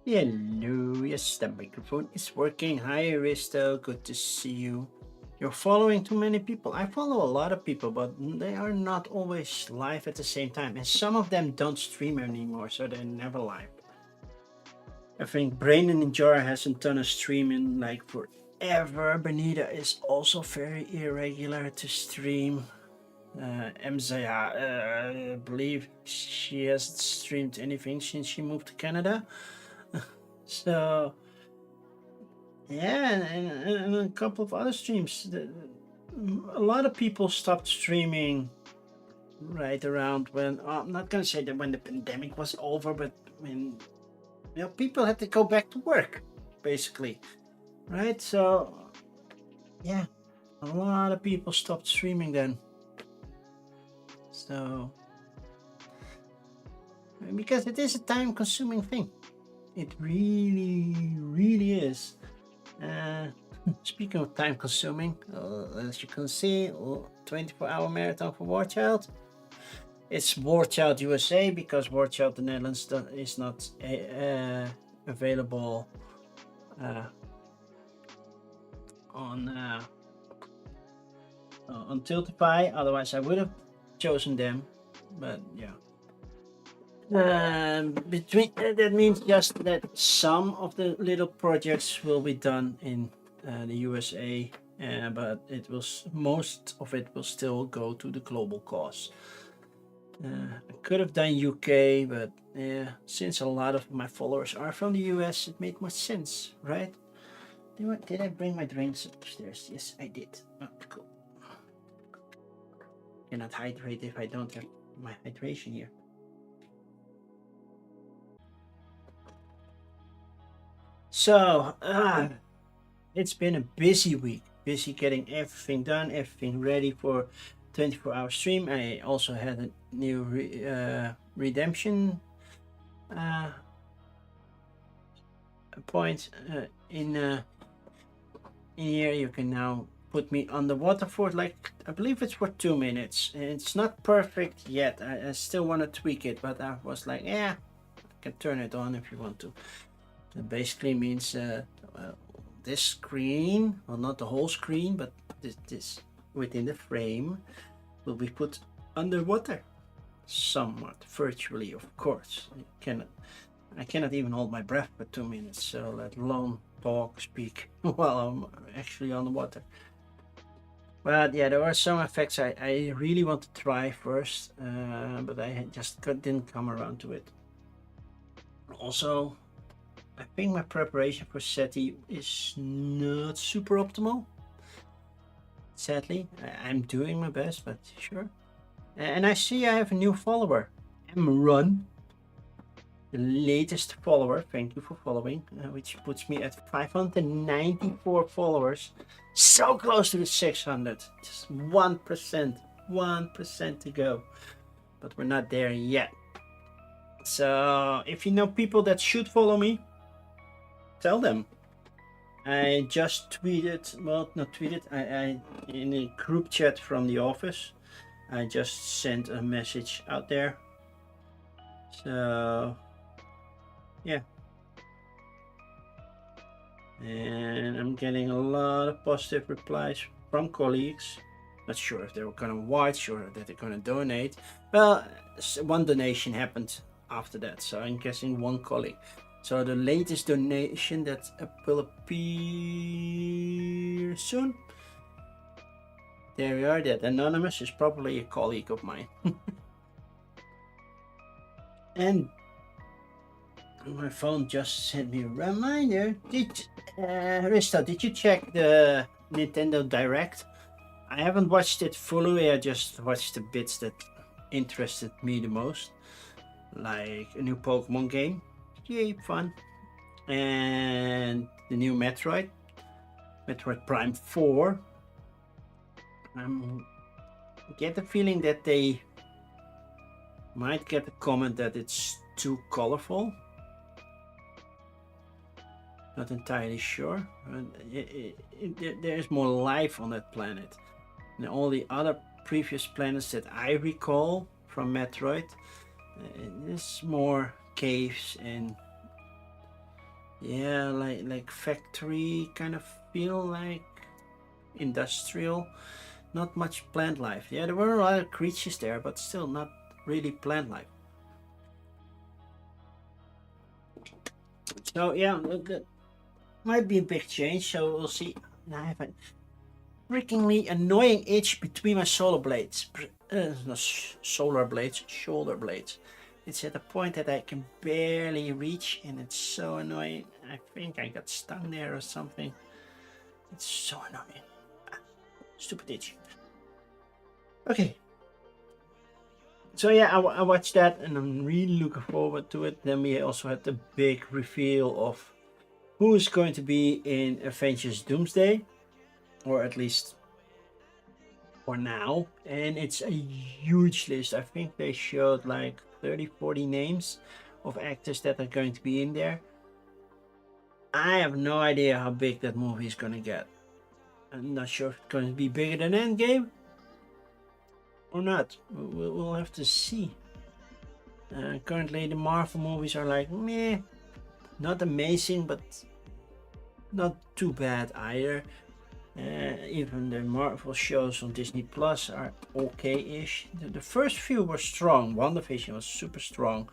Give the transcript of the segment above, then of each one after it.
Hello, yes, the microphone is working. Hi, Aristo, good to see you. You're following too many people. I follow a lot of people, but they are not always live at the same time. And some of them don't stream anymore, so they're never live. I think Brandon and Jara hasn't done a stream in like forever. Benita is also very irregular to stream. Mzaya, I believe she hasn't streamed anything since she moved to Canada. So yeah, and a couple of other streams. A lot of people stopped streaming right around when I'm not gonna say that when the pandemic was over, but when people had to go back to work, basically, right? So yeah, a lot of people stopped streaming then. So because it is a time-consuming thing, it really is. Speaking of time consuming, as you can see, 24-hour marathon for War Child. It's War Child USA because War Child the Netherlands is not available on Tiltify. Otherwise, I would have chosen them. But yeah. That means just that some of the little projects will be done in the USA, but most of it will still go to the global cause. I could have done UK, but since a lot of my followers are from the US, it made more sense, right? Did I bring my drinks upstairs? Yes, I did. Oh, cool. Cannot hydrate if I don't have my hydration here. So, it's been a busy week. Busy getting everything done, everything ready for 24-hour stream. I also had a new redemption point in here. You can now put me underwater for like, I believe it's for 2 minutes. It's not perfect yet. I still want to tweak it, but I was like, yeah, I can turn it on if you want to. It basically means this screen, well, not the whole screen, but this within the frame will be put underwater, somewhat virtually, of course. I cannot even hold my breath for 2 minutes, so let alone talk, speak while I'm actually on the water. But yeah, there were some effects I really want to try first, but I just didn't come around to it. Also, I think my preparation for SETI is not super optimal. Sadly, I'm doing my best, but sure. And I see I have a new follower, Run, the latest follower. Thank you for following, which puts me at 594 followers. So close to the 600. Just 1% to go. But we're not there yet. So if you know people that should follow me, tell them. I just tweeted, well, not tweeted, I in a group chat from the office, I just sent a message out there. So, yeah. And I'm getting a lot of positive replies from colleagues. Not sure if they were gonna watch or that they're gonna donate. Well, one donation happened after that, so I'm guessing one colleague. So the latest donation that will appear soon. There we are. That anonymous is probably a colleague of mine. And my phone just sent me a reminder. Rista, did you check the Nintendo Direct? I haven't watched it fully. I just watched the bits that interested me the most, like a new Pokemon game. Yay, fun. And the new Metroid Prime 4. I get the feeling that they might get a comment that it's too colorful. Not entirely sure. There's more life on that planet. And all the other previous planets that I recall from Metroid, there's more caves and Yeah, like factory kind of feel, like industrial. Not much plant life. Yeah, there were a lot of creatures there, but still not really plant life. So yeah, that might be a big change. So we'll see. I have a freakingly annoying itch between my solar blades. Not solar blades, shoulder blades. It's at a point that I can barely reach, and it's so annoying. I think I got stung there or something. It's so annoying. Stupid itch. Okay. So yeah, I watched that, and I'm really looking forward to it. Then we also had the big reveal of who is going to be in Avengers Doomsday, or at least for now. And it's a huge list. I think they showed like 30-40 names of actors that are going to be in there. I have no idea how big that movie is going to get. I'm not sure if it's going to be bigger than Endgame or not. We'll have to see. Currently, the Marvel movies are like meh, not amazing, but not too bad either. Even the Marvel shows on Disney Plus are okay-ish. The first few were strong. WandaVision was super strong.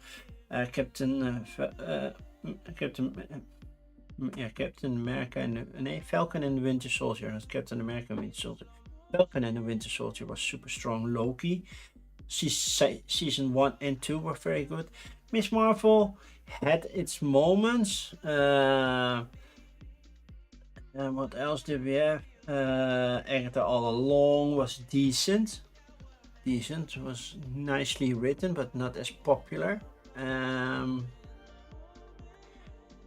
Captain America and Falcon and the Winter Soldier. Captain America and Winter Soldier. Falcon and the Winter Soldier was super strong. Loki, season 1 and 2 were very good. Miss Marvel had its moments. And what else did we have? Agatha All Along was decent. Decent, was nicely written, but not as popular.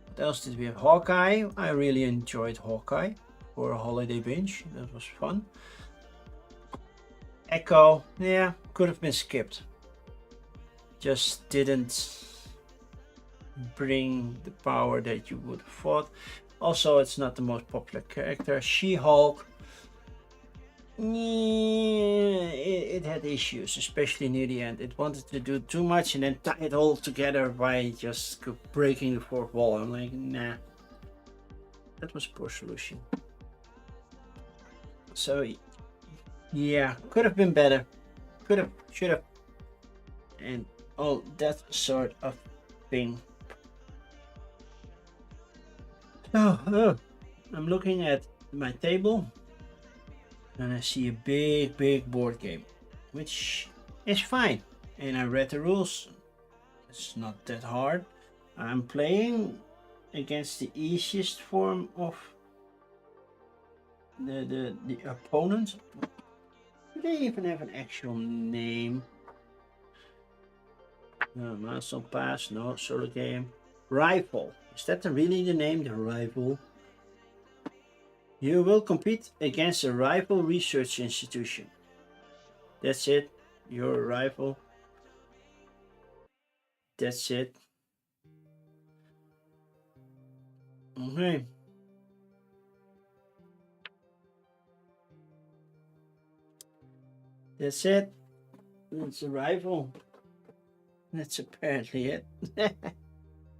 What else did we have? Hawkeye. I really enjoyed Hawkeye for a holiday binge. That was fun. Echo, yeah, could have been skipped. Just didn't bring the power that you would have thought. Also, it's not the most popular character. She-Hulk, it had issues, especially near the end. It wanted to do too much and then tie it all together by just breaking the fourth wall. I'm like, nah, that was a poor solution. So, yeah, could have been better. Could have, should have, and all that sort of thing. Oh, I'm looking at my table and I see a big board game, which is fine. And I read the rules. It's not that hard. I'm playing against the easiest form of the opponent. Do they even have an actual name? Milestone Pass, no, solo game. Rival. Is that really the name, the Rival? You will compete against a rival research institution. That's it. You're a rival. That's it. Okay. That's it. It's a rival. That's apparently it.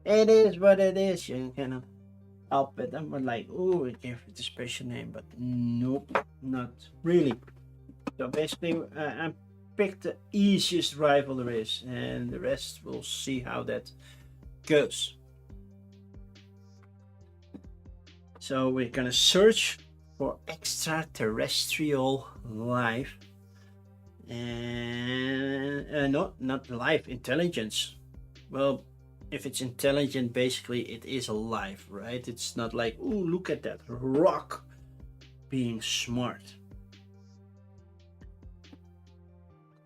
It is what it is. You cannot help it. I'm like, oh, we gave it a special name, but nope, not really. So basically, I picked the easiest rival there is, and the rest we'll see how that goes. So we're gonna search for extraterrestrial life, and not life, intelligence. Well, if it's intelligent, basically it is alive, right? It's not like, oh, look at that rock being smart,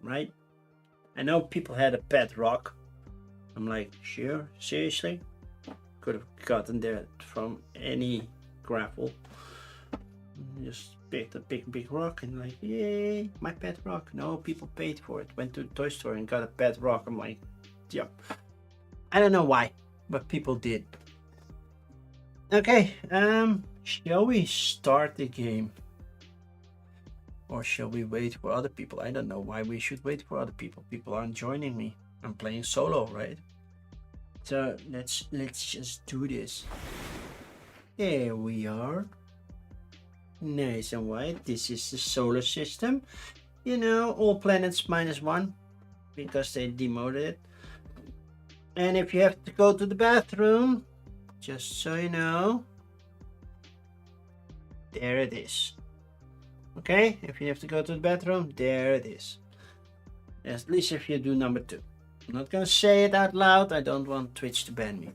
right? I know people had a pet rock. I'm like, sure, seriously? Could have gotten that from any gravel. Just picked a big rock and like, yay, my pet rock. No, people paid for it. Went to the toy store and got a pet rock. I'm like, yep. I don't know why, but people did. Okay, shall we start the game? Or shall we wait for other people? I don't know why we should wait for other people. People aren't joining me. I'm playing solo, right? So let's just do this. There we are. Nice and white. This is the solar system. You know, all planets -1 because they demoted it. And if you have to go to the bathroom, just so you know, there it is. Okay, if you have to go to the bathroom, there it is. At least if you do number 2. I'm not gonna say it out loud. I don't want Twitch to ban me.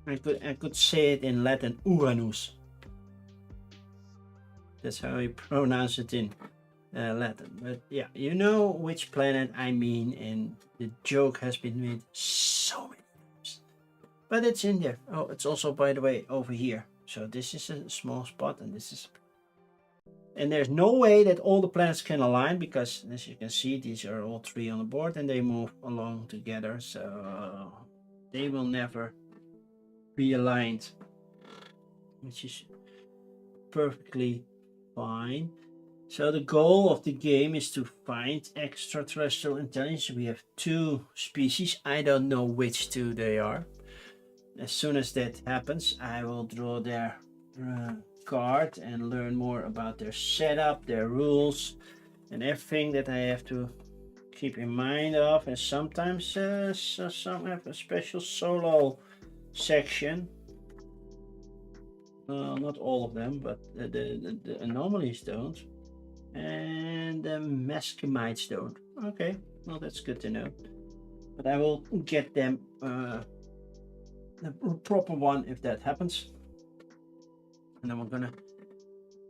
I could say it in Latin, Uranus. That's how you pronounce it in Latin. But yeah, you know which planet I mean, and the joke has been made so many times. But it's in there. Oh, it's also, by the way, over here. So this is a small spot, and this is... And there's no way that all the planets can align, because as you can see, these are all 3 on the board, and they move along together. So they will never be aligned, which is perfectly fine. So the goal of the game is to find extraterrestrial intelligence. We have 2 species. I don't know which 2 they are. As soon as that happens, I will draw their card and learn more about their setup, their rules, and everything that I have to keep in mind of. And sometimes some have a special solo section. Not all of them, but the anomalies don't, and the Mescamites don't. Okay, well, that's good to know. But I will get them the proper one if that happens, and then we're gonna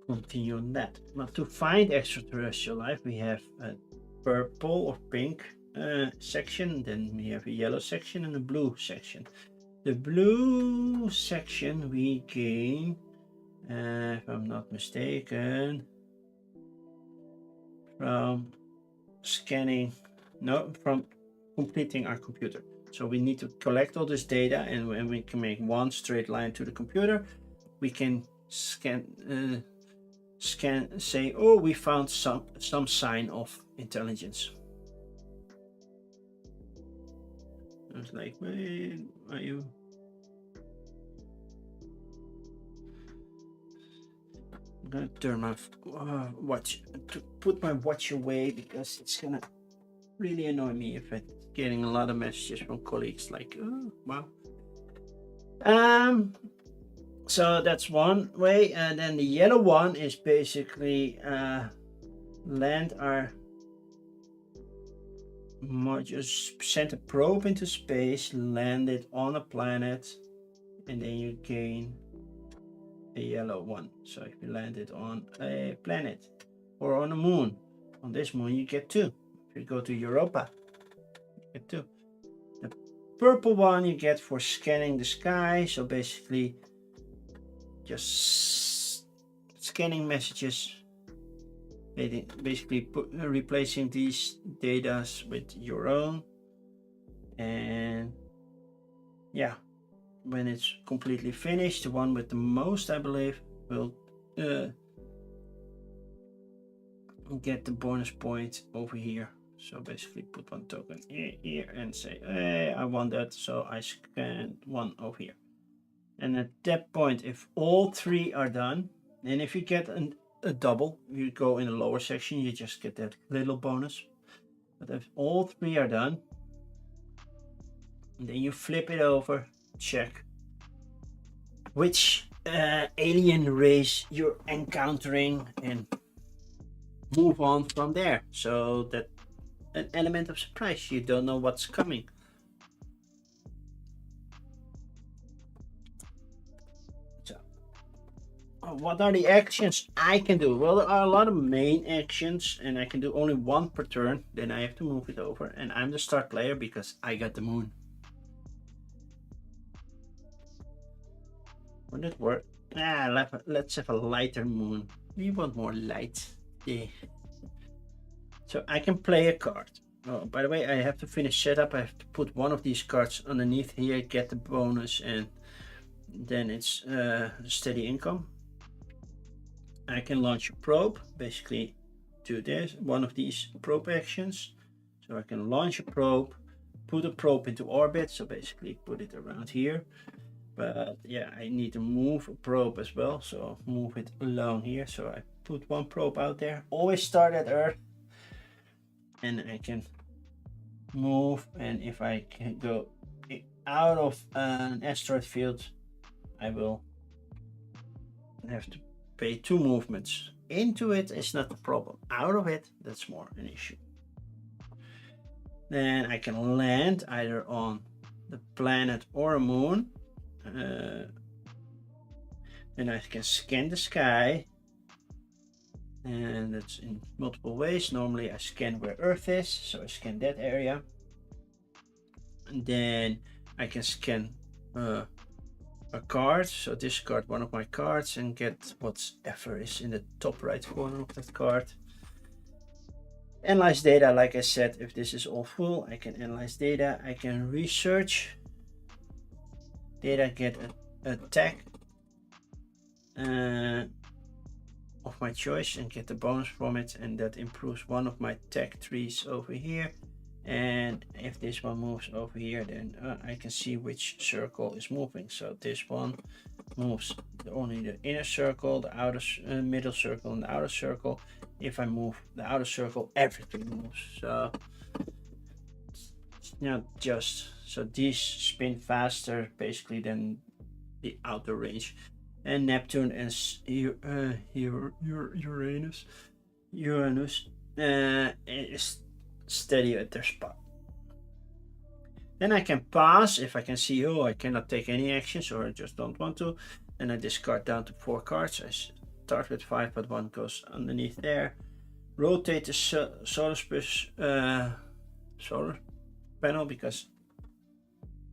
continue on that. But to find extraterrestrial life, we have a purple or pink section, then we have a yellow section and a blue section. The blue section we gain, if I'm not mistaken, from from completing our computer. So we need to collect all this data, and when we can make one straight line to the computer, we can scan, say, oh, we found some sign of intelligence. I was like, man, are you? I'm gonna turn my watch, to put my watch away, because it's gonna really annoy me if I'm getting a lot of messages from colleagues like, oh, wow. So that's one way, and then the yellow one is basically land our modules, send a probe into space, land it on a planet, and then you gain a yellow one. So if you land it on a planet or on a moon, on this moon you get 2. If you go to Europa, you get 2. The purple one you get for scanning the sky, so basically just scanning messages, basically replacing these data with your own. And yeah, when it's completely finished, the one with the most, I believe, will get the bonus point over here. So basically put 1 token here and say, hey, I want that, so I scan 1 over here. And at that point, if all 3 are done, and if you get a double, you go in the lower section, you just get that little bonus. But if all 3 are done, then you flip it over, check which alien race you're encountering, and move on from there. So that an element of surprise, you don't know what's coming. So what are the actions I can do? Well, there are a lot of main actions, and I can do only 1 per turn. Then I have to move it over, and I'm the start player because I got the moon. Would it work? Let's have a lighter moon. We want more light. Yeah. So I can play a card. Oh, by the way, I have to finish setup. I have to put one of these cards underneath here, get the bonus, and then it's steady income. I can launch a probe, basically do this, one of these probe actions. So I can launch a probe, put a probe into orbit, so basically put it around here. But yeah, I need to move a probe as well, so move it along here. So I put one probe out there. Always start at Earth, and I can move, and if I can go out of an asteroid field, I will have to pay 2 movements. Into it is not the problem. Out of it, that's more an issue. Then I can land either on the planet or a moon. Then I can scan the sky, and that's in multiple ways. Normally I scan where Earth is, so I scan that area. And then I can scan a card, so discard one of my cards and get whatever is in the top right corner of that card. Analyze data, like I said, if this is all full, I can analyze data. I can research data, get a tag of my choice and get the bonus from it, and that improves one of my tag trees over here. And if this one moves over here, then I can see which circle is moving. So this one moves only the inner circle, the outer middle circle, and the outer circle. If I move the outer circle, everything moves. So it's not just, so these spin faster basically than the outer range. And Neptune and Uranus is steady at their spot. Then I can pass if I can see, oh, I cannot take any actions or I just don't want to. Then I discard down to 4 cards. I start with 5, but 1 goes underneath there. Rotate the solar panel, because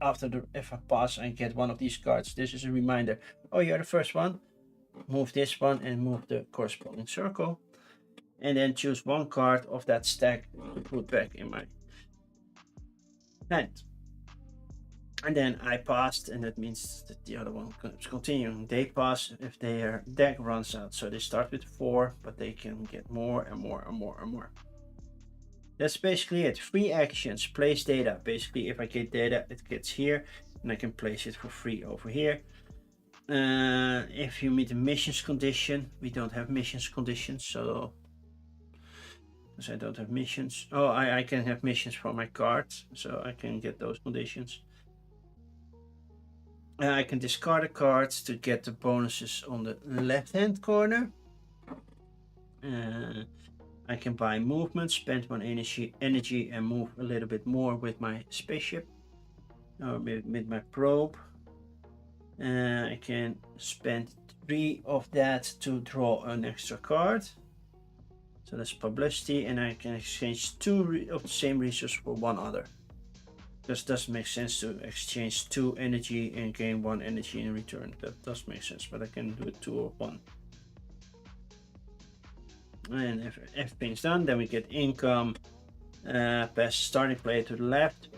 if I pass and get one of these cards, this is a reminder, oh, you're the first one. Move this one and move the corresponding circle. And then choose 1 card of that stack to put back in my hand. And then I passed, and that means that the other one is continuing. They pass if their deck runs out. So they start with 4, but they can get more and more and more and more. That's basically it. 3 actions. Place data. Basically, if I get data, it gets here, and I can place it for free over here. If you meet a missions condition, we don't have missions conditions, so because I don't have missions. Oh, I can have missions for my cards, so I can get those conditions. I can discard the cards to get the bonuses on the left-hand corner. I can buy movement, spend 1 energy and move a little bit more with my spaceship, or with my probe. I can spend 3 of that to draw an extra card. So that's publicity, and I can exchange 2 of the same resource for 1 other. This doesn't make sense to exchange 2 energy and gain 1 energy in return. That does make sense, but I can do it 2 of 1. And if everything's done, then we get income, pass starting player to the left,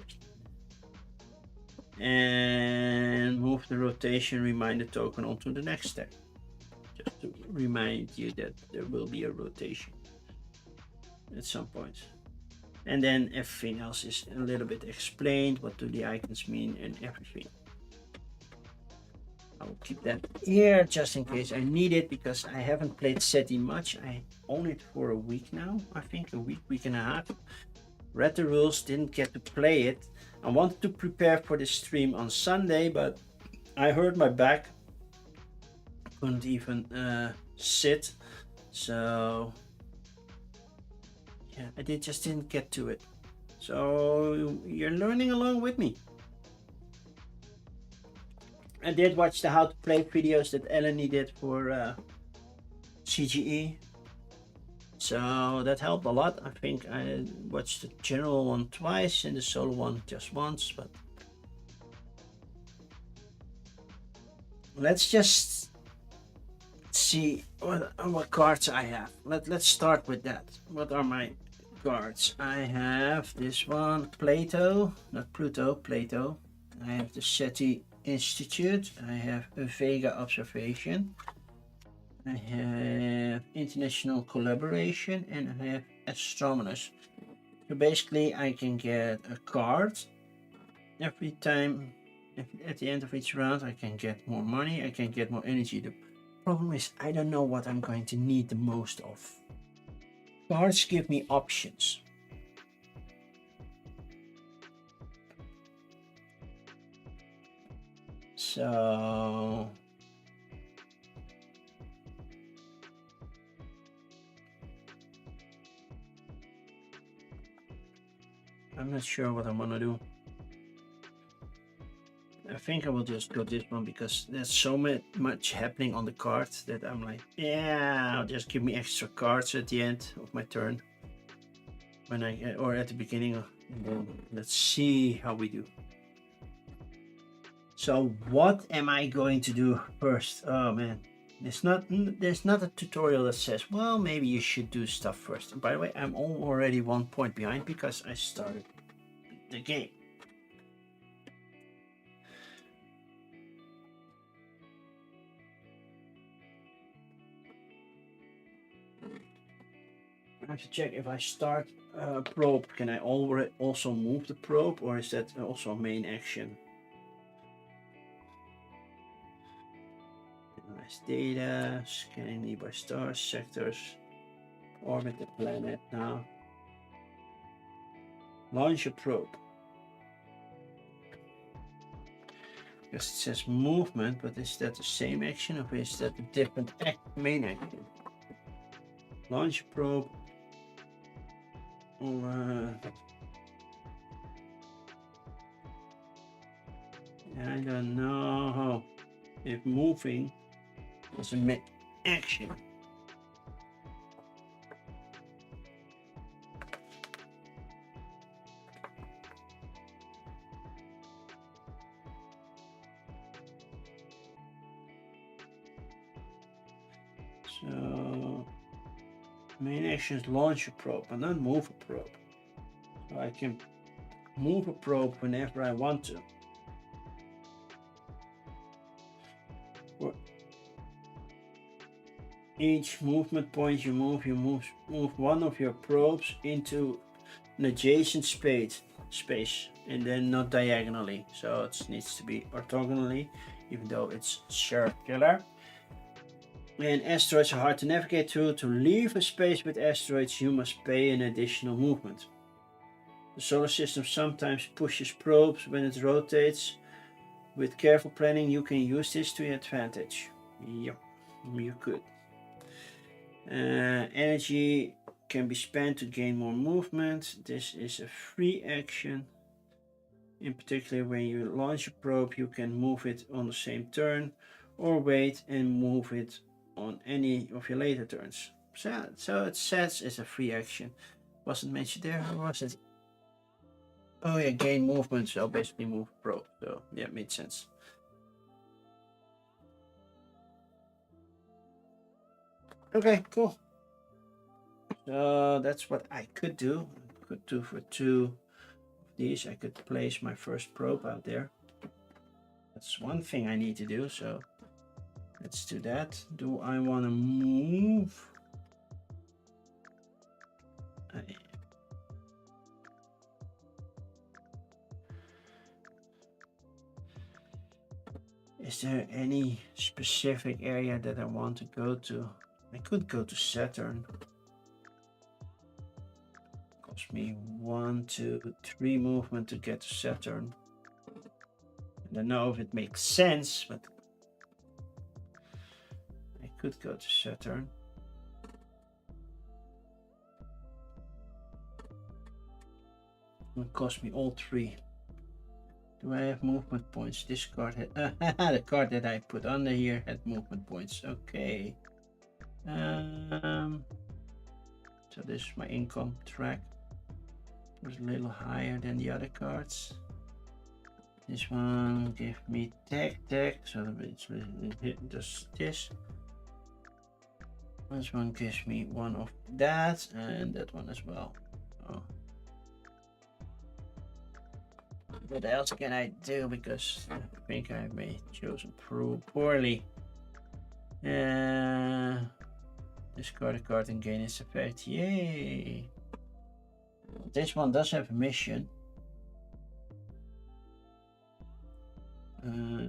and move the rotation reminder token onto the next step. Just to remind you that there will be a rotation at some point. And then everything else is a little bit explained. What do the icons mean and everything. I will keep that here just in case I need it, because I haven't played SETI much. I own it for a week now, I think a week and a half. Read the rules, didn't get to play it. I wanted to prepare for this stream on Sunday, but I hurt my back. Couldn't even sit. So yeah, I just didn't get to it. So you're learning along with me. I did watch the how to play videos that Eleni did for CGE. So that helped a lot. I think I watched the general one twice and the solo one just once, but let's just see what cards I have. Let's start with that. What are my cards? I have this one, Plato, not Pluto, Plato. I have the SETI Institute. I have a Vega Observation. I have International Collaboration, and I have Astronomers. So basically I can get a card every time, at the end of each round, I can get more money, I can get more energy. The problem is I don't know what I'm going to need the most of. Cards give me options. So I'm not sure what I want to do. I think I will just go this one because there's so much happening on the card that I'm like, yeah, I'll just give me extra cards at the end of my turn. When or at the beginning, and then let's see how we do. So what am I going to do first? Oh man, there's not a tutorial that says, well, maybe you should do stuff first. And by the way, I'm already 1 point behind because I started the game. I have to check if I start a probe, can I already also move the probe, or is that also a main action? Analyze data, scanning nearby stars, sectors, orbit the planet now. Launch a probe. Because it says movement, but is that the same action or is that a different main action? Launch a probe. I don't know if moving is a main action. So main action is launch a probe and then move a probe. So I can move a probe whenever I want to. For each movement point you move one of your probes into an adjacent space, and then not diagonally. So it needs to be orthogonally, even though it's circular. And asteroids are hard to navigate through. To leave a space with asteroids, you must pay an additional movement. The solar system sometimes pushes probes when it rotates. With careful planning, you can use this to your advantage. Yep, you could. Energy can be spent to gain more movement. This is a free action. In particular, when you launch a probe, you can move it on the same turn or wait and move it on any of your later turns. So it says it's a free action. Wasn't mentioned there, or was it? Oh yeah, gain movement, so basically move probe. So yeah, it made sense. Okay, cool. So that's what I could do. I could do for 2 of these. I could place my first probe out there. That's one thing I need to do, so let's do that. Do I want to move? Is there any specific area that I want to go to? I could go to Saturn. Cost me 1, 2, 3 movement to get to Saturn. I don't know if it makes sense, but I could go to Saturn. It would cost me all 3. Do I have movement points? This card had the card that I put under here had movement points. Okay. So this is my income track. It was a little higher than the other cards. This one gave me tech, so it's just this. This one gives me one of that, and that one as well. Oh. What else can I do? Because I think I may have chosen poorly. Discard a card and gain its effect. Yay! This one does have a mission.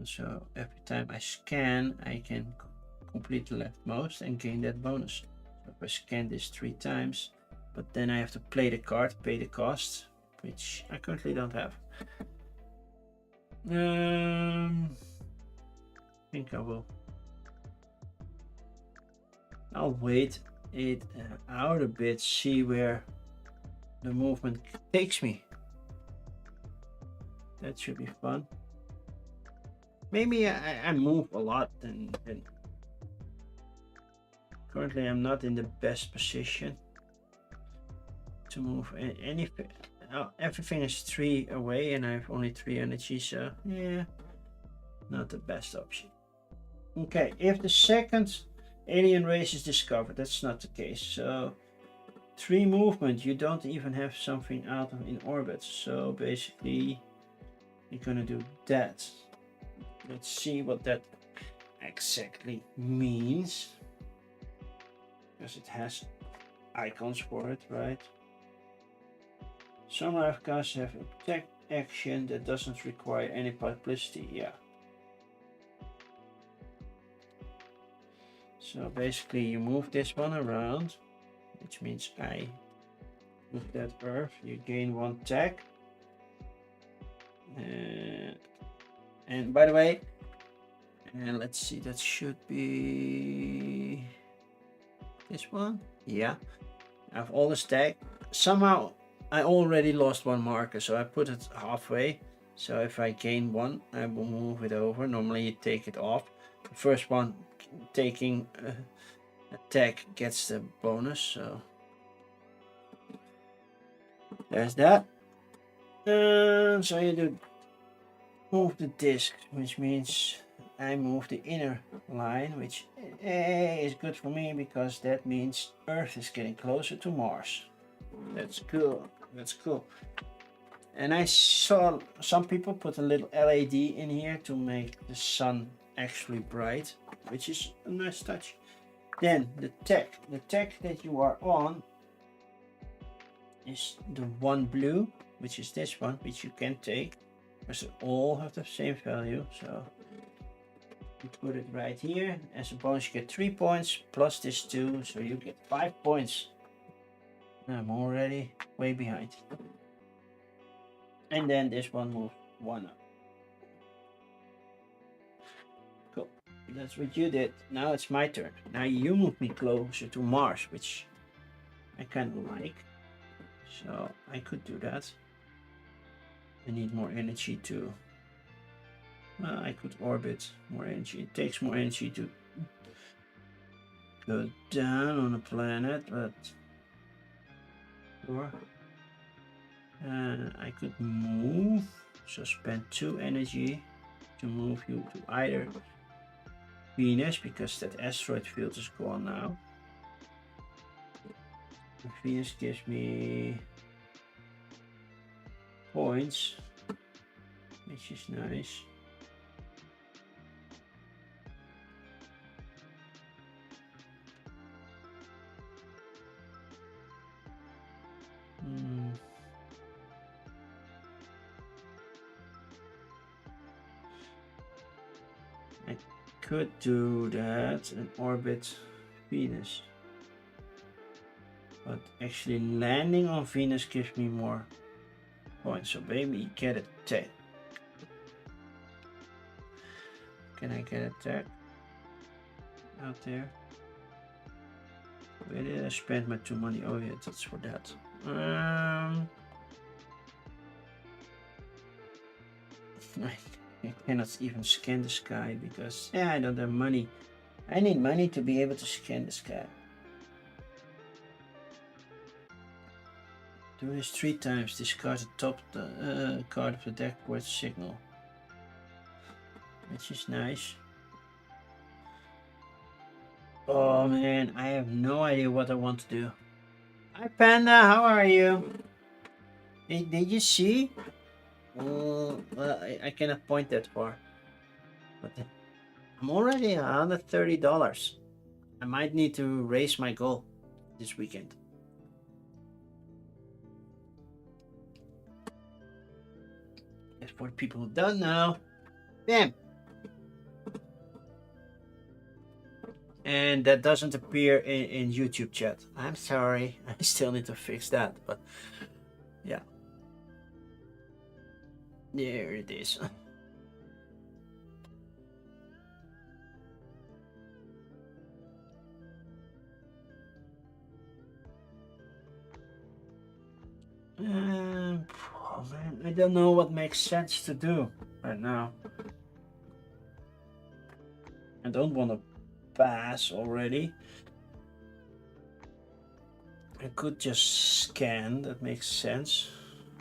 So every time I scan, I can complete the leftmost and gain that bonus. So if I scan this 3 times, but then I have to play the card, pay the cost, which I currently don't have. I think I will. I'll wait it out a bit, see where the movement takes me. That should be fun. Maybe I move a lot and currently I'm not in the best position to move anything. Everything is 3 away and I have only 3 energy, so yeah, not the best option. Okay, if the second alien race is discovered, that's not the case. So 3 movement, you don't even have something out in orbit. So basically, you're gonna do that. Let's see what that exactly means, because it has icons for it, right? Some life cards have a protect action that doesn't require any publicity. Yeah. So basically you move this one around, which means I move that Earth, you gain 1 tag. And by the way, and let's see, that should be this one. Yeah, I have all the tag. Somehow I already lost 1 marker, so I put it halfway. So if I gain 1, I will move it over. Normally you take it off. The first one taking attack gets the bonus, so there's that. So you do move the disc, which means I move the inner line, which is good for me because that means Earth is getting closer to Mars. That's cool. That's cool. And I saw some people put a little LED in here to make the sun actually bright, which is a nice touch. Then the tech that you are on is the 1 blue, which is this one, which you can take because they all have the same value. So you put it right here. As a bonus, you get 3 points plus this 2, so you get 5 points. I'm already way behind. And then this one moves 1 up. Cool. That's what you did. Now it's my turn. Now you move me closer to Mars, which I kind of like. So I could do that. I need more energy to... Well, I could orbit more energy. It takes more energy to go down on a planet, but... Sure. I could move, so spend 2 energy to move you to either Venus, because that asteroid field is gone now. And Venus gives me points, which is nice. I could do that and orbit Venus, but actually landing on Venus gives me more points, so maybe get a tag. Can I get a tag out there? Where did I spend my 2 money? Oh yeah, that's for that. I cannot even scan the sky because I don't have money. I need money to be able to scan the sky. Do this 3 times. Discard the top card of the deck with signal, which is nice. Oh man, I have no idea what I want to do. Hi Panda, how are you? Did you see? Well, I cannot point that far, but I'm already $130. I might need to raise my goal this weekend. As for people who don't know, Bam! And that doesn't appear in YouTube chat. I'm sorry. I still need to fix that, but yeah. There it is. Oh man, I don't know what makes sense to do right now. I don't want to pass already. I could just scan, that makes sense.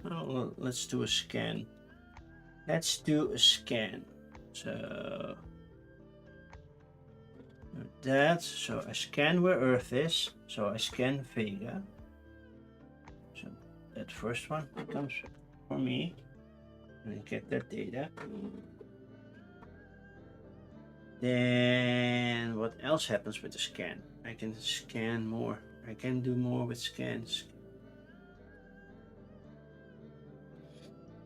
Oh, let's do a scan. Let's do a scan. So that, so I scan where Earth is. So I scan Vega. So that first one comes for me. And I get that data. Then what else happens with the scan? I can scan more. I can do more with scans.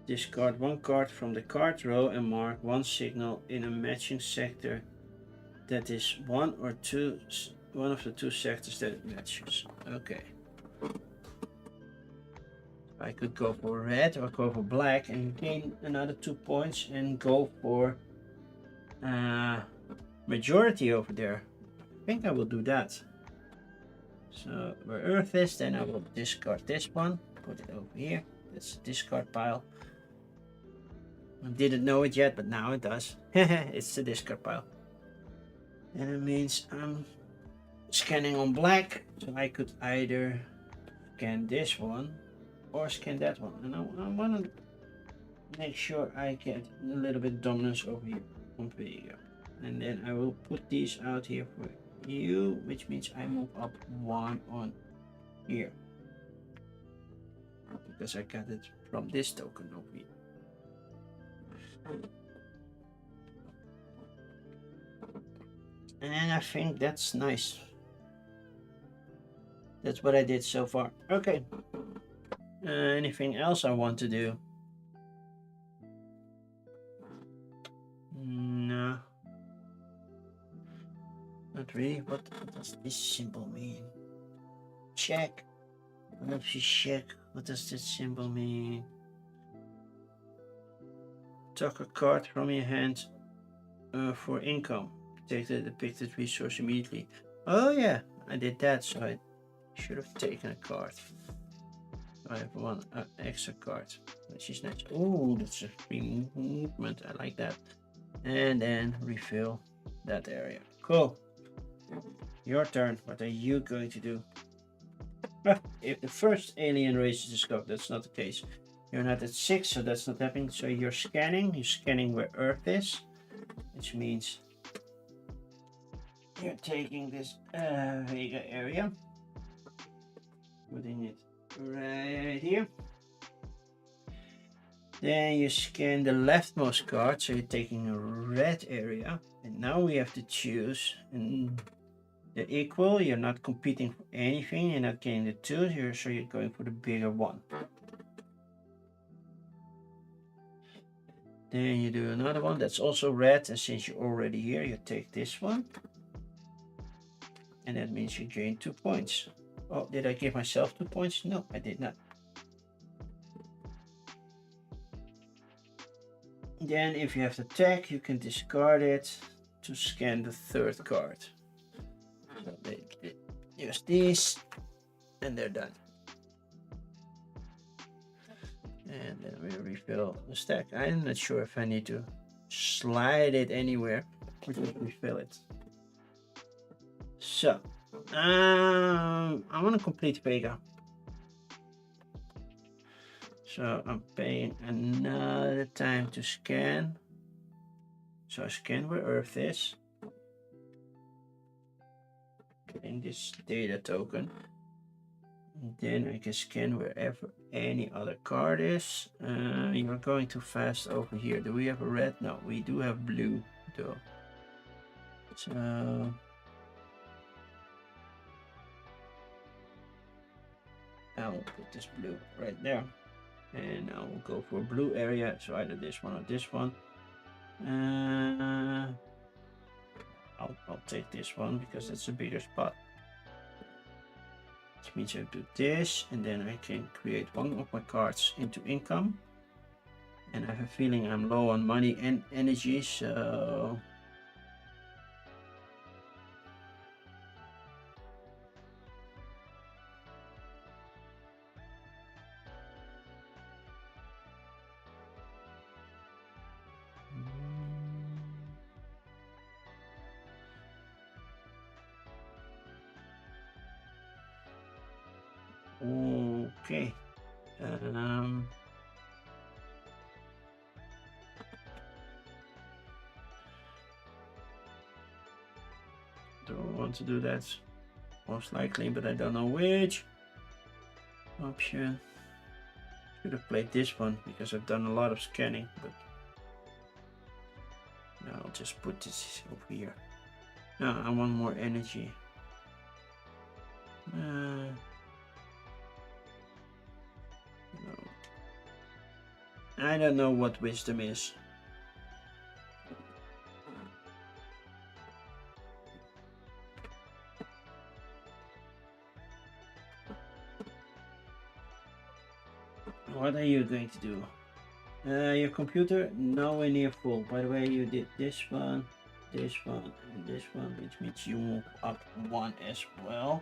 Discard one card from the card row and mark one signal in a matching sector that is one of the two sectors that it matches. Okay. I could go for red or go for black and gain another 2 points and go for majority over there. I think I will do that. So where Earth is, then I will discard this one, put it over here. That's the discard pile. I didn't know it yet, but now it does. It's the discard pile. And it means I'm scanning on black, so I could either scan this one or scan that one. And I want to make sure I get a little bit dominance over here on Vega. And then I will put these out here for you, which means I move up one on here. Because I got it from this token over here. And I think that's nice. That's what I did so far. Okay. Anything else I want to do? No. Not really. What does this symbol mean? Check. Let's just check. What does this symbol mean? Tuck a card from your hand for income. Take the depicted resource immediately. Oh yeah, I did that, so I should have taken a card. I have one extra card, which is nice. Oh, that's a free movement. I like that. And then refill that area. Cool. Your turn. What are you going to do? If the first alien race is discovered, that's not the case. You're not at 6, so that's not happening. So you're scanning where Earth is, which means you're taking this Vega area, putting it right here. Then you scan the leftmost card, so you're taking a red area. And now we have to choose the equal. You're not competing for anything. You're not getting the 2 here, so you're going for the bigger one. Then you do another one that's also red, and since you're already here, you take this one. And that means you gain 2 points. Oh, did I give myself 2 points? No, I did not. Then if you have the tag, you can discard it to scan the third card. So they use these, and they're done. And then we refill the stack. I'm not sure if I need to slide it anywhere or just refill it. So, I want to complete Vega. So I'm paying another time to scan. So I scan where Earth is. Getting this data token. And then I can scan wherever any other card is. You're going too fast over here. Do we have a red? No, we do have blue though. So I'll put this blue right there. And I will go for a blue area. So either this one or this one. I'll take this one because it's a bigger spot. Which means I do this, and then I can create one of my cards into income. And I have a feeling I'm low on money and energy, so okay. Don't want to do that, most likely, but I don't know which option. Should have played this one because I've done a lot of scanning, but now I'll just put this over here. Now I want more energy. No. I don't know what wisdom is. What are you going to do? Your computer nowhere near full. By the way, you did this one, and this one, which means you move up one as well.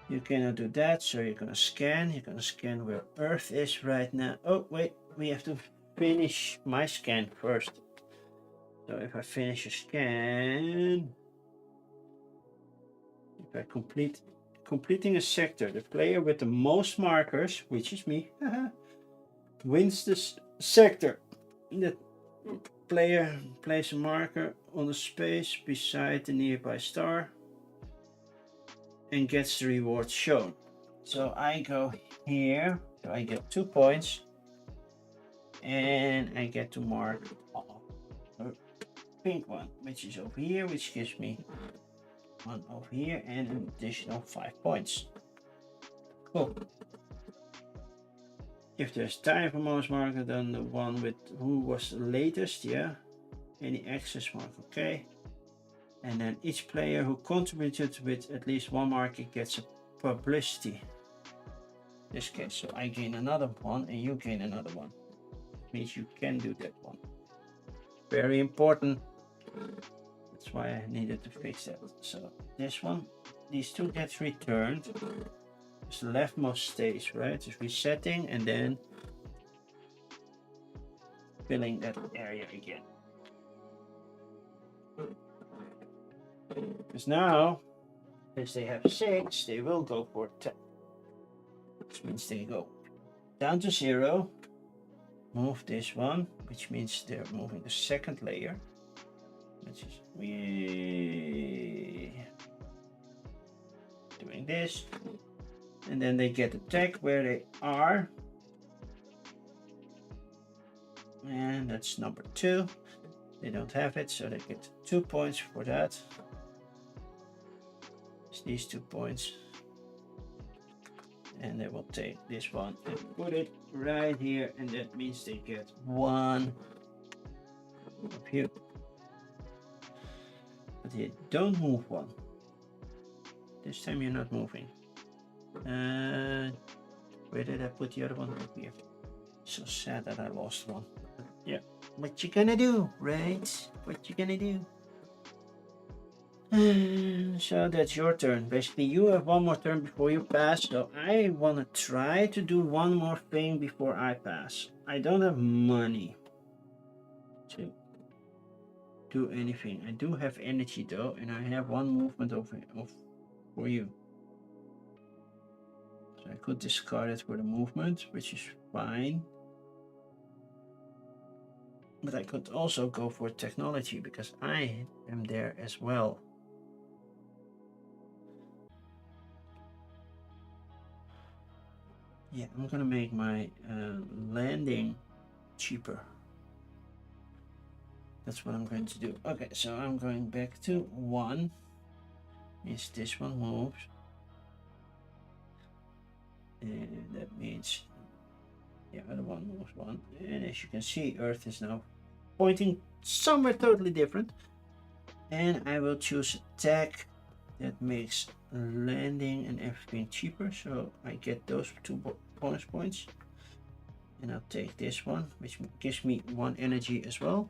You cannot do that, so you're gonna scan. You're gonna scan where Earth is right now. Oh wait, we have to finish my scan first. So if I finish a scan, if I completing a sector, the player with the most markers, which is me, wins this sector. The player places a marker on the space beside the nearby star and gets the reward shown. So I go here, so I get 2 points, and I get to mark a pink one, which is over here, which gives me one over here and an additional 5 points. Cool. If there's time for most marker, then the one with who was the latest, yeah. Any access mark, okay. And then each player who contributed with at least one marker gets a publicity. In this case, so I gain another one and you gain another one. Means you can do that one. Very important. That's why I needed to fix that. So this one, these two gets returned. It's the leftmost stays, right? It's resetting and then filling that area again. Because now, as they have 6, they will go for 10. Which means they go down to 0. Move this one, which means they're moving the second layer. Which is doing this. And then they get attack where they are. And that's number 2. They don't have it, so they get 2 points for that. It's these 2 points. And they will take this one and put it right here, and that means they get 1 up here. But you don't move 1. This time you're not moving. Where did I put the other one? Up here. So sad that I lost 1. But yeah, what you gonna do, right? What you gonna do? So that's your turn. Basically, you have 1 more turn before you pass. So I want to try to do 1 more thing before I pass. I don't have money to do anything. I do have energy though, and I have 1 movement for you. So I could discard it for the movement, which is fine. But I could also go for technology because I am there as well. Yeah, I'm gonna make my landing cheaper. That's what I'm going to do. Okay, so I'm going back to 1. Means this one moves. And that means the other one moves 1. And as you can see, Earth is now pointing somewhere totally different. And I will choose attack. That makes landing and everything cheaper, so I get those 2 bonus points. And I'll take this one, which gives me 1 energy as well.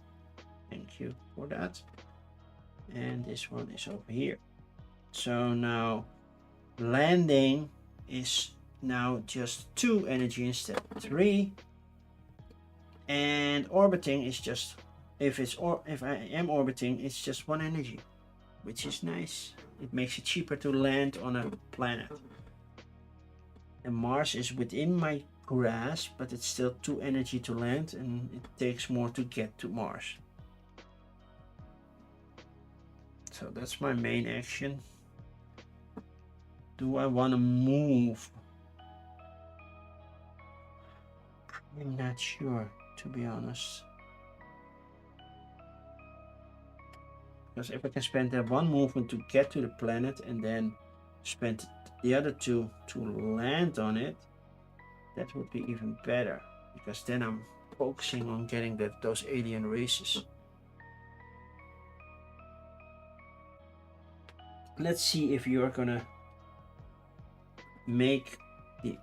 Thank you for that. And this one is over here. So now landing is now just 2 energy instead of 3. And orbiting is just, if I am orbiting, it's just 1 energy, which is nice. It makes it cheaper to land on a planet. And Mars is within my grasp, but it's still 2 energy to land, and it takes more to get to Mars. So that's my main action. Do I want to move? I'm not sure, to be honest. Because if I can spend that 1 movement to get to the planet and then spend the other 2 to land on it, that would be even better. Because then I'm focusing on getting those alien races. Let's see if you're gonna make the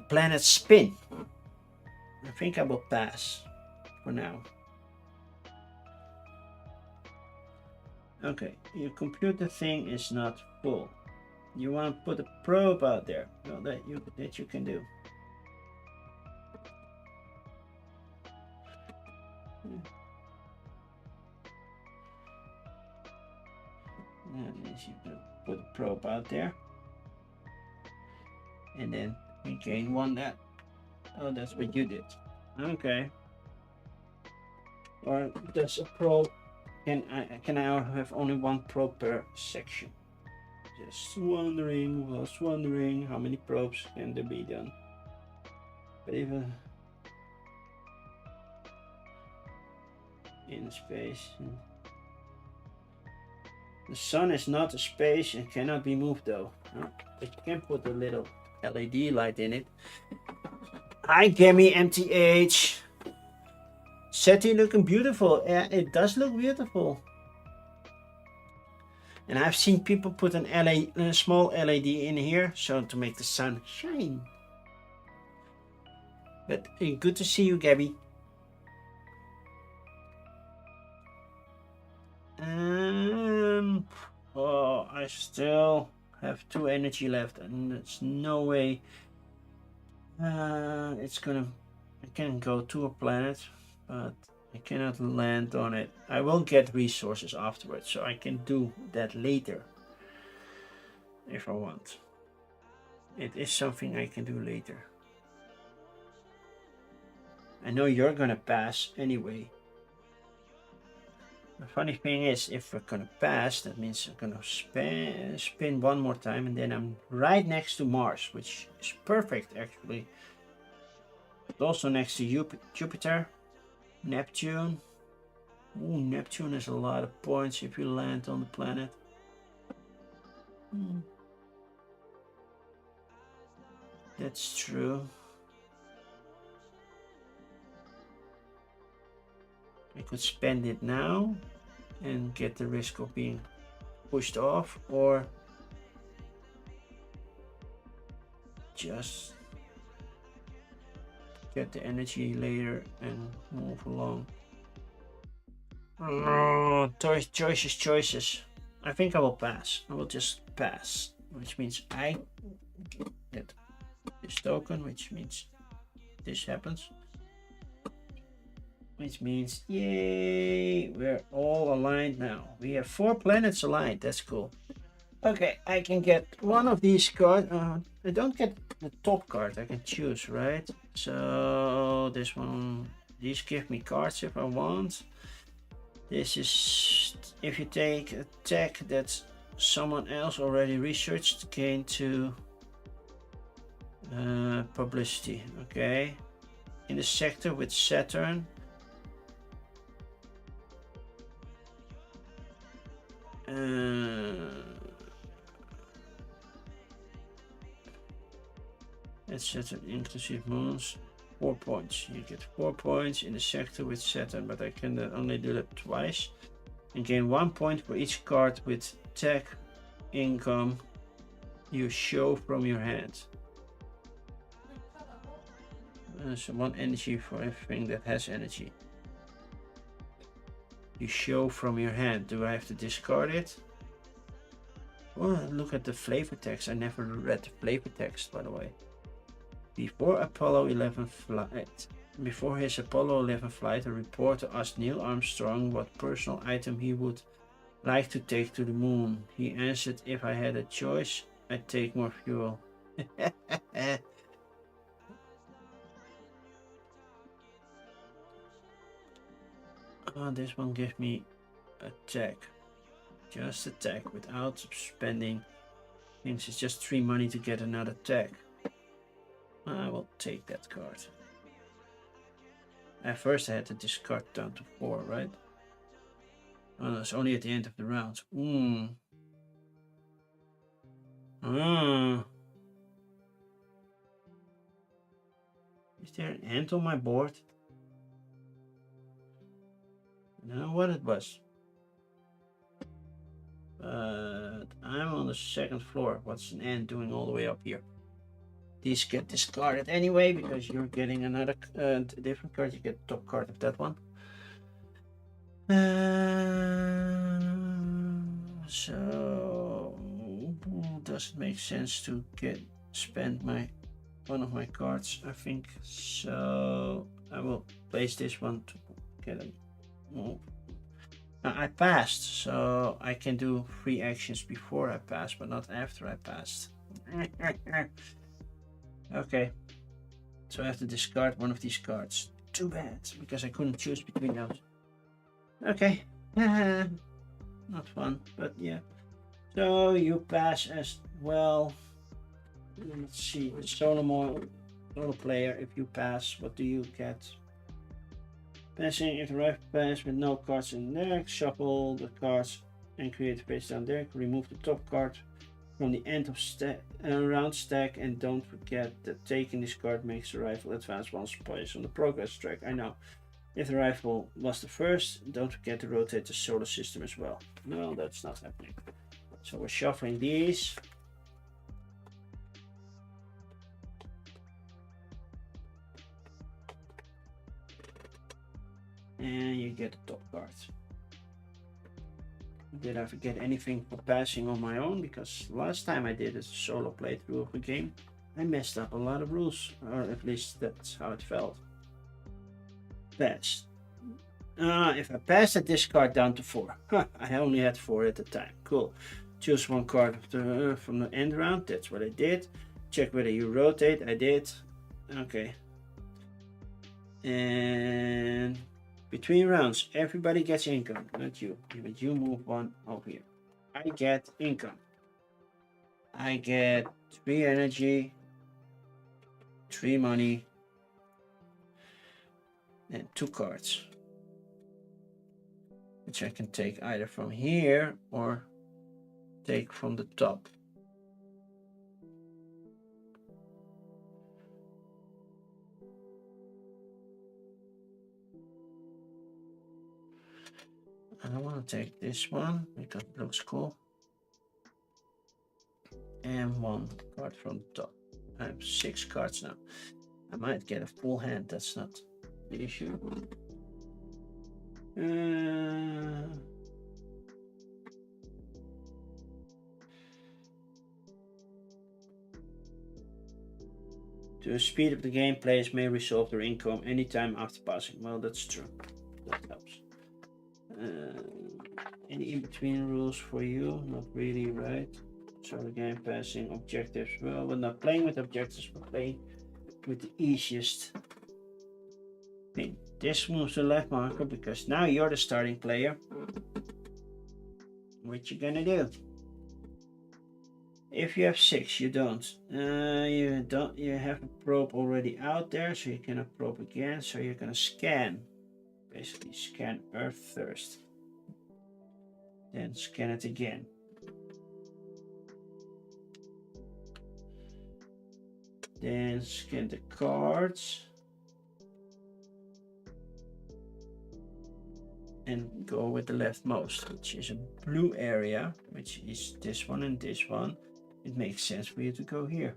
planet spin. I think I will pass for now. Okay, your computer thing is not full. You want to put a probe out there? Well, that you can do. You put a probe out there, and then we gain 1 that. Oh, that's what you did. Okay. Or does a probe? Can I have only 1 probe per section? Just wondering. Was wondering how many probes can there be done. But even in space. The sun is not a space and cannot be moved though. But you can put a little LED light in it. Hi Gammy MTH. SETI looking beautiful. Yeah, it does look beautiful. And I've seen people put a small LED in here, so to make the sun shine. But good to see you, Gabby. Oh, I still have 2 energy left, and there's no way it's gonna. I can go to a planet, but I cannot land on it. I will get resources afterwards, so I can do that later if I want. It is something I can do later. I know you're gonna pass anyway. The funny thing is, if we're gonna pass, that means I'm gonna spin 1 more time, and then I'm right next to Mars, which is perfect actually. But also next to Jupiter, Neptune. Ooh, Neptune has a lot of points if you land on the planet. That's true. I could spend it now and get the risk of being pushed off, or just get the energy later and move along. Oh, choices. I think I will pass. I will just pass, which means I get this token, which means this happens. Which means, yay, we're all aligned now. We have 4 planets aligned. That's cool. Okay, I can get one of these cards. I don't get the top card. I can choose, right? So this one, these give me cards if I want. This is if you take a tech that someone else already researched, gain 2 publicity. Okay, in the sector with Saturn. It's Saturn inclusive moons. 4 points. You get 4 points in the sector with Saturn, but I can only do that twice. And gain 1 point for each card with tech income you show from your hand. So 1 energy for everything that has energy. You show from your hand. Do I have to discard it? Oh, look at the flavor text. I never read the flavor text, by the way. Before Apollo 11 flight. Before his Apollo 11 flight, a reporter asked Neil Armstrong what personal item he would like to take to the moon. He answered, if I had a choice, I'd take more fuel. Oh, this one gives me attack. Just attack without spending things. It's just 3 money to get another attack. I will take that card. At first I had to discard down to 4, right? Oh, no, it's only at the end of the round. Is there an ant on my board? I don't know what it was. But I'm on the 2nd floor. What's an ant doing all the way up here? These get discarded anyway because you're getting another different card. You get the top card of that one. So does it make sense to spend one of my cards? I think so. I will place this one to get a move. Now I passed, so I can do 3 actions before I pass, but not after I passed. Okay, so I have to discard one of these cards. Too bad, because I couldn't choose between those. Okay, not fun, but yeah. So you pass as well. Let's see, the solo player, if you pass, what do you get? Passing, if the right pass with no cards in the deck, shuffle the cards and create a face down deck. Remove the top card from the end of round stack, and don't forget that taking this card makes the rifle advance 1 place on the progress track. I know. If the rifle was the first, don't forget to rotate the solar system as well. No, that's not happening. So we're shuffling these. And you get the top card. Did I forget anything for passing on my own? Because last time I did a solo playthrough of a game, I messed up a lot of rules, or at least that's how it felt. Pass. If I pass, I discard down to 4. I only had 4 at the time. Cool. Choose 1 card from the end round. That's what I did. Check whether you rotate. I did. Okay. And between rounds, everybody gets income. Not you. But you move 1 over here. I get income. I get 3 energy, 3 money, and 2 cards, which I can take either from here or take from the top. I don't want to take this one because it looks cool. And 1 card from the top. I have 6 cards now. I might get a full hand, that's not the issue. To speed up the game, players may resolve their income anytime after passing. Well, that's true. That helps. Any in-between rules for you? Not really, right? So the game passing objectives. Well, we're not playing with objectives, we're playing with the easiest thing. This moves the left marker because now you're the starting player. What you gonna do? If you have 6, you don't. You have a probe already out there, so you cannot probe again. So you're gonna scan. Basically scan Earth first. Then scan it again. Then scan the cards. and go with the leftmost, which is a blue area, which is this one and this one. It makes sense for you to go here.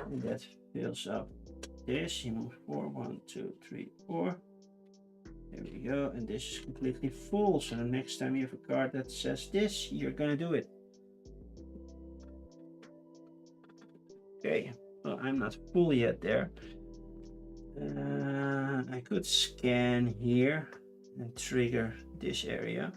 And that fills up this. You move 4, 1, 2, 3, 4. There we go. And this is completely full. So the next time you have a card that says this, you're gonna do it. Okay. Well, I'm not full yet there. I could scan here and trigger this area.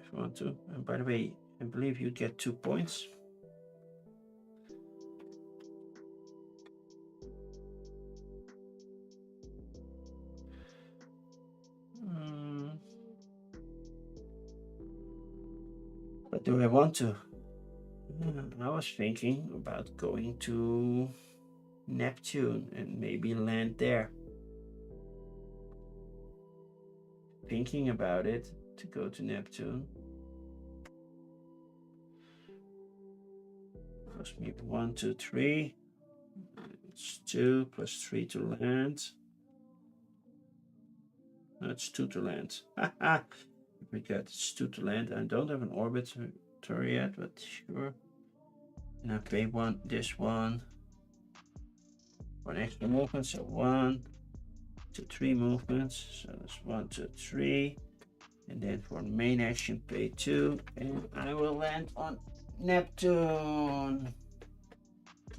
If you want to. And by the way, I believe you get 2 points. But do I want to? I was thinking about going to Neptune and maybe land there. Thinking about it to go to Neptune. Cost me 1, 2, 3. It's 2 plus 3 to land. That's 2 to land. Haha. We got it's 2 to land. I don't have an orbiter yet, but sure. And I pay this one for an extra movement. So 1, 2, 3 movements. So that's 1, 2, 3. And then for main action, pay 2. And I will land on Neptune.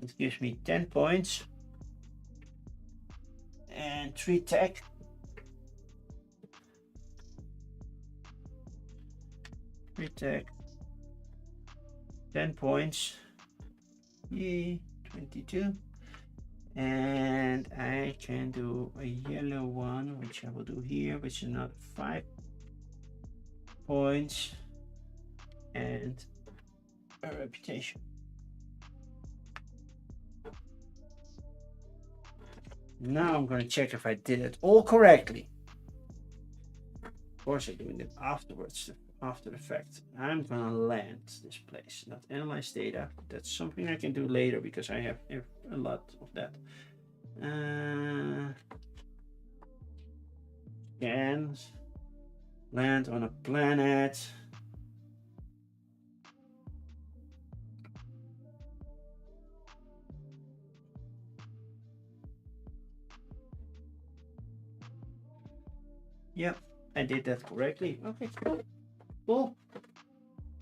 It gives me 10 points. And 3 tech. 3 tech. 10 points. Yay, 22. And I can do a yellow one, which I will do here, which is another 5 points and a reputation. Now I'm going to check if I did it all correctly. Of course, I'm doing it afterwards, after the fact. I'm going to land this place, not analyze data. That's something I can do later because I have a lot of that. Scans, land on a planet. Yep, I did that correctly. Okay, cool.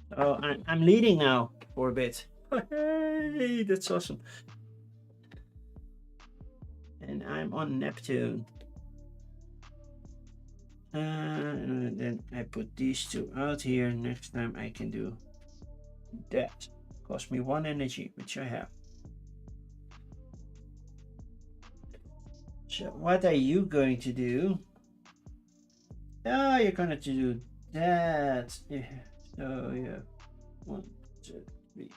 So I'm leading now for a bit. Hey, that's awesome. And I'm on Neptune. And then I put these 2 out here. Next time I can do that. Cost me 1 energy, which I have. So what are you going to do? Oh, you're going to do that. Yeah. So you have 1, 2, 3,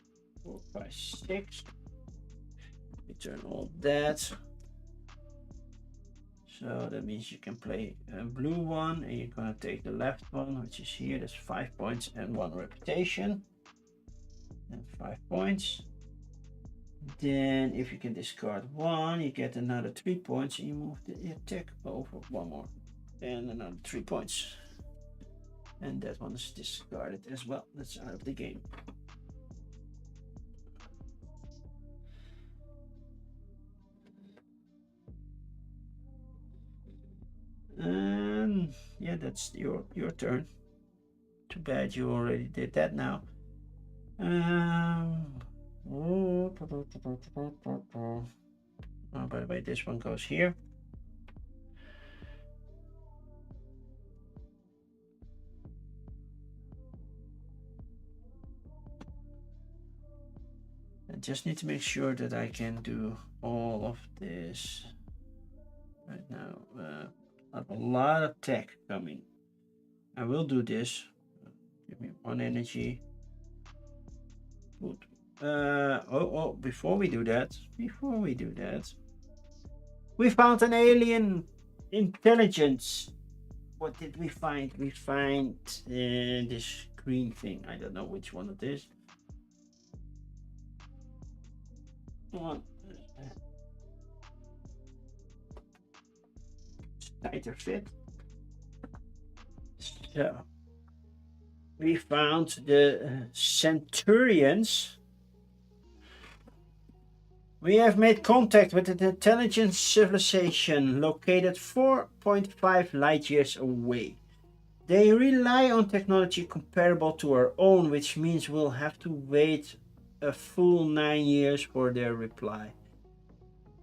4, 5, 6. Return all that. So that means you can play a blue one, and you're gonna take the left one, which is here. That's 5 points and 1 reputation, and 5 points. Then, if you can discard 1, you get another 3 points, and you move the attack over 1 more, and another 3 points. And that one is discarded as well. That's out of the game. And yeah, that's your turn. Too bad you already did that now. Oh, by the way, this one goes here. I just need to make sure that I can do all of this right now. I have a lot of tech coming. I will do this. Give me 1 energy. Good. Before we do that, we found an alien intelligence. What did we find? We find this green thing. I don't know which one it is. One. Tighter fit. So we found the Centurions. We have made contact with an intelligent civilization located 4.5 light years away. They rely on technology comparable to our own, which means we'll have to wait a full 9 years for their reply.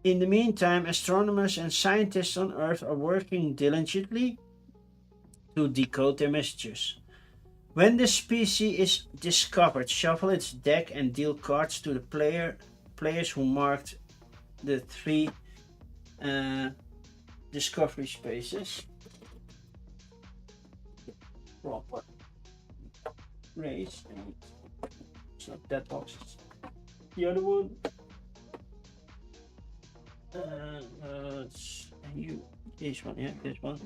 In the meantime, astronomers and scientists on Earth are working diligently to decode their messages. When the species is discovered, shuffle its deck and deal cards to the players who marked the 3 discovery spaces. Proper race. It's not that box. The other one. This one, yeah, this one.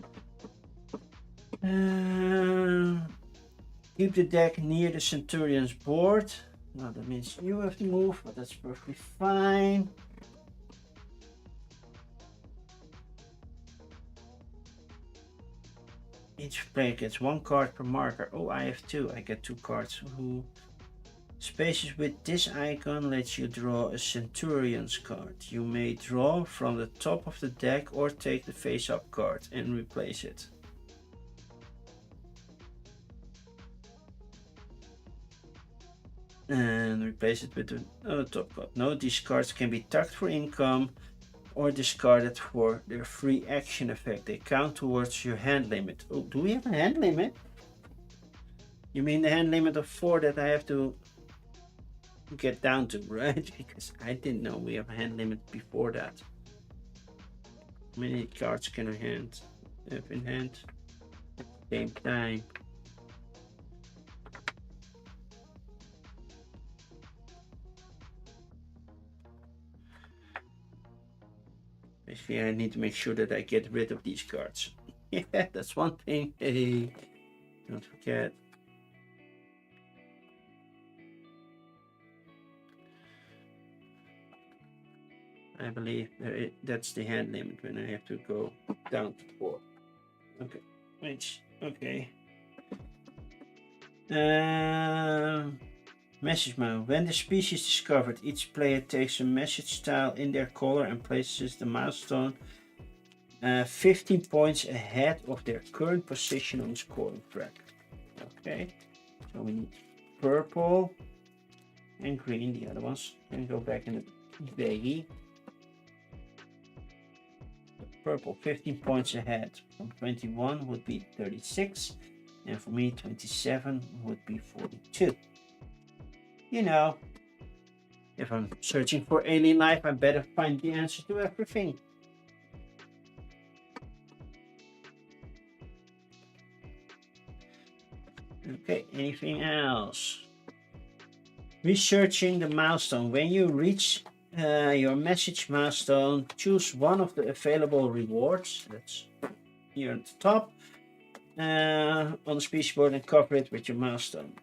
Keep the deck near the Centurion's board. Now that means you have to move, but that's perfectly fine. Each player gets 1 card per marker. Oh, I have 2. I get 2 cards. Ooh. Spaces with this icon lets you draw a Centurion's card. You may draw from the top of the deck or take the face-up card and replace it. And replace it with the top card. Note these cards can be tucked for income or discarded for their free action effect. They count towards your hand limit. Oh, do we have a hand limit? You mean the hand limit of 4 that I have to get down to, right? Because I didn't know we have a hand limit before that. How many cards can I have in hand at the same time? Basically, I need to make sure that I get rid of these cards. Yeah, that's one thing. Hey, don't forget. I believe that's the hand limit when I have to go down to 4. Okay, wait, okay. Message mode. When the species is discovered, each player takes a message tile in their color and places the milestone 15 points ahead of their current position on the scoring track. Okay, so we need purple and green, the other ones. And go back in the baggie. Purple 15 points ahead from 21 would be 36, and for me 27 would be 42. You know, if I'm searching for alien life, I better find the answer to everything. Okay, anything else? Researching the milestone. When you reach your message milestone, choose one of the available rewards. That's here at the top on the species board and cover it with your milestone.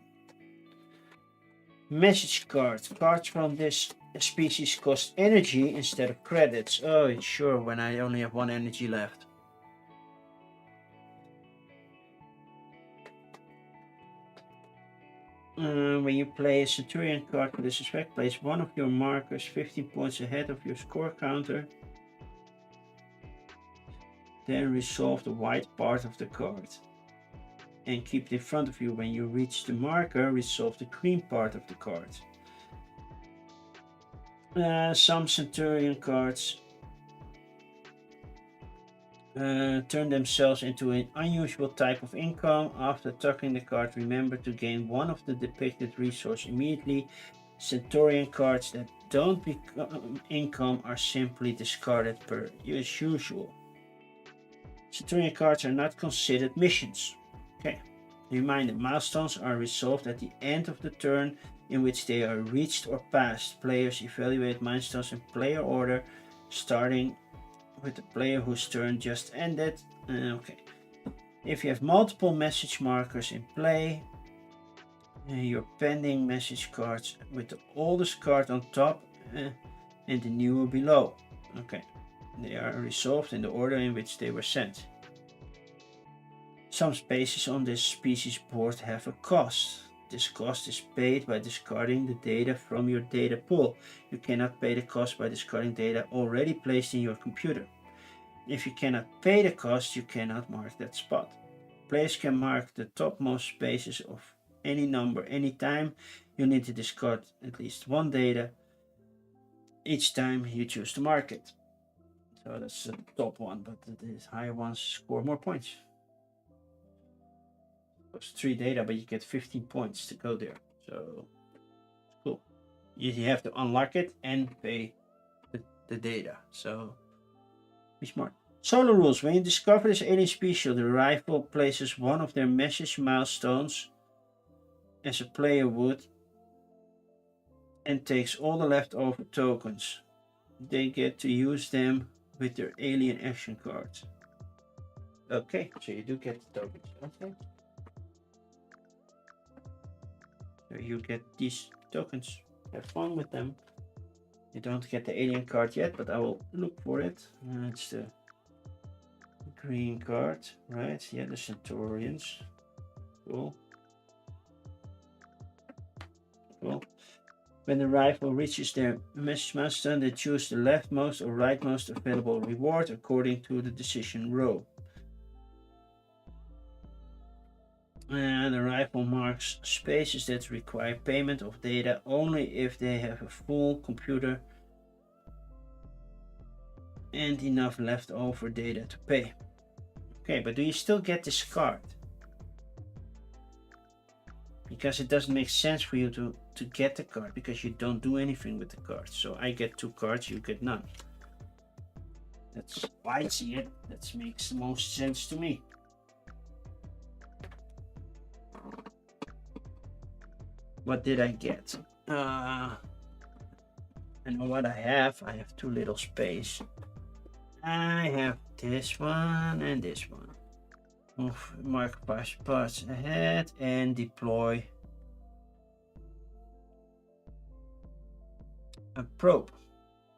Message cards. Cards from this species cost energy instead of credits. Oh, sure, when I only have 1 energy left. When you play a Centurion card with this effect, place one of your markers 15 points ahead of your score counter. Then resolve the white part of the card and keep it in front of you. When you reach the marker, resolve the green part of the card. Some Centurion cards turn themselves into an unusual type of income. After tucking the card, remember to gain one of the depicted resource immediately. Centurion cards that don't become income are simply discarded per usual. Centurion cards are not considered missions. Okay. Reminder, milestones are resolved at the end of the turn in which they are reached or passed. Players evaluate milestones in player order, starting with the player whose turn just ended. Okay. If you have multiple message markers in play, your pending message cards with the oldest card on top and the newer below. Okay, they are resolved in the order in which they were sent. Some spaces on this species board have a cost. This cost is paid by discarding the data from your data pool. You cannot pay the cost by discarding data already placed in your computer. If you cannot pay the cost, you cannot mark that spot. Players can mark the topmost spaces of any number anytime. You need to discard at least one data each time you choose to mark it. So that's the top one, but the higher ones score more points. It's 3 data, but you get 15 points to go there. So cool. You have to unlock it and pay the data. So be smart. Solo rules. When you discover this alien species, the rifle places one of their message milestones as a player would and takes all the leftover tokens. They get to use them with their alien action cards. Okay, so you do get the tokens. Okay. So you get these tokens. Have fun with them. You don't get the alien card yet, but I will look for it. It's the green card, right? Yeah, the Centaurians. Cool. Cool. When the rifle reaches their message milestone, they choose the leftmost or rightmost available reward according to the decision row. And the rifle marks spaces that require payment of data only if they have a full computer and enough leftover data to pay. Okay, but do you still get this card? Because it doesn't make sense for you to get the card because you don't do anything with the card. So I get 2 cards, you get none. That's why I see it. That makes the most sense to me. What did I get? I know what I have. I have 2 little space. I have this one and this one. Move, mark 5 spots ahead and deploy a probe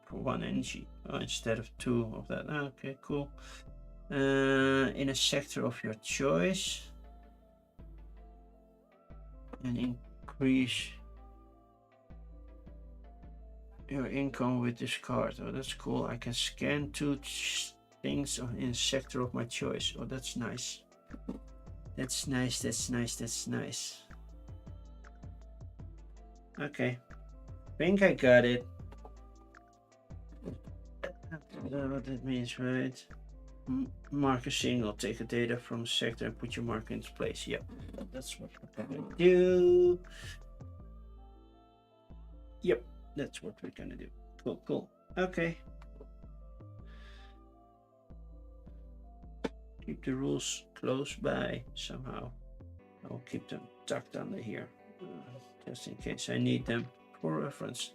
for 1 energy instead of 2 of that. Okay, cool. In a sector of your choice and increase your income with this card. Oh, that's cool. I can scan 2 things in a sector of my choice. Oh, that's nice. That's nice. That's nice. That's nice. Okay, think I got it. What that means, right? Mark a signal, take a data from a sector and put your marker in its place. Yep, that's what we're gonna do. Yep, that's what we're gonna do. Cool, cool. Okay. Keep the rules close by somehow. I'll keep them tucked under here, just in case I need them for reference.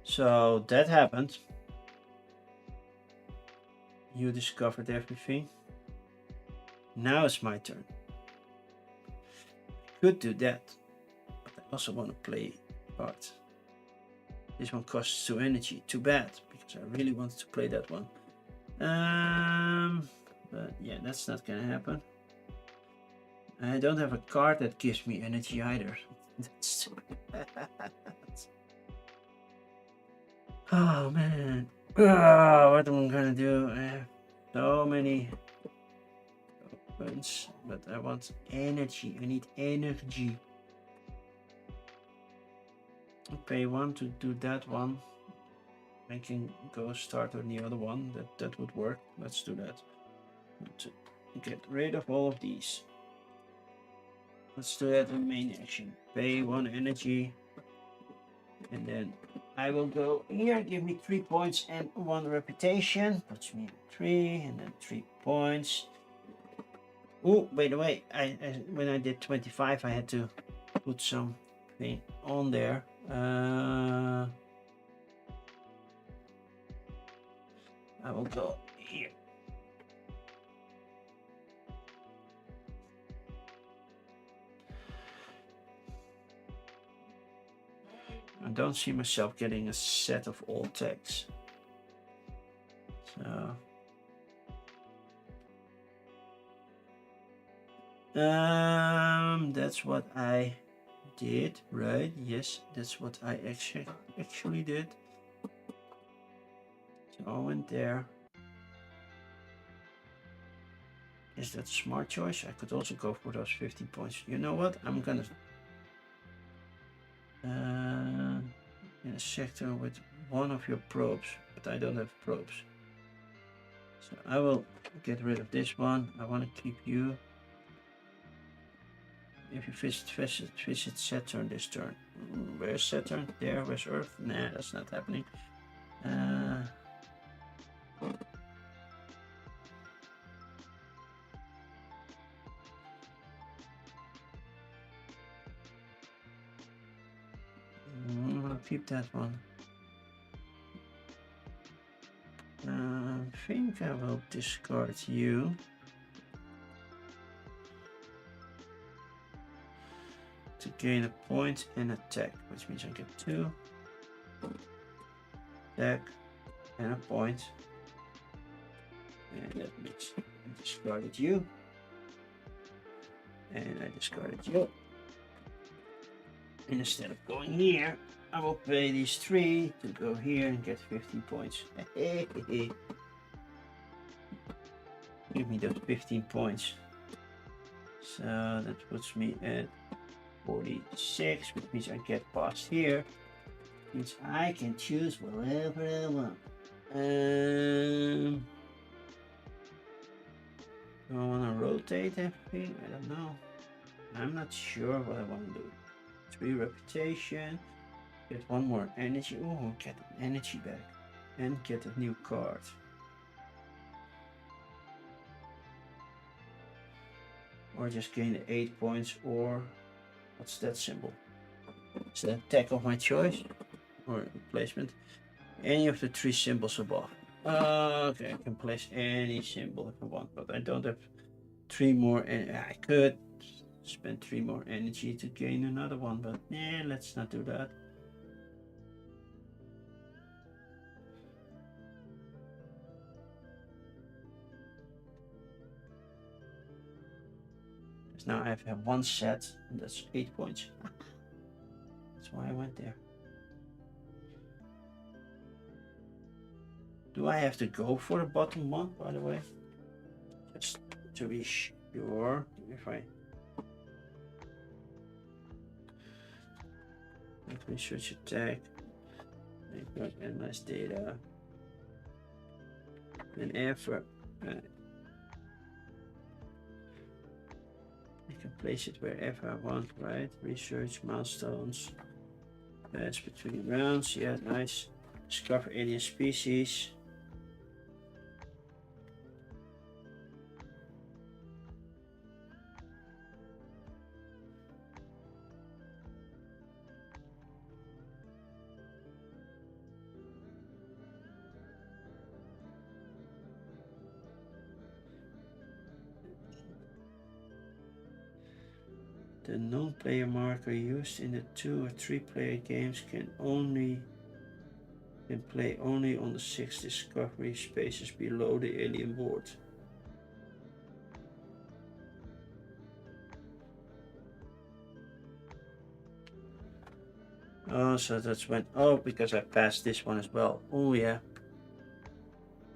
So that happened. You discovered everything. Now it's my turn. Could do that, but I also want to play part. This one costs 2 energy. Too bad, because I really wanted to play that one. But yeah, that's not gonna happen. I don't have a card that gives me energy either. That's oh man. Oh, what am I gonna do? I have so many opens, but I want energy. I need energy. Pay 1 to do that one. I can go start on the other one. That would work. Let's do that. To get rid of all of these. Let's do that in main action. Pay 1 energy. And then I will go here. Give me 3 points and 1 reputation. Puts me at 3 and then 3 points. Oh, by the way, I when I did 25, I had to put something on there. I will go here. I don't see myself getting a set of all techs. So that's what I did, right? Yes, that's what I actually did. So I went there. Is that a smart choice? I could also go for those 15 points. You know what? I'm gonna in a sector with one of your probes, but I don't have probes. So I will get rid of this one. I want to keep you. If you visit Saturn this turn. Where's Saturn? There. Where's Earth? Nah, that's not happening. I'll keep that one. I think I will discard you. To gain a point and attack, which means I get 2 attack and a point. And that means I discarded you. And I discarded you. And instead of going here, I will pay these 3 to go here and get 15 points. Give me those 15 points. So that puts me at 46, which means I get past here. Which I can choose whatever I want. Do I want to rotate everything? I don't know. I'm not sure what I want to do. 3 reputation. Get 1 more energy. Oh, get an energy back. And get a new card. Or just gain the 8 points, or what's that symbol? Is that attack of my choice? Or replacement? Any of the 3 symbols above. Okay, I can place any symbol if I want, but I don't have 3 more, and I could spend 3 more energy to gain another one, but yeah, let's not do that. Because now I have 1 set, and that's 8 points. That's why I went there. Do I have to go for the bottom one, by the way? Just to be sure, if I research attack, analyze data, and effort. I can place it wherever I want, right? Research milestones. That's between rounds. Yeah, nice. Discover alien species. The non-player marker used in the 2 or 3 player games can play only on the 6 discovery spaces below the alien board. Oh, so that's when. Oh, because I passed this one as well. Oh, yeah.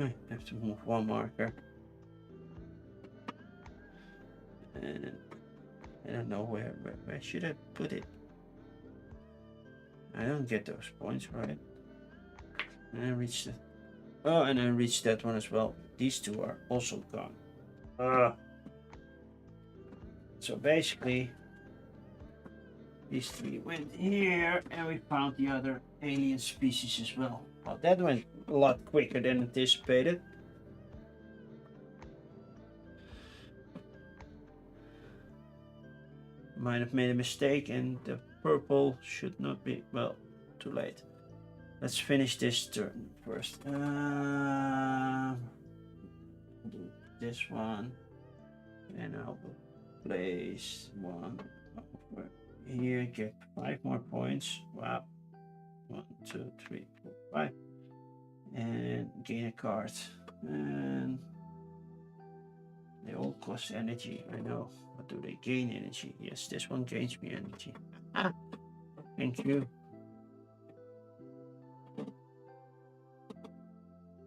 I have to move 1 marker. And I don't know where should I put it? I don't get those points, right? And I reached it. Oh, and I reached that one as well. These 2 are also gone. So basically, these 3 went here, and we found the other alien species as well. Well, that went a lot quicker than anticipated. Might have made a mistake, and the purple should not be, well, too late. Let's finish this turn first. Do this one, and I'll place 1 over here, get 5 more points. Wow. 1, 2, 3, 4, 5. And gain a card. And they all cost energy, I know. But do they gain energy? Yes, this one gains me energy. Ah, thank you.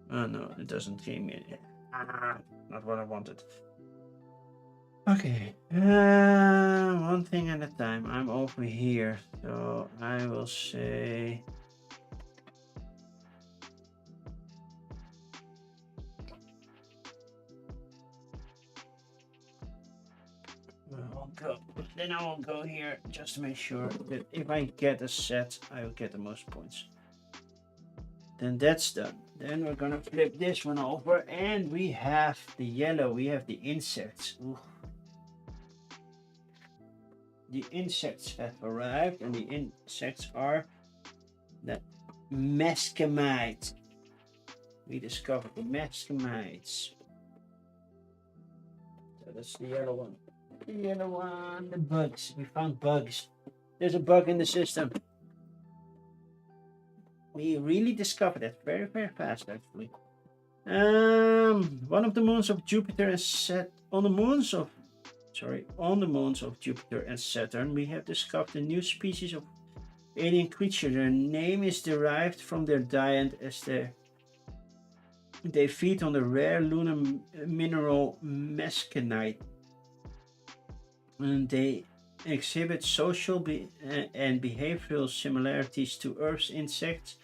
Oh no, it doesn't gain me energy. Ah, not what I wanted. Okay, one thing at a time. I'm over here, so I will say I'll go. Then I will go here just to make sure that if I get a set, I will get the most points. Then that's done. Then we're gonna flip this one over, and we have the yellow. We have the insects. Ooh. The insects have arrived, and the insects are the mescamites. We discovered the mescamites. So that's the yellow one. The yellow one, the bugs. We found bugs. There's a bug in the system. We really discovered it very, very fast, actually. One of the moons of Jupiter is set on the moons of Jupiter and Saturn. We have discovered a new species of alien creature. Their name is derived from their diet, as they feed on the rare lunar mineral mescanite, and they exhibit social and behavioral similarities to Earth's insects,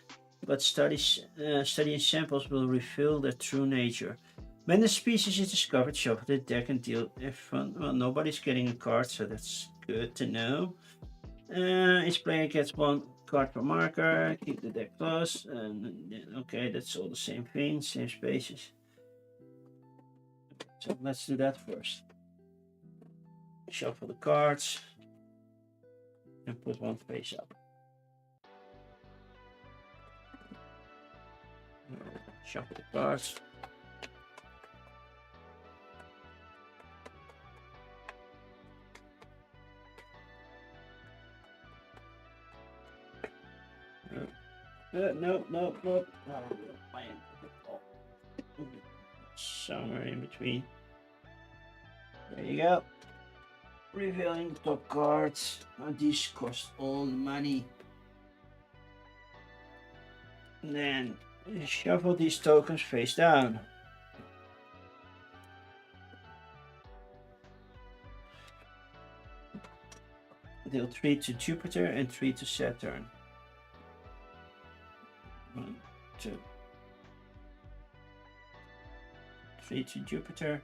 but studying samples will reveal their true nature. When the species is discovered, shuffle the deck and deal fun. Well, nobody's getting a card, so that's good to know. Each player gets one card per marker. Keep the deck close. Okay, that's all the same thing, same spaces. So let's do that first. Shuffle the cards and put one face up. Shuffle the cards. No. Oh, somewhere in between. There you go. Revealing the top cards. These cost all the money. And then shuffle these tokens face down. Deal 3 to Jupiter and 3 to Saturn. 1, 2, 3 to Jupiter.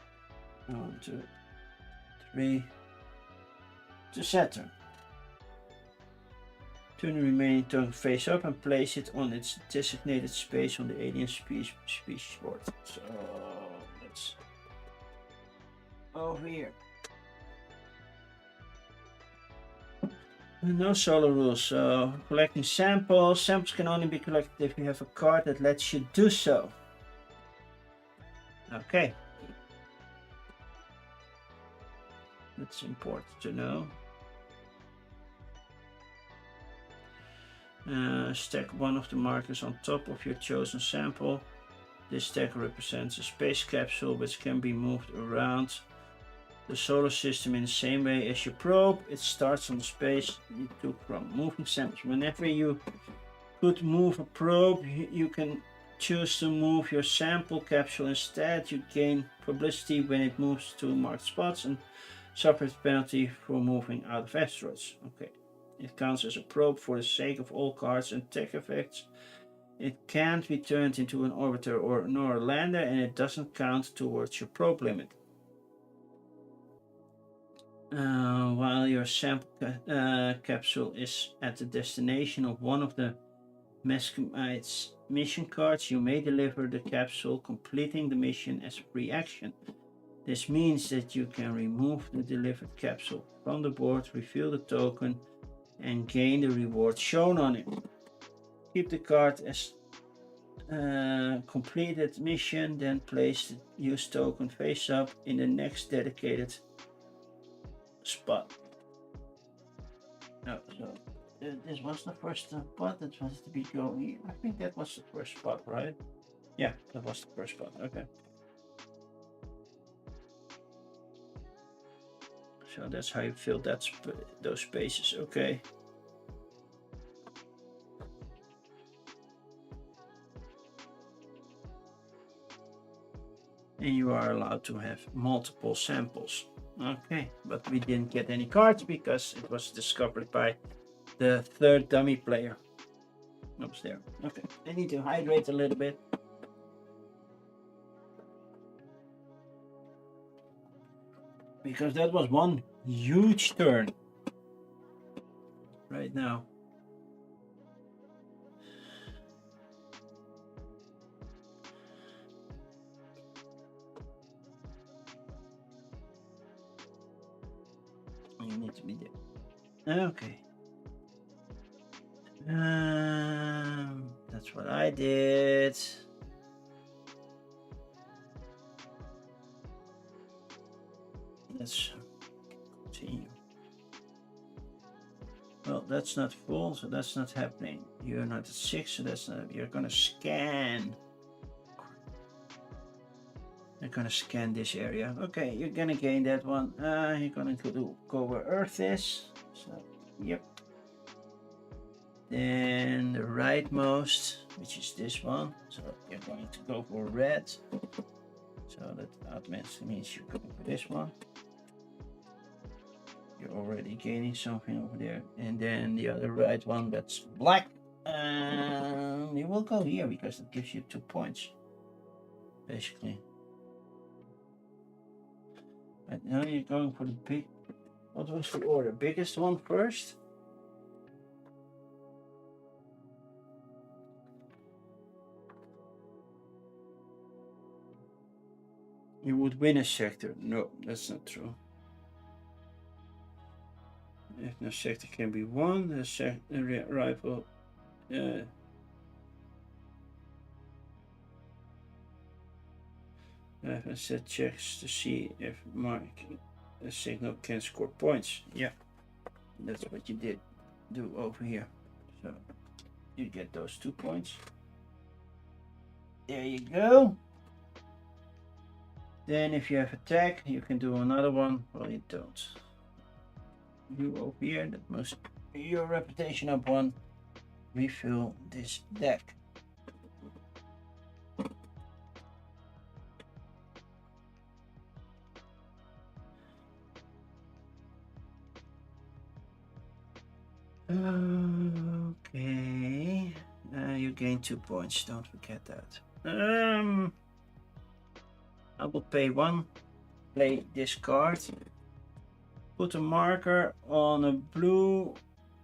1, 2, 3 to Saturn. Turn the remaining token face up and place it on its designated space on the alien species board. So let's over here. No solo rules, so collecting samples. Samples can only be collected if you have a card that lets you do so. Okay. That's important to know. Stack one of the markers on top of your chosen sample. This stack represents a space capsule which can be moved around the solar system in the same way as your probe. It starts on the space you took from moving samples. Whenever you could move a probe, you can choose to move your sample capsule instead. You gain publicity when it moves to marked spots and suffer a penalty for moving out of asteroids. Okay. It counts as a probe for the sake of all cards and tech effects. It can't be turned into an orbiter or nor a lander, and it doesn't count towards your probe limit. While your sample capsule is at the destination of one of the Mescamites mission cards, you may deliver the capsule, completing the mission as a free action. This means that you can remove the delivered capsule from the board, reveal the token, and gain the reward shown on it. Keep the card as completed mission, then place the used token face up in the next dedicated spot. So This was the first spot that was to be going. I think that was the first spot, right? Yeah, that was the first spot. Okay. So that's how you fill those spaces. Okay. And you are allowed to have multiple samples. Okay, but we didn't get any cards because it was discovered by the third dummy player. Oops, there. Okay, I need to hydrate a little bit. Because that was one huge turn right now. You need to be there. Okay. That's what I did. Let's continue. Well, that's not full, so that's not happening. You're not at 6, so that's not. You're gonna scan. You're gonna scan this area. Okay, you're gonna gain that one. You're gonna go where Earth is. So, yep. Then the rightmost, which is this one. So you're going to go for red. So that means you're going for this one. You're already gaining something over there. And then the other right one, that's black. You will go here because it gives you 2 points, basically. Right now you're going for the big. What was the order? Biggest one first? You would win a sector. No, that's not true. If no sector can be won, the rival. I have a set checks to see if a signal can score points. Yeah, that's what you did do over here. So you get those 2 points. There you go. Then if you have attack, you can do another one. Well, you don't. You over here, that must be your reputation up one. Refill this deck. Okay. You gain 2 points. Don't forget that. I will pay 1. Play this card. Put a marker on a blue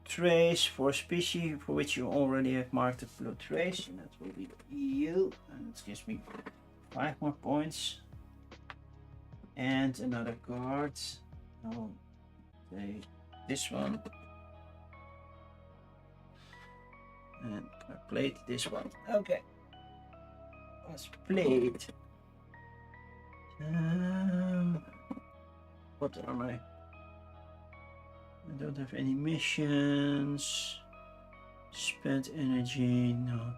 trace for a species for which you already have marked a blue trace, and that will be you. And it gives me 5 more points. And another card. I'll play this one. And I played this one. Okay. Let's play it. What are my... I don't have any missions. Spent energy. No,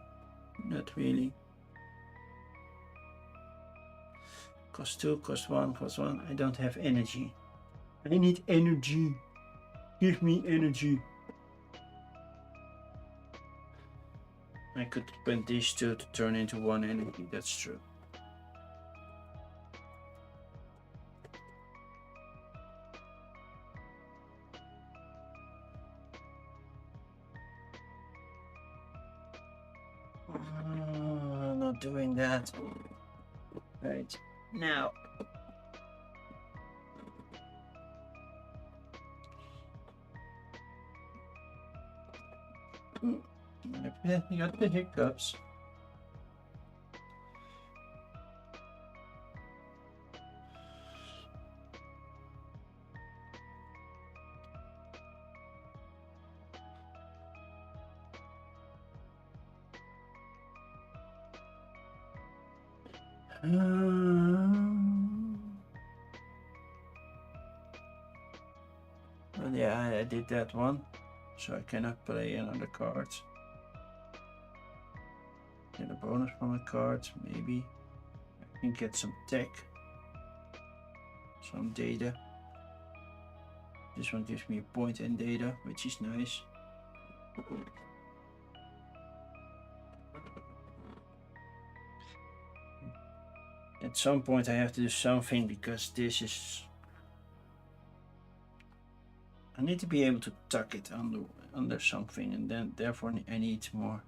not really. Cost 2, cost 1, cost 1. I don't have energy. I need energy. Give me energy. I could spend these 2 to turn into 1 energy. That's true. I'm not doing that. Right now. You got the hiccups. Well, yeah, I did that one. so I cannot play another card. Get a bonus from a card, maybe. I can get some tech, some data. This one gives me a point and data, which is nice. At some point I have to do something because this is... I need to be able to tuck it under something, and then therefore I need more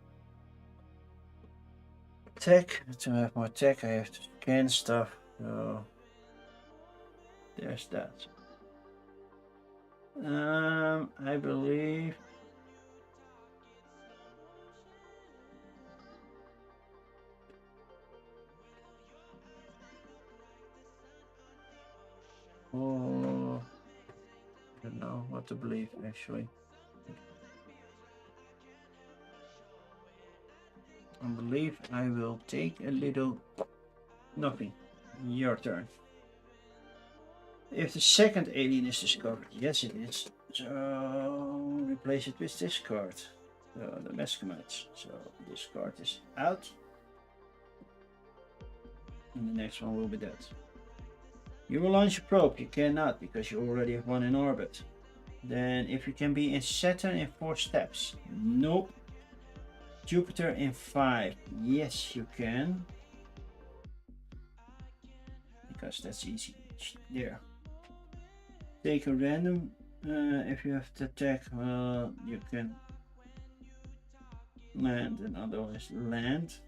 tech. To have more tech I have to scan stuff, so there's that. I believe oh, I don't know what to believe actually. I believe I will take a little nothing. Your turn. If the second alien is discovered, yes it is. So replace it with this card. So the Mescamats. So this card is out. And the next one will be that. You will launch a probe. You cannot because you already have one in orbit. Then if you can be in Saturn in 4 steps. Nope. Jupiter in 5. Yes you can. Because that's easy. There. Take a random. If you have to attack, well, you can land and otherwise land.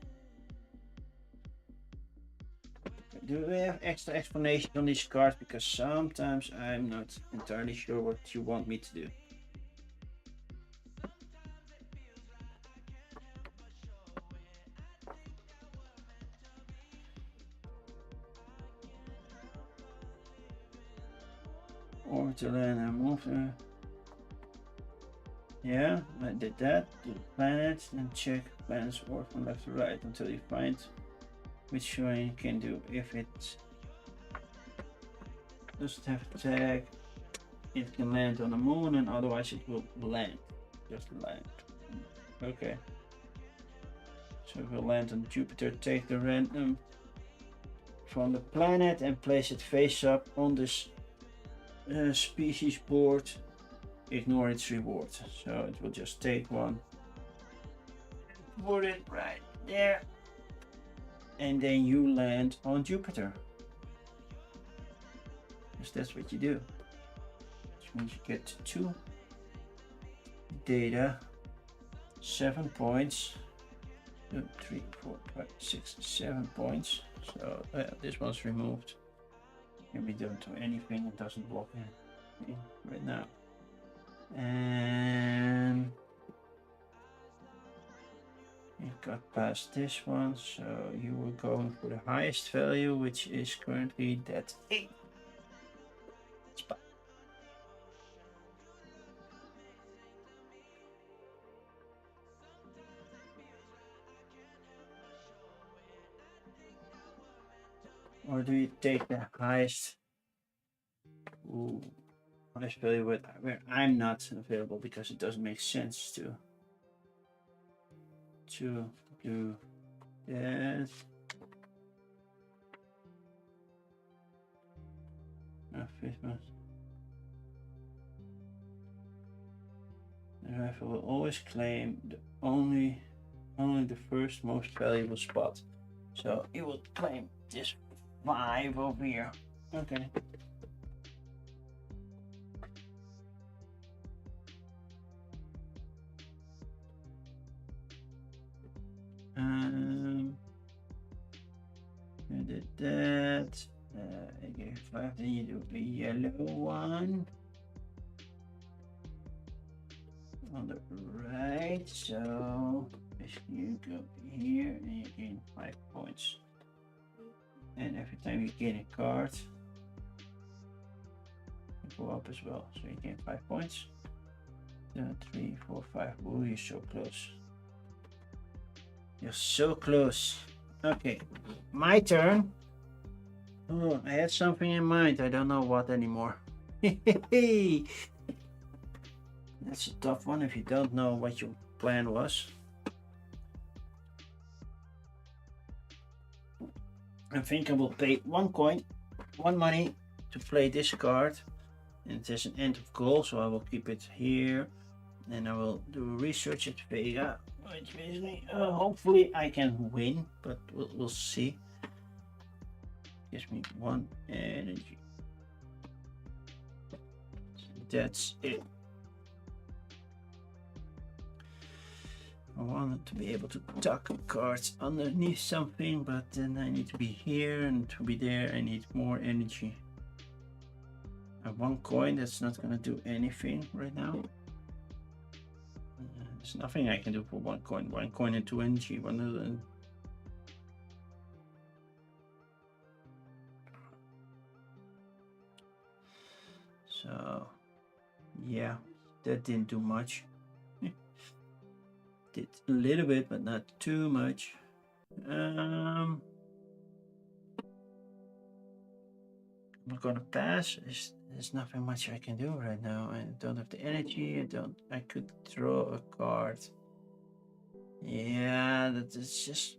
Do we have extra explanation on these cards? Because sometimes I'm not entirely sure what you want me to do. Orbital and move. Yeah, I did that. Do the planets and check planets order from left to right until you find which one you can do. If it doesn't have a tag, it can land on the moon, and otherwise it will land. Just land. Okay. So it will land on Jupiter. Take the random from the planet and place it face up on this species board. Ignore its reward, so it will just take one, put it right there, and then you land on Jupiter, because that's what you do. Which means you get 2 data, 7 points, 2, 3, 4, 5, 6, 7 points. So this one's removed. Can be done to anything. It doesn't block in right now. And you got past this one, so you were going for the highest value, which is currently that 8. Or do you take the highest? Ooh. Highest value where I'm not available, because it doesn't make sense to do that. The rifle will always claim only the first most valuable spot. So it will claim this 5 over here. Okay. I did that. I gave 5. Then you do a yellow one on the right. So basically you go here and you gain 5 points. And every time you gain a card, you go up as well. So you gain 5 points. 3, 4, 5. Oh, you're so close. You're so close. Okay, my turn. Oh, I had something in mind. I don't know what anymore. That's a tough one if you don't know what your plan was. I think I will pay 1 coin, 1 money to play this card. And it has an end of goal, so I will keep it here. And I will do research at Vega, which means hopefully I can win, but we'll see. Gives me 1 energy. That's it. I wanted to be able to tuck cards underneath something, but then I need to be here, and to be there I need more energy. I have 1 coin, that's not gonna do anything right now. There's nothing I can do for 1 coin. 1 coin and 2 energy. So yeah, that didn't do much. Did a little bit, but not too much. I'm gonna pass. There's nothing much I can do right now. I don't have the energy. I could draw a card. Yeah, that is just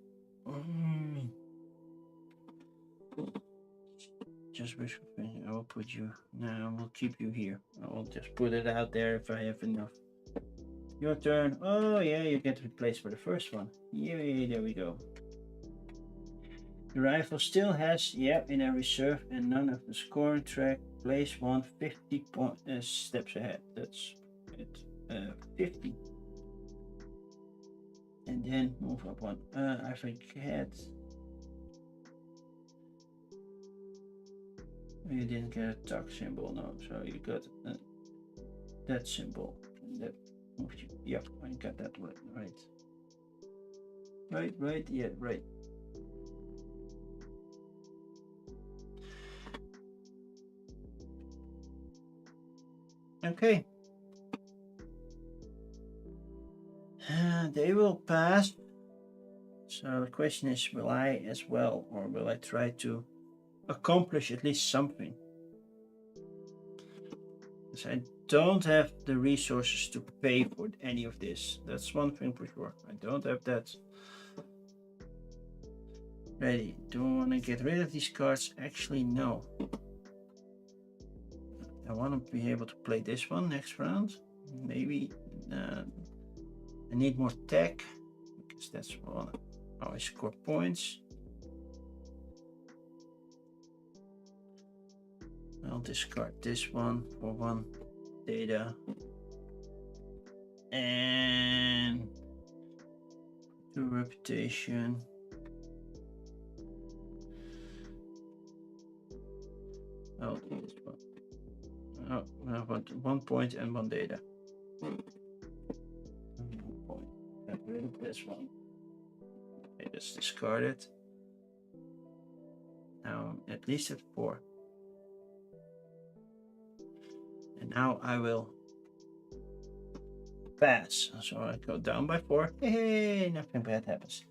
just wishful thinking. I will put you. No, I will keep you here. I will just put it out there if I have enough. Your turn. Oh yeah, you get replaced for the first one. Yay, there we go. The rifle still has, in a reserve and none of the scoring track. Place 1 50 steps ahead. That's it. 50. And then move up 1. I forget. You didn't get a tuck symbol, no. So you got that symbol. That moved you. Yep, I got that right. Right, yeah, right. Okay. They will pass. So the question is, will I as well, or will I try to accomplish at least something? Because I don't have the resources to pay for any of this. That's one thing for sure. I don't have that. Ready. Do I want to get rid of these cards? Actually, no. I want to be able to play this one next round. Maybe I need more tech, because that's how I score points. I'll discard this one for 1 data. And 2 reputation. I'll do this one. Oh, I want 1 point and 1 data. 1 point. Get rid of this one. Okay, let's discard it. Now I'm at least at 4. And now I will pass. So I go down by 4. Hey, nothing bad happens.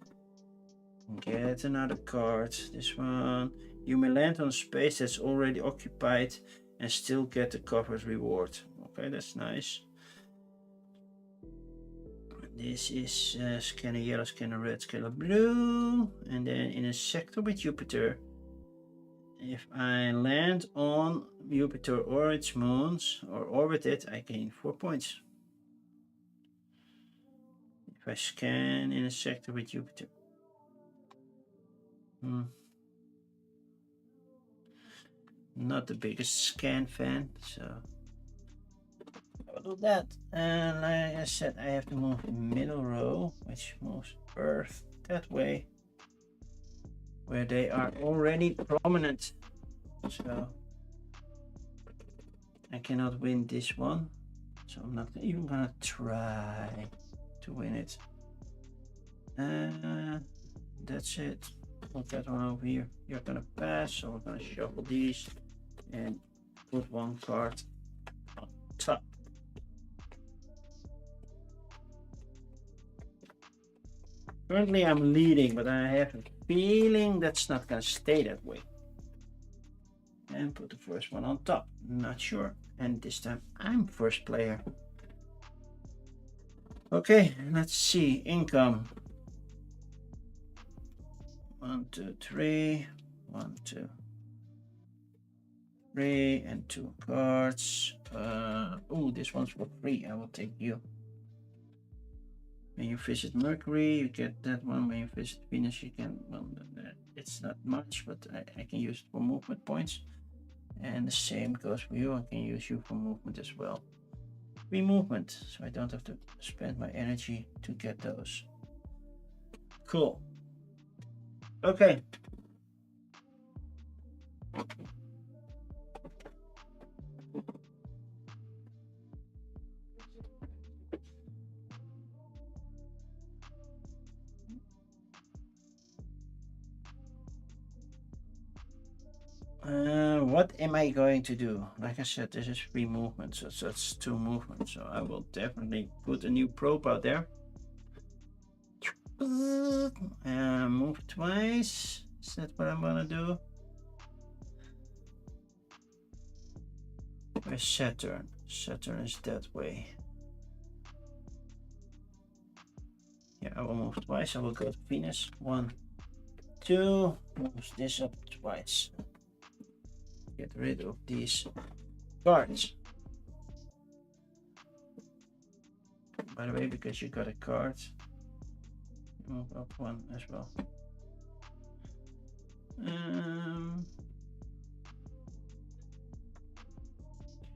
Get another card. This one. You may land on a space that's already occupied and still get the covered reward. Okay, that's nice. This is scanner yellow, scanner red, scanner blue. And then in a sector with Jupiter, if I land on Jupiter or its moons or orbit it, I gain 4 points. If I scan in a sector with Jupiter. Not the biggest scan fan, so I will do that. And like I said, I have to move the middle row, which moves Earth that way, where they are already prominent. So I cannot win this one, so I'm not even gonna try to win it. That's it. Put that one over here. You're gonna pass, so we're gonna shuffle these and put 1 card on top. Currently I'm leading, but I have a feeling that's not gonna stay that way. And put the first one on top. Not sure. And this time I'm first player. Okay, let's see. Income. 1, 2, 3. 1, 2, 3, and 2 cards. Oh, this one's for free. I will take you. When you visit Mercury, you get that one. When you visit Venus, you can. Well, it's not much, but I can use it for movement points. And the same goes for you. I can use you for movement as well. Free movement, so I don't have to spend my energy to get those. Cool. Okay. What am I going to do? Like I said, this is free movement, so that's 2 movements. So I will definitely put a new probe out there. Move twice. Is that what I'm gonna do? Where's Saturn? Saturn is that way. Yeah, I will move twice. I will go to Venus. 1, 2. Move this up twice. Get rid of these cards. By the way, because you got a card, move up 1 as well.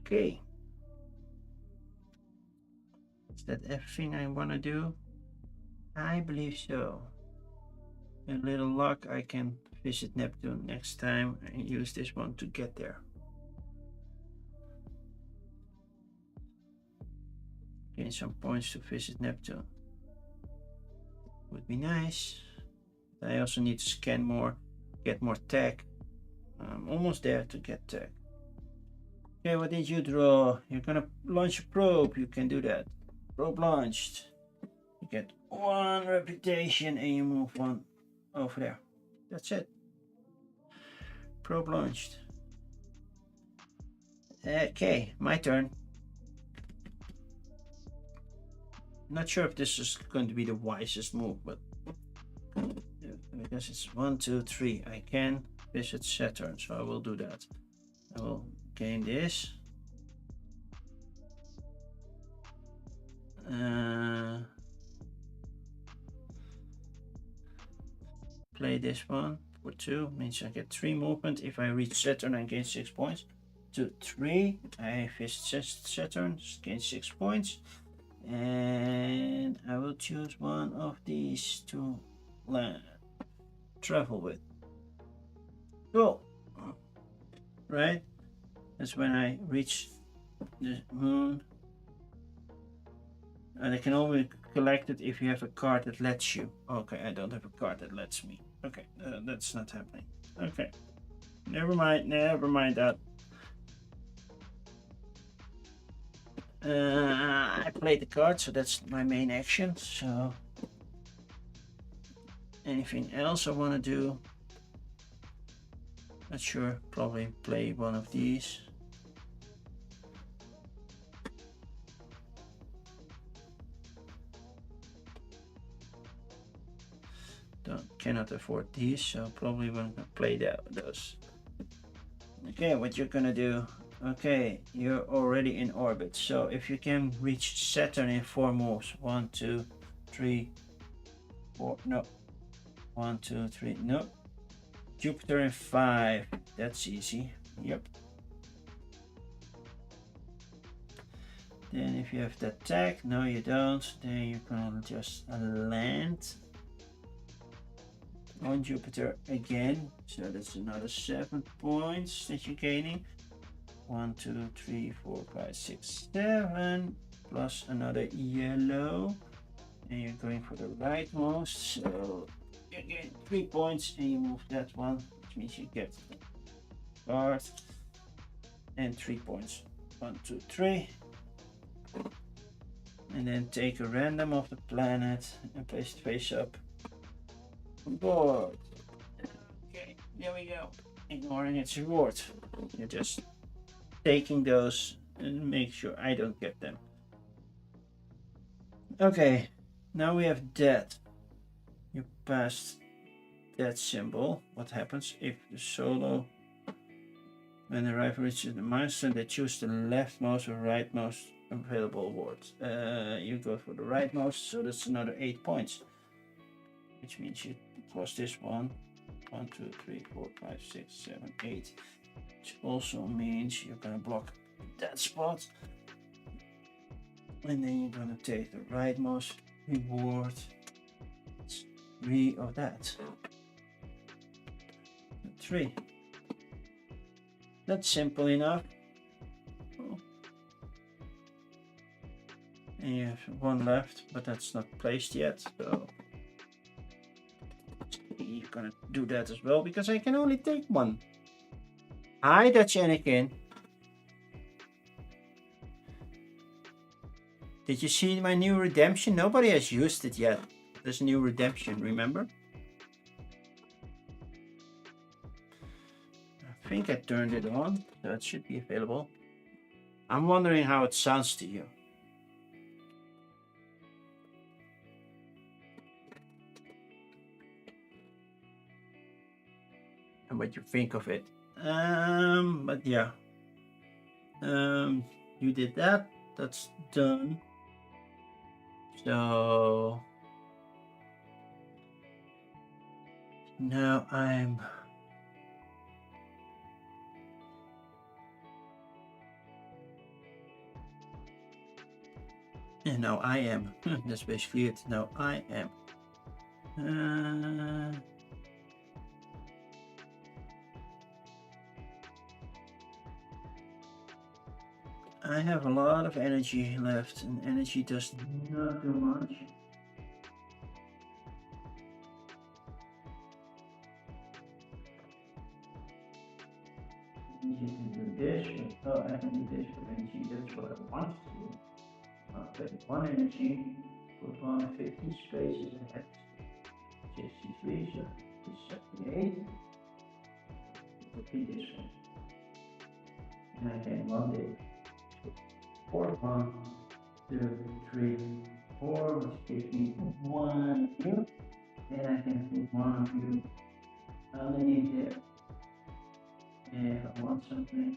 Okay. Is that everything I want to do? I believe so. A little luck, I can visit Neptune next time and use this one to get there. Gain some points to visit Neptune. Would be nice. I also need to scan more, get more tech. I'm almost there to get tech. Okay, what did you draw? You're gonna launch a probe. You can do that. Probe launched. You get 1 reputation and you move 1 over there. That's it. Probe launched. Okay, my turn. Not sure if this is going to be the wisest move, but because it's 1, 2, 3, I can visit Saturn, so I will do that. I will gain this. Play this one for 2, means I get 3 movement. If I reach Saturn, I gain 6 points. 2, 3, I visit Saturn, gain 6 points. And I will choose one of these to travel with. Cool. Right? That's when I reach the moon. And I can only collect it if you have a card that lets you. Okay, I don't have a card that lets me. Okay, that's not happening. Okay. Never mind that. I played the card, so that's my main action. So anything else I want to do? Not sure. Probably play one of these. Cannot afford these, so probably want to play those. Okay, what you're gonna do? Okay, you're already in orbit, so if you can reach Saturn in 4 moves, 1, 2, 3, 4, no, 1, 2, 3, no, Jupiter in 5, that's easy, yep. Then if you have that tech, no you don't, then you can just land on Jupiter again, so that's another 7 points that you're gaining. 1, 2, 3, 4, 5, 6, 7, plus another yellow, and you're going for the rightmost, so you get 3 points and you move that one, which means you get card and 3 points. 1, 2, 3, and then take a random of the planet and place it face up. Board. Okay, there we go. Ignoring its reward. You're just taking those and make sure I don't get them. Okay, now we have that. You passed that symbol. What happens if the solo, when the rifle reaches the milestone, they choose the leftmost or rightmost available word. You go for the rightmost, so that's another 8 points. Which means you cross this one. 1, 2, 3, 4, 5, 6, 7, 8. Which also means you're gonna block that spot. And then you're gonna take the rightmost reward. 3 of that. 3. That's simple enough. And you have 1 left, but that's not placed yet, so you're gonna do that as well because I can only take 1. Hi, Dutch Anakin. Did you see my new redemption? Nobody has used it yet. There's a new redemption, remember? I think I turned it on, so it should be available. I'm wondering how it sounds to you. And what you think of it. But yeah. You did that. That's done. So now I'm and now I am. That's basically it. Now I am. I have a lot of energy left, and energy does not do much. You can do this, oh, I can do this for energy, that's what I want to do. I'll take 1 energy, put 150 spaces ahead. 63, so it's 78. Repeat this one. And I can 1 day. 4, 1, 2, 3, 4, which gives me 1 here. Then I can put 1 of you underneath there. And if I want something,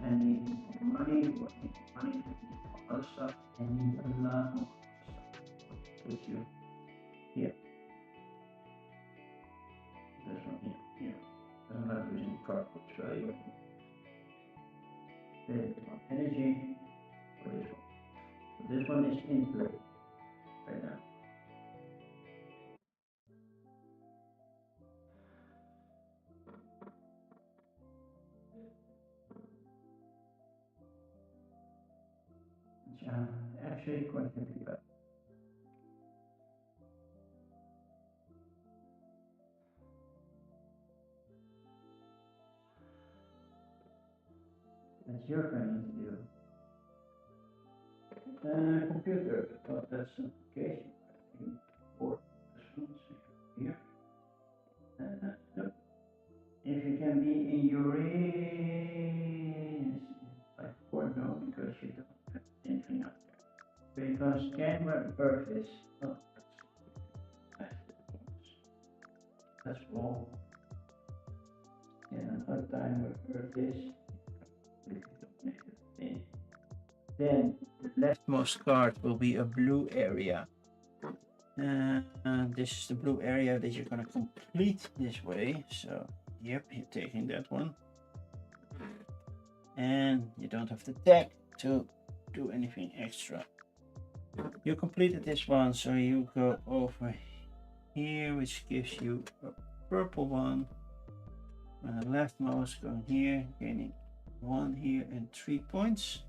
I need money, money, other stuff, I need a lot more stuff. Put you here. This one here. I'm not using cardboard, so I use energy for this one. So this one is in play right now. Which I'm actually quite happy about. That's your thing to do. Computer, well, that's an application. For this one, so here. Nope. If you can be in Uranus, like 4 no, because you don't have anything up there. Because scan where Earth is. Oh, that's all. And another time where Earth is. Then the leftmost card will be a blue area. This is the blue area that you're gonna complete this way. So, yep, you're taking that one. And you don't have the tag to do anything extra. You completed this one, so you go over here, which gives you a purple one. And the leftmost going here, gaining 1 here and 3 points.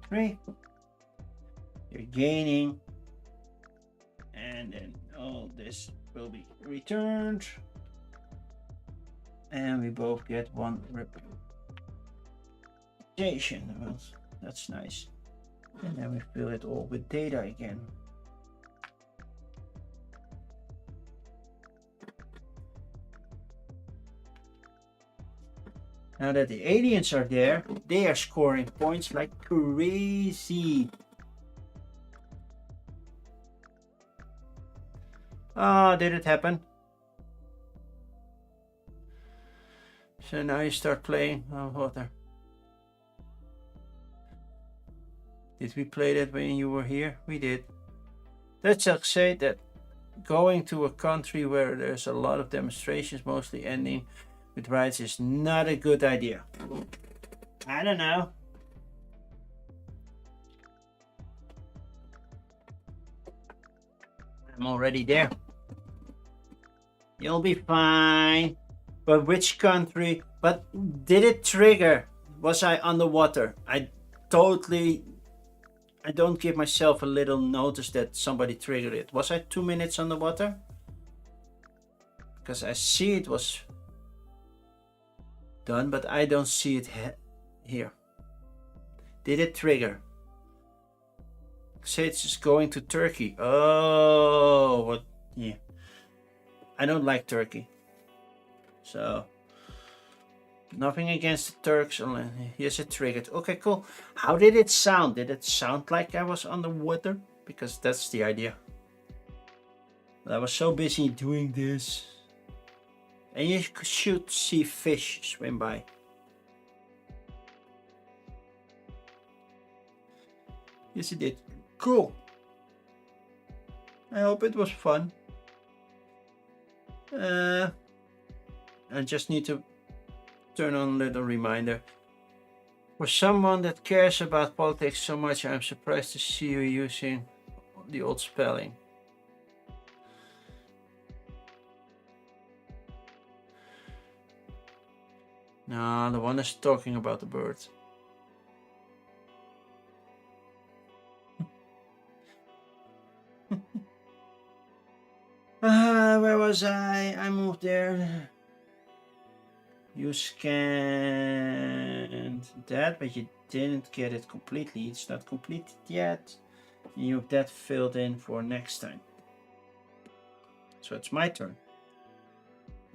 3. You're gaining, and then all this will be returned, and we both get 1 reputation. Well, that's nice. And then we fill it all with data again. Now that the aliens are there, they are scoring points like crazy. Oh, did it happen? So now you start playing water. Did we play that when you were here? We did. Let's just say that going to a country where there's a lot of demonstrations, mostly ending with riots, is not a good idea. I don't know. I'm already there. You'll be fine. But which country? But did it trigger? Was I underwater? I don't give myself a little notice that somebody triggered it. Was I 2 minutes underwater? Because I see it was done, but I don't see it here. Did it trigger? Say it's just going to Turkey. Oh, what? Yeah. I don't like Turkey. So, nothing against the Turks. Yes, it triggered. Okay, cool. How did it sound? Did it sound like I was underwater? Because that's the idea. I was so busy doing this. And you should see fish swim by. Yes, it did. Cool. I hope it was fun. I just need to turn on a little reminder. For someone that cares about politics so much, I'm surprised to see you using the old spelling. No, the one is talking about the bird. Where was I? I moved there. You scanned that, but you didn't get it completely. It's not completed yet. You have that filled in for next time. So it's my turn.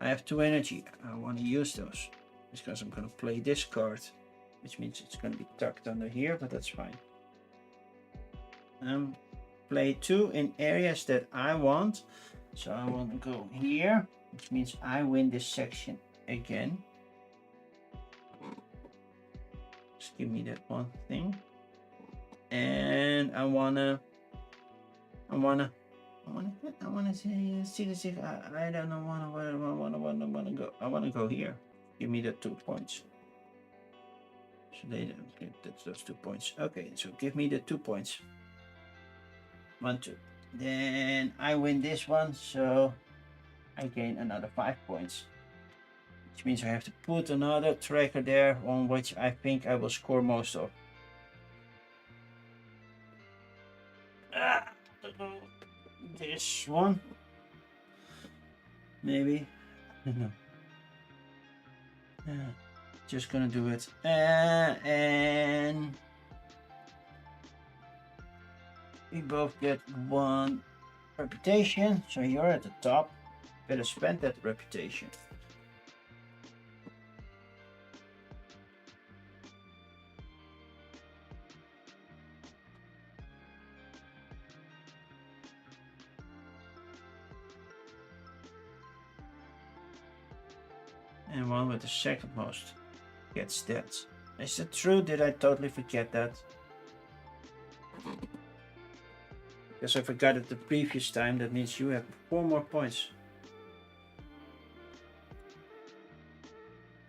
I have 2 energy. I want to use those because I'm going to play this card, which means it's going to be tucked under here, but that's fine. Play 2 in areas that I want. So I want to go here, which means I win this section again. Just give me that one thing. And I wanna see this. I don't know. Wanna go. I wanna go here. Give me the 2 points. So that's those 2 points. Okay, so give me the 2 points. 1, 2. Then I win this one, so I gain another 5 points. Which means I have to put another tracker there on which I think I will score most of. This one. Maybe. I don't know. Just gonna do it. And we both get 1 reputation. So you're at the top. Better spend that reputation. And one with the second most gets that. Is it true? Did I totally forget that? Because I forgot it the previous time. That means you have 4 more points.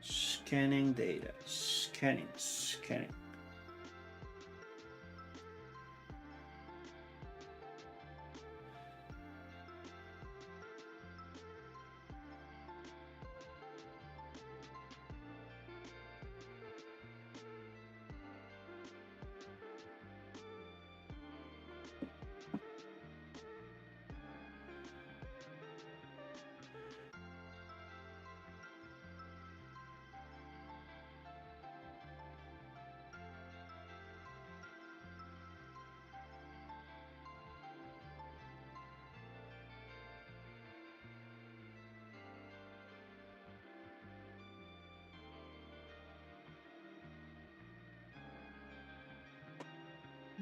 Scanning data. Scanning.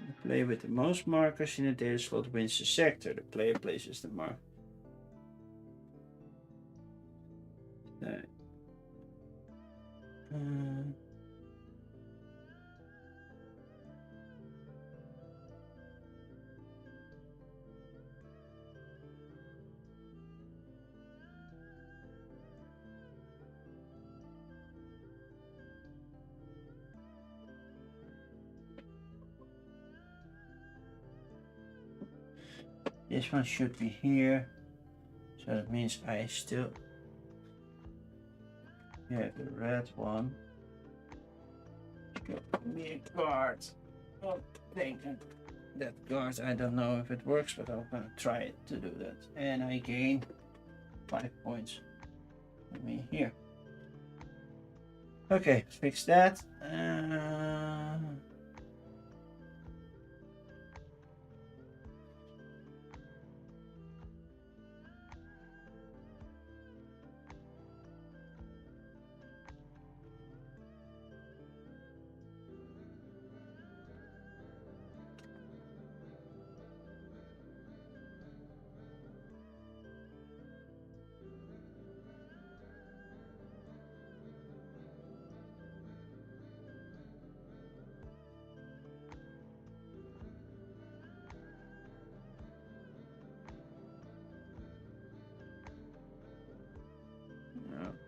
The player with the most markers in the data slot wins the sector. The player places the mark. This one should be here. So that means I still get the red one. Give me a card. Oh, thank you. That card, I don't know if it works, but I'm gonna try it to do that. And I gain 5 points. Let me here. Okay, fix that.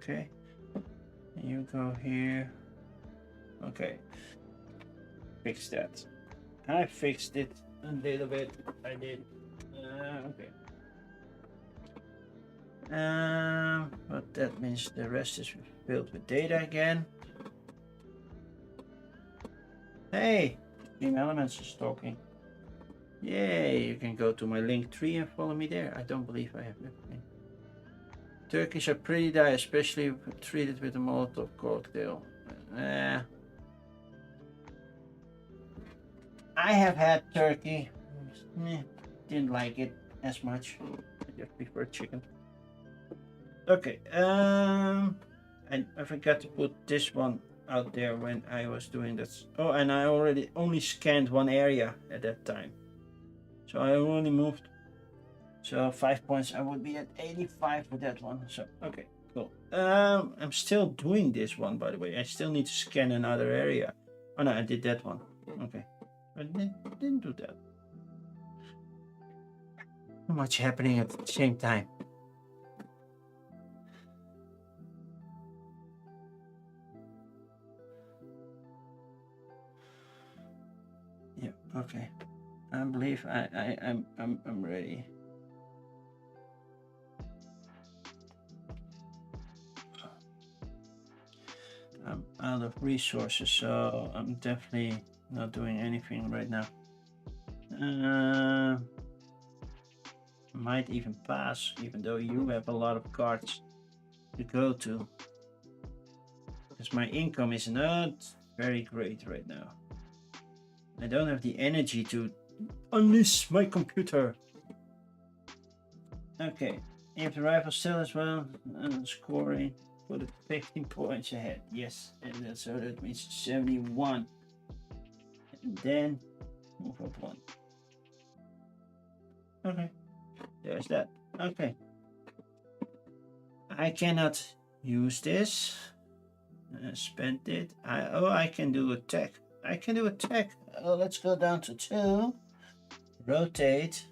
Okay, you go here. Okay, fix that. I fixed it a little bit. I did. Okay. But that means the rest is filled with data again. Hey, Team Elements is talking. Yay, you can go to my link tree and follow me there. I don't believe I have everything. Turkeys are pretty dry, especially if treated with a Molotov cocktail. I have had turkey. Didn't like it as much. I just prefer chicken. Okay, I forgot to put this one out there when I was doing this. Oh, and I already only scanned one area at that time. So I only moved. So 5 points, I would be at 85 with that one. So, okay, cool. I'm still doing this one, by the way. I still need to scan another area. Oh no, I did that one. Okay, I didn't do that. Too much happening at the same time. Yeah, okay. I believe I'm ready. I'm out of resources, so I'm definitely not doing anything right now. Might even pass, even though you have a lot of cards to go to. Because my income is not very great right now. I don't have the energy to unleash my computer. Okay, if the rifle still as well, scoring, put it 15 points ahead. Yes, and so that means 71. And then move up one. Okay, there's that. Okay. I cannot use this. Spend it. I can do attack. I can do attack. Let's go down to 2. Rotate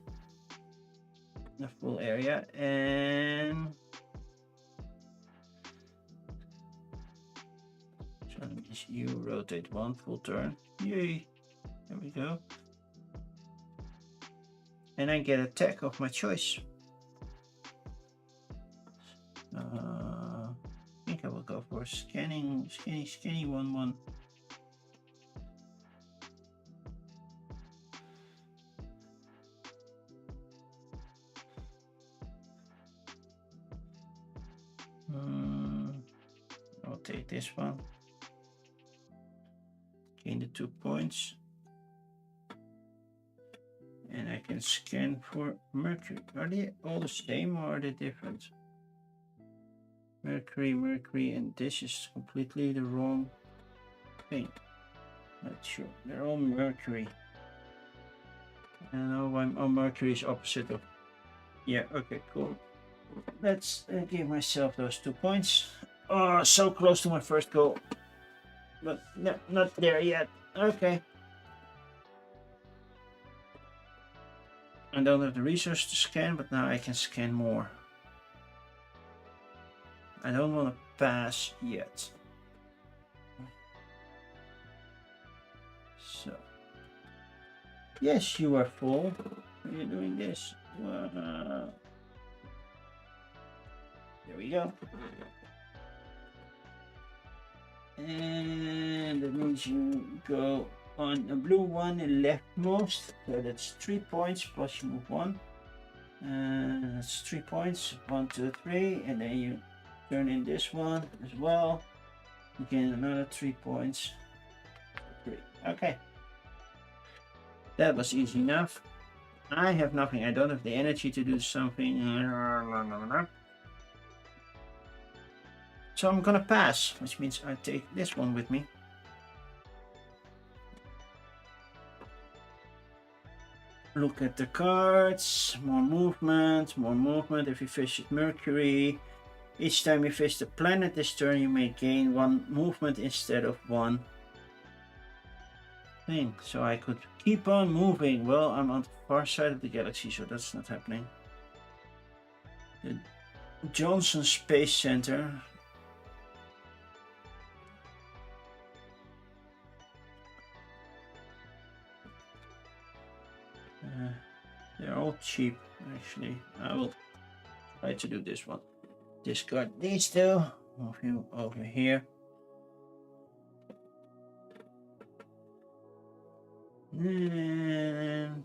the full area and so that means you rotate 1 full turn. Yay! There we go. And I get attack of my choice. I think I will go for scanning 1-1. I'll take this one. Gain the 2 points. And I can scan for Mercury. Are they all the same or are they different? Mercury, and this is completely the wrong thing. Not sure. They're all Mercury. I know why Mercury is opposite of. Yeah, okay, cool. Let's give myself those 2 points. Oh, so close to my first goal. But no, not there yet. Okay. I don't have the resource to scan, but now I can scan more. I don't want to pass yet. So. Yes, you are full. Are you doing this? There we go. And that means you go on a blue one, leftmost. So that's 3 points plus you move 1. That's 3 points. 1, 2, 3. And then you turn in this one as well. You gain another 3 points. 3. Okay. That was easy enough. I have nothing. I don't have the energy to do something. So I'm gonna pass, which means I take this one with me. Look at the cards. More movement, more movement. If you visit Mercury, each time you visit a planet this turn, you may gain 1 movement instead of 1 thing. So I could keep on moving. Well, I'm on the far side of the galaxy, so that's not happening. The Johnson Space Center. They're all cheap, actually. I will try to do this one. Discard these two. Move you over here. And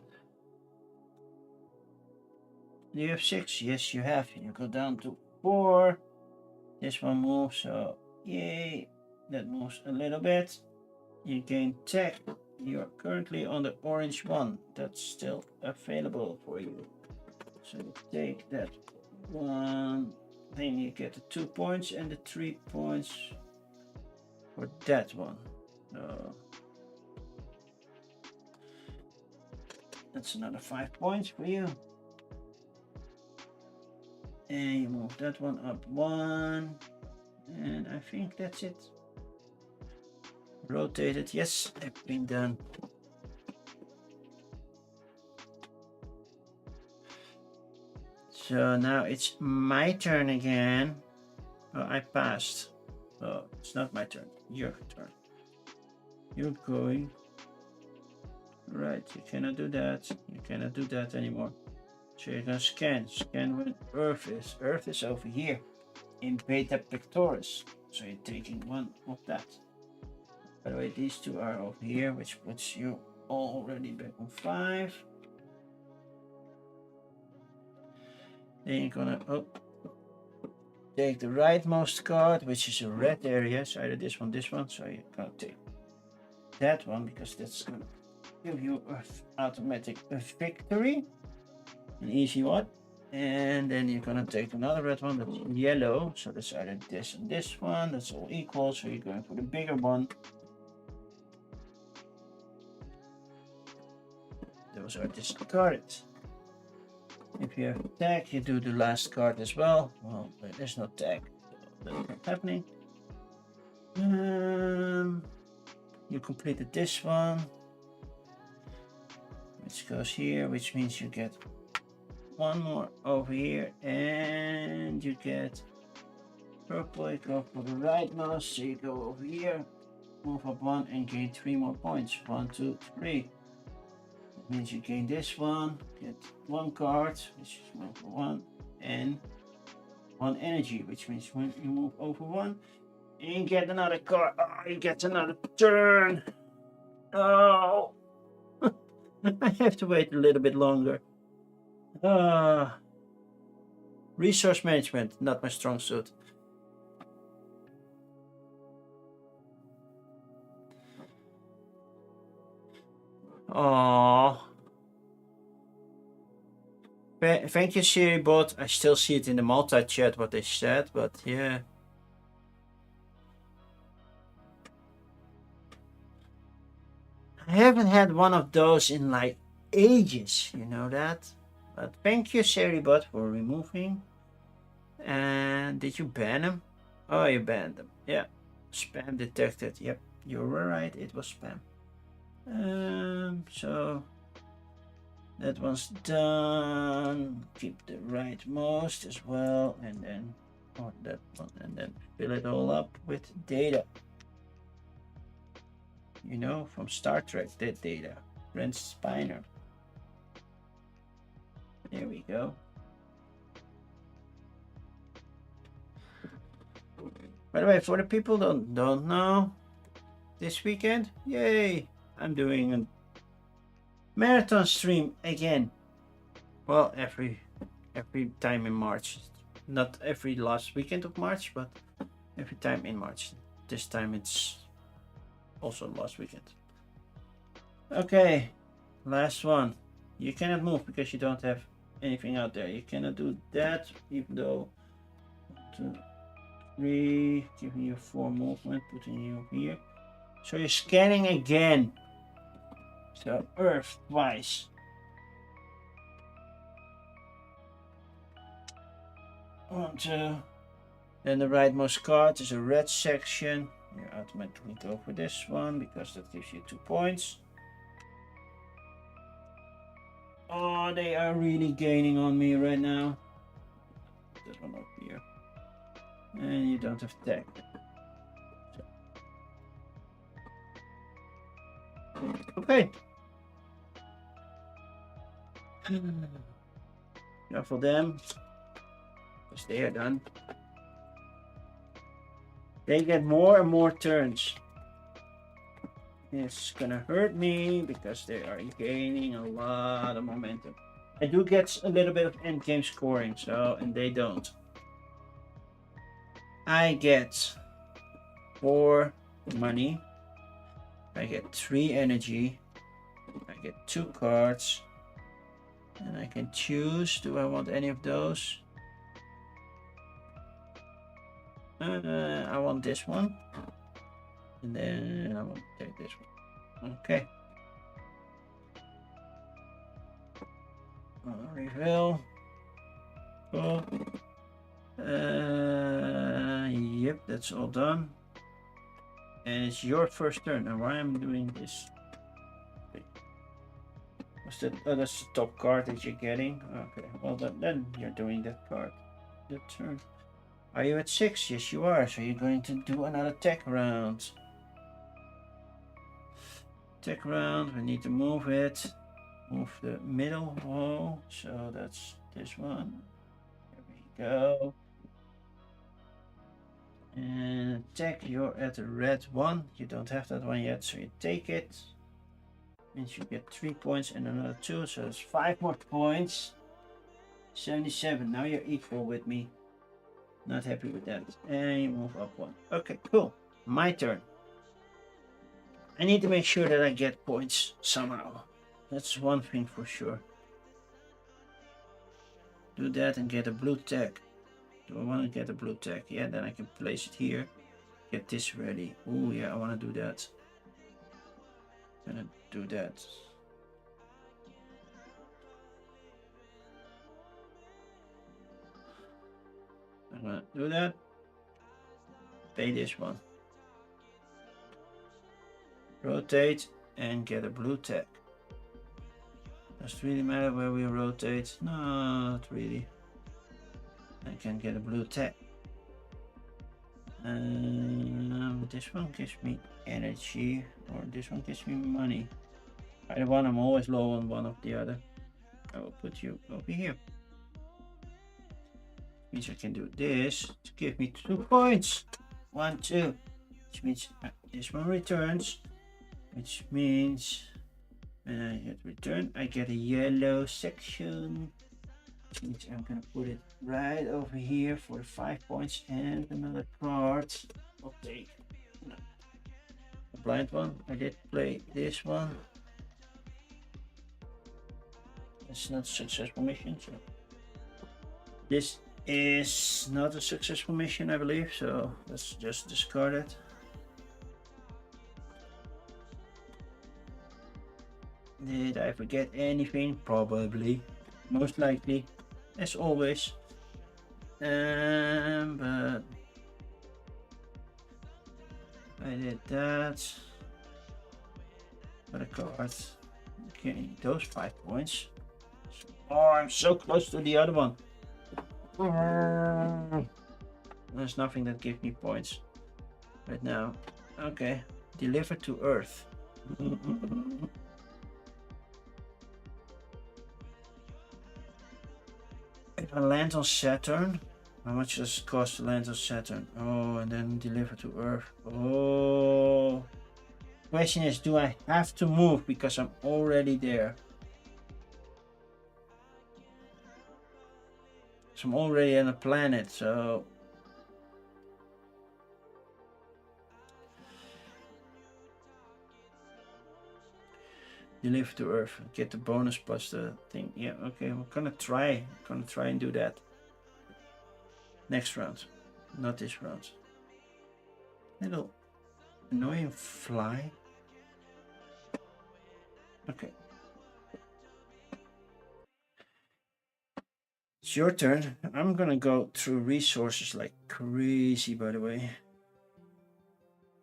do you have 6? Yes, you have. You go down to 4. This one moves, so yay. That moves a little bit. You gain tech. You're currently on the orange one. That's still available for you. So you take that one. Then you get the 2 points and the 3 points for that one. So that's another 5 points for you. And you move that one up 1. And I think that's it. Rotate it. Yes, I've been done. So now it's my turn again. Oh, I passed. So it's not my turn. Your turn. You're going. Right, you cannot do that. You cannot do that anymore. So you're gonna scan. Scan where Earth is. Earth is over here in Beta Pictoris. So you're taking 1 of that. By the way, these 2 are over here, which puts you already back on 5. Then you're gonna take the rightmost card, which is a red area. So either this one. So you're gonna take that one because that's gonna give you an automatic victory, an easy one. And then you're gonna take another red one that's yellow. So that's either this and this one. That's all equal. So you're going for the bigger one. Those are discarded. If you have tag, you do the last card as well. Well, there's no tag, so that's not happening. You completed this one, which goes here, which means you get 1 more over here, and you get purple. You go for the rightmost, so you go over here, move up 1, and gain 3 more points. 1, 2, 3. That means you gain this one, get 1 card, which is move for 1, and 1 energy, which means when you move over 1, and you get another card. Oh, you get another turn. Oh, I have to wait a little bit longer. Resource management, not my strong suit. Oh, thank you, SiriBot. I still see it in the multi-chat what they said, but yeah. I haven't had one of those in like ages, you know that? But thank you, SiriBot, for removing. And did you ban him? Oh, you banned them. Yeah. Spam detected. Yep, you were right. It was spam. So that one's done. Keep the rightmost as well, and then that one, and then fill it all up with data. You know, from Star Trek, that data. Brent Spiner. There we go. By the way, for the people don't know, this weekend, yay! I'm doing a marathon stream again. Well, every time in March. Not every last weekend of March, but every time in March. This time it's also last weekend. Okay, last one. You cannot move because you don't have anything out there. You cannot do that, even though 1, 2, 3, giving you 4 movement, putting you here. So you're scanning again. So Earth twice. 1, 2. Then the rightmost card is a red section. You automatically go for this one because that gives you 2 points. Oh, they are really gaining on me right now. That one up here. And you don't have tech. Okay. Shuffle them. Because they are done. They get more and more turns. It's gonna hurt me because they are gaining a lot of momentum. I do get a little bit of endgame scoring, so, and they don't. I get 4 money. I get 3 energy. I get 2 cards. And I can choose, do I want any of those? I want this one. And then I want to take this one. Okay. Reveal. Cool. Yep, that's all done. And it's your first turn. And why I'm doing this? Okay. What's that? Oh, that's the top card that you're getting. Okay. Well, then you're doing that card. The turn. Are you at 6? Yes, you are. So you're going to do another tech round. Tech round. We need to move it. Move the middle wall. So that's this one. There we go. And tech, you're at a red 1. You don't have that one yet, so you take it. Means you get 3 points and another 2, so it's 5 more points. 77. Now you're equal with me. Not happy with that. And you move up 1. Okay, cool. My turn. I need to make sure that I get points somehow. That's one thing for sure. Do that and get a blue tag. Do I want to get a blue tag? Yeah, then I can place it here. Get this ready. Oh yeah, I want to do that. I'm gonna do that. I'm gonna do that. Pay this one. Rotate and get a blue tag. Does it really matter where we rotate? No, not really. I can get a blue tag. This one gives me energy, or this one gives me money. Either one, I'm always low on one of the other. I will put you over here. Means I can do this to give me 2 points. 1, 2. Which means this one returns. Which means when I hit return, I get a yellow section. Which means I'm gonna put it right over here for 5 points and another card. I'll take a blind one. I did play this one. It's not a successful mission, so this is not a successful mission, I believe, so let's just discard it. Did I forget anything? Probably. Most likely, as always. But I did that. Got a card. Okay, those 5 points. Oh, I'm so close to the other one. There's nothing that gives me points right now. Okay, deliver to Earth. If I land on Saturn, how much does it cost to land on Saturn? Oh, and then deliver to Earth. Oh. Question is, do I have to move because I'm already there? So I'm already on a planet, so deliver to Earth, get the bonus plus the thing. Yeah, okay, we're gonna try. And do that. Next round, not this round. Little annoying fly. Okay. It's your turn. I'm gonna go through resources like crazy, by the way.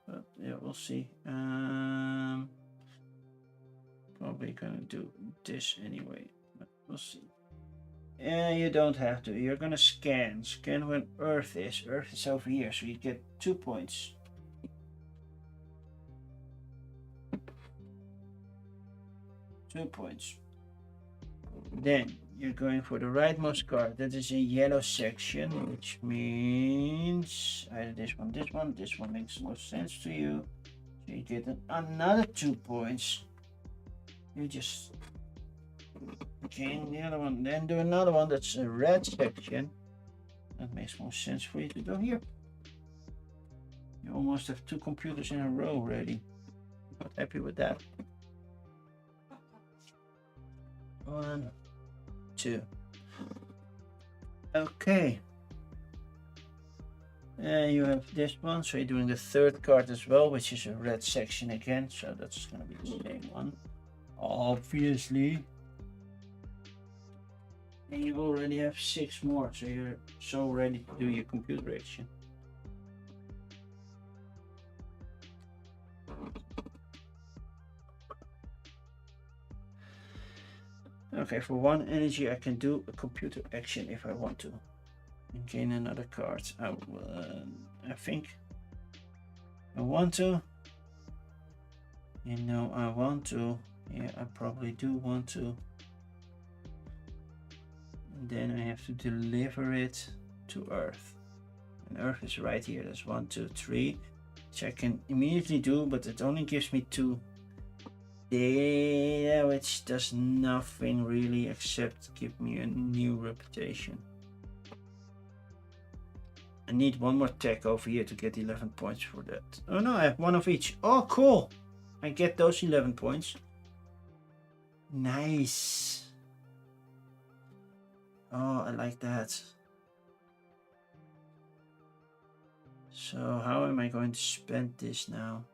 But yeah, we'll see. Probably gonna do this anyway, but we'll see. Yeah, you don't have to. You're gonna scan. Scan when Earth is. Earth is over here, so you get 2 points. Then you're going for the rightmost card. That is a yellow section, which means either this one. This one makes more sense to you. So you get another 2 points. You just gain the other one. Then do another one. That's a red section. That makes more sense for you to go here. You almost have 2 computers in a row already. Not happy with that. 1, 2. Okay. You have this one, so you're doing the third card as well, which is a red section again. So that's gonna be the same one, obviously. And you already have 6 more, so you're so ready to do your computer action. Okay, for 1 energy I can do a computer action if I want to. And gain another card. I think I want to. You know, I want to. Yeah, I probably do want to. And then I have to deliver it to Earth. And Earth is right here. That's 1, 2, 3. Which I can immediately do, but it only gives me 2 data, which does nothing really except give me a new reputation. I need 1 more tech over here to get 11 points for that. Oh no, I have 1 of each. Oh, cool. I get those 11 points. Nice. Oh, I like that. So how am I going to spend this now?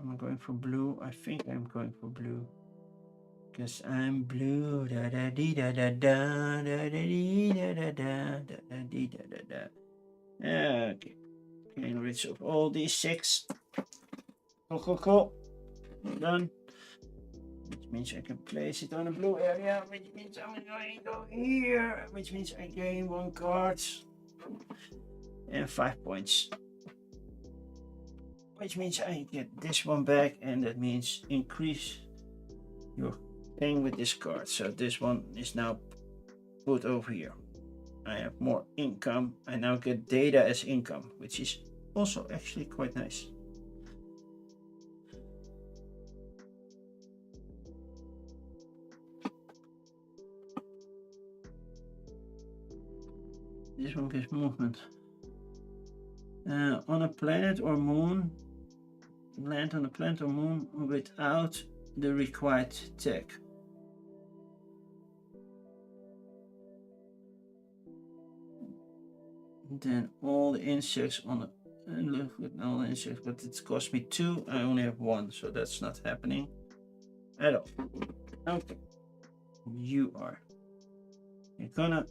Am I going for blue? I think I'm going for blue. Because I'm blue. Da da dee da da da da da dee da da da da da dee da da da. Okay. Getting rid of all these 6. Cool. Done. Which means I can place it on a blue area, which means I'm going to go here, which means I gain 1 card and 5 points. Which means I get this one back, and that means increase your thing with this card. So this one is now put over here. I have more income. I now get data as income, which is also actually quite nice. This one gives movement. On a planet or moon, land on a planet or moon without the required tech. Then all the insects on the look with all the insects, but it cost me 2. I only have 1, so that's not happening at all. Okay, you're gonna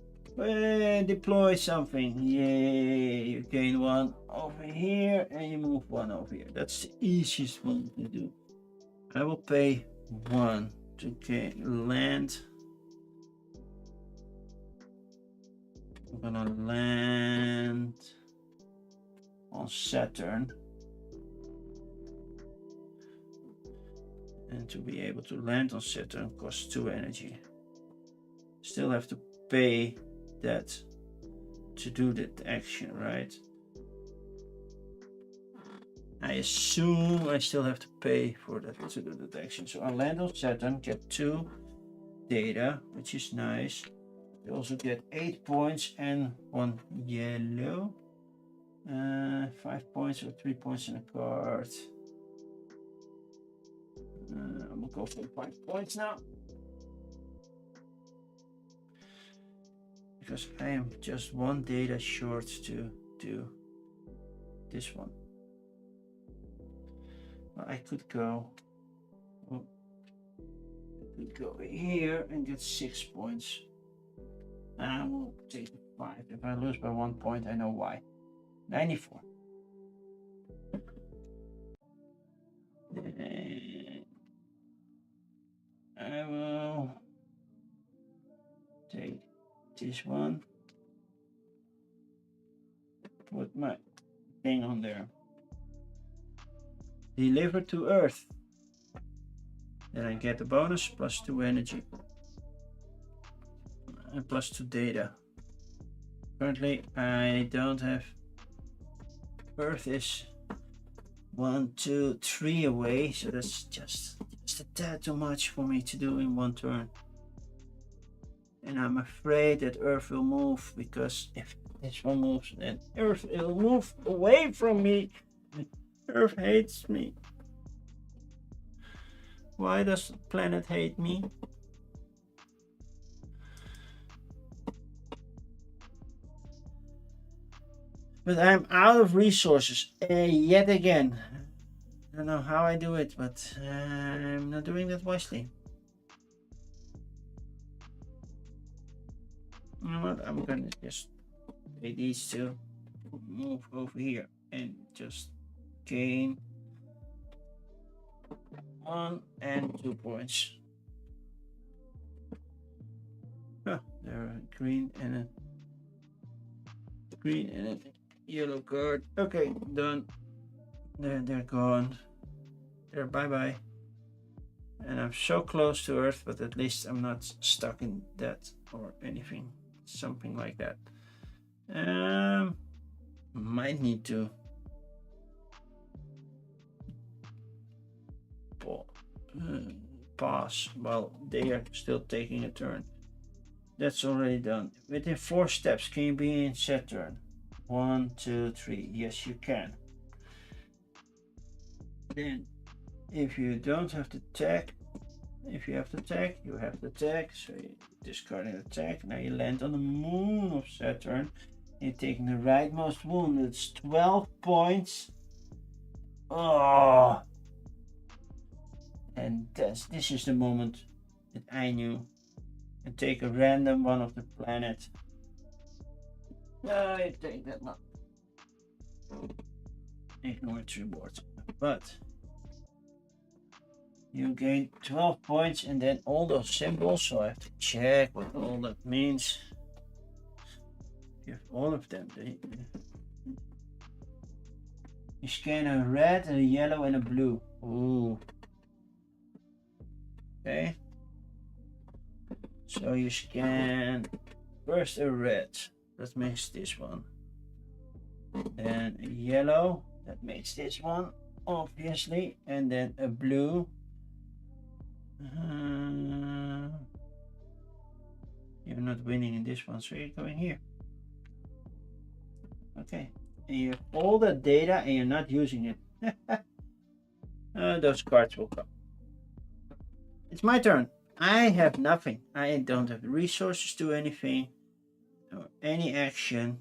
deploy something. Yay, you gain 1 over here and you move 1 over here. That's the easiest one to do. I will pay 1 to land. I'm gonna land on Saturn. And to be able to land on Saturn costs 2 energy. Still have to pay that to do that action, right? I assume I still have to pay for that to do that action. So I land on Saturn, get 2 data, which is nice. You also get 8 points and 1 yellow. 5 points or 3 points in a card. I'm gonna go for 5 points now. Because I am just 1 data short to do this one. Well, I could go here and get 6 points. I will take 5. If I lose by 1 point, I know why. 94. And I will take this one. Put my thing on there. Deliver to Earth. Then I get the bonus plus 2 energy. And plus 2 data. Currently I don't have. Earth is 1, 2, 3 away, so that's just a tad too much for me to do in 1 turn. And I'm afraid that Earth will move, because if this one moves, then Earth will move away from me. Earth hates me. Why does the planet hate me? But I'm out of resources yet again. I don't know how I do it, but I'm not doing that wisely. You know what? I'm gonna just pay these two, move over here, and just gain 1 and 2 points. Huh, there are green and a yellow card. Okay, done. They're gone. They're bye-bye. And I'm so close to Earth, but at least I'm not stuck in that or anything. Something like that. Might need to pass while they are still taking a turn. That's already done. Within 4 steps, can you be in Saturn? 1, 2, 3. Yes, you can. Then, if you don't have to attack, if you have to attack, you have to attack. So you discard an attack. Now you land on the moon of Saturn. You're taking the rightmost wound. It's 12 points. Oh! And this is the moment that I knew. And take a random one of the planet. I take that one. Ignore its reward. But you gain 12 points and then all those symbols. So I have to check what all that means. You have all of them. You scan a red, a yellow, and a blue. Ooh. Okay. So you scan first a red, that makes this one. Then a yellow, that makes this one, obviously. And then a blue. You're not winning in this one, so you're going here. Okay. And you have all the data and you're not using it. Those cards will come. It's my turn. I have nothing. I don't have resources to anything or any action.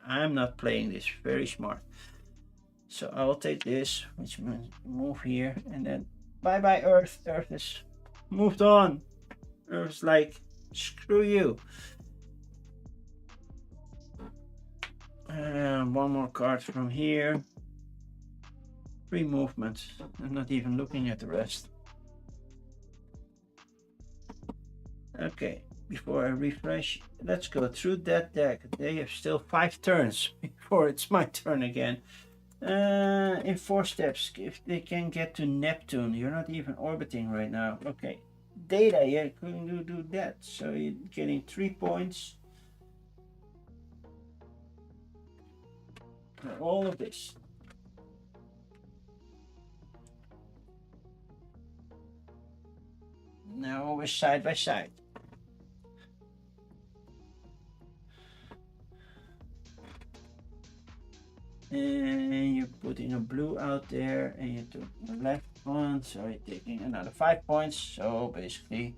I'm not playing this. Very smart. So I will take this, which means move here, and then bye-bye Earth. Earth is moved on. Earth's like, screw you. One more card from here. 3 movements. I'm not even looking at the rest. Okay, before I refresh, let's go through that deck. They have still 5 turns before it's my turn again. In 4 steps, if they can get to Neptune, you're not even orbiting right now. Okay, data, yeah, couldn't you do that? So you're getting 3 points. For all of this. Now we're side by side. And you're putting a blue out there, and you took the left one, so you're taking another 5 points. So basically,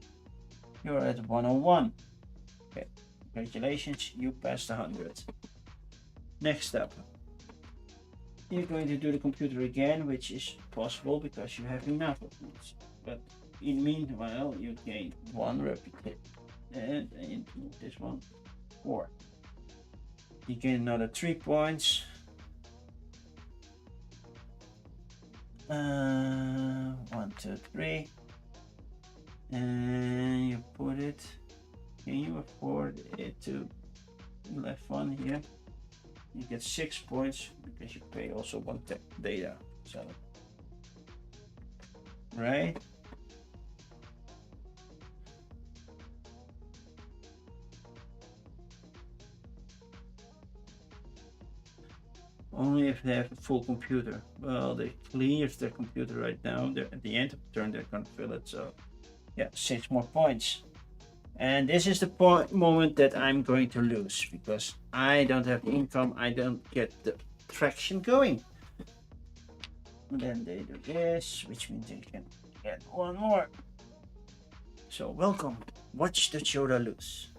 you're at 101. Okay, congratulations, you passed 100. Next up, you're going to do the computer again, which is possible because you have enough of these. But in meanwhile, you gain 1 replicate, and you do this one 4. You gain another 3 points. 1, 2, 3, and you put it. Can you afford it to left one here? You get 6 points because you pay also 1 data. So, right? Only if they have a full computer. Well, they cleared their computer right now. They're at the end of the turn, they're gonna fill it. So, yeah, 6 more points. And this is the moment that I'm going to lose because I don't have income. I don't get the traction going. And then they do this, which means they can get 1 more. So welcome. Watch the Yoda lose.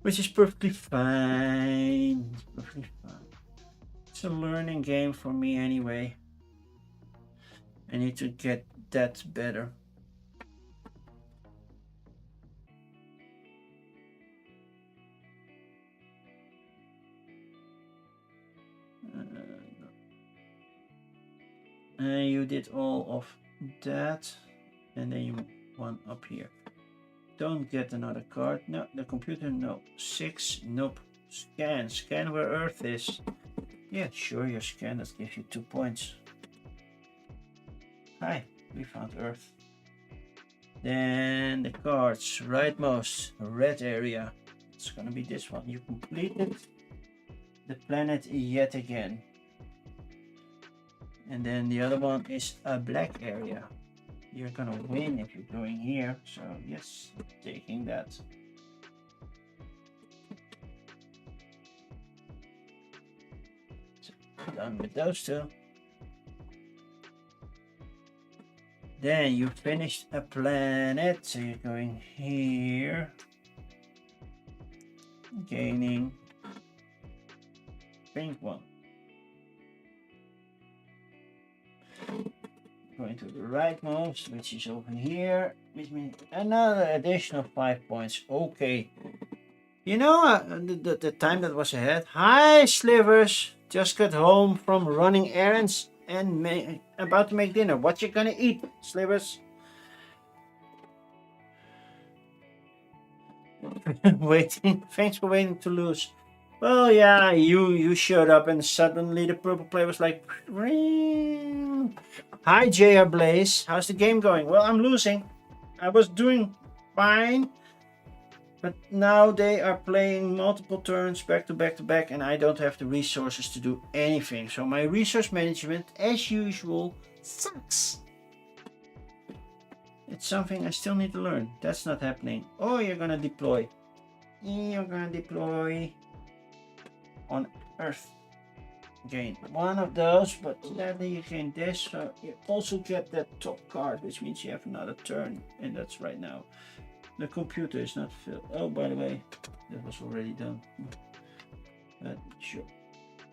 Which is perfectly fine. Perfectly fine. It's a learning game for me anyway. I need to get that better. And you did all of that, and then you one up here. Don't get another card. No, the computer, no. 6, nope. Scan where Earth is. Yeah, sure, you scan, that gives you 2 points. Hi, we found Earth. Then the cards, rightmost, red area. It's gonna be this one. You completed the planet yet again. And then the other one is a black area. You're gonna win if you're going here. So yes, taking that. So, done with those 2. Then you finished a planet. So you're going here. Gaining pink one. Going to the rightmost, which is over here, which means another additional 5 points. Okay. You know, the time that was ahead. Hi, Slivers. Just got home from running errands and about to make dinner. What you gonna eat, Slivers? Waiting. Thanks for waiting to lose. Well, yeah, you showed up and suddenly the purple player was like, hi, JR Blaze. How's the game going? Well, I'm losing. I was doing fine. But now they are playing multiple turns back to back to back, and I don't have the resources to do anything. So my resource management, as usual, sucks. It's something I still need to learn. That's not happening. Oh, you're gonna deploy. You're gonna deploy on Earth. Gain 1 of those, but sadly you gain this, so you also get that top card, which means you have another turn, and that's right now. The computer is not filled. Oh, by the way, that was already done. But sure,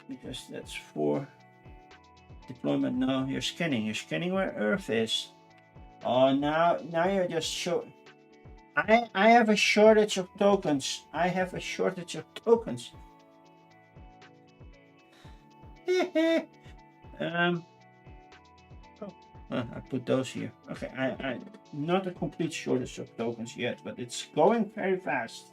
because that's 4 deployment. No, you're scanning. You're scanning where Earth is. Oh, now you're just short. I have a shortage of tokens. I have a shortage of tokens. I put those here. Okay, I not a complete shortage of tokens yet, but it's going very fast.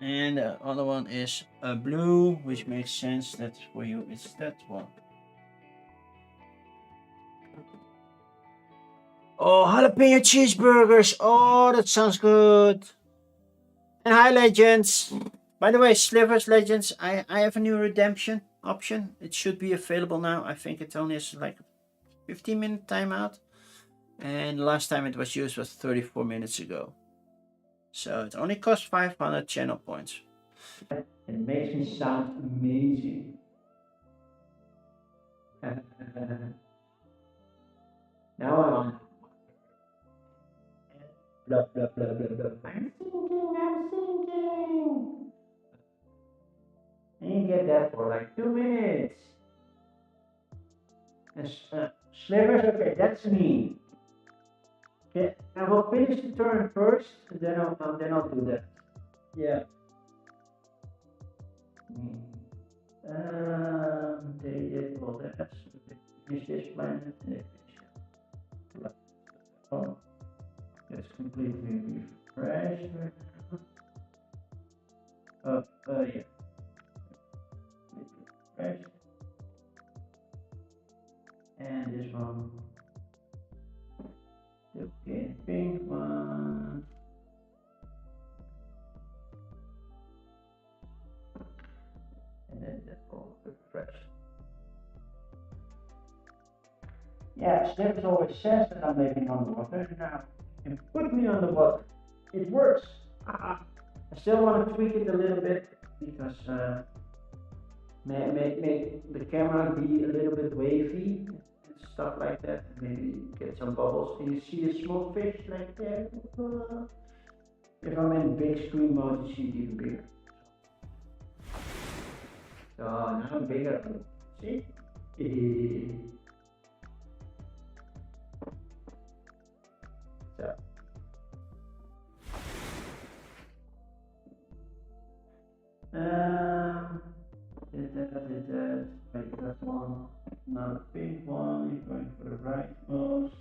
And the other one is a blue, which makes sense. That for you it's that one. Oh, jalapeno cheeseburgers. Oh, that sounds good. And hi, Legends. By the way, Slivers Legends, I have a new redemption option. It should be available now. I think it only is like 15-minute timeout. And the last time it was used was 34 minutes ago. So it only costs 500 channel points. It makes me sound amazing. Now I'm on. Blah, blah, blah, blah, blah. I'm thinking. And you get that for like 2 minutes. Slivers, okay, that's me. Okay, I will finish the turn first, and then I'll do that. Yeah. They did all that. They finish this planet. They finish it. Oh, it's completely refreshed. Yeah. Refreshed. And this one. Okay, pink one. And then that's all refreshed. Yeah, Steps always says that I'm living on the water. Now, you put me on the water. It works. I still want to tweak it a little bit because make the camera be a little bit wavy and stuff like that. Maybe get some bubbles. And you see a small fish like that. If I'm in big screen mode, you see it even bigger. So now I'm bigger. See? So. Did that. Make that one. Now the pink one, you're going for the rightmost.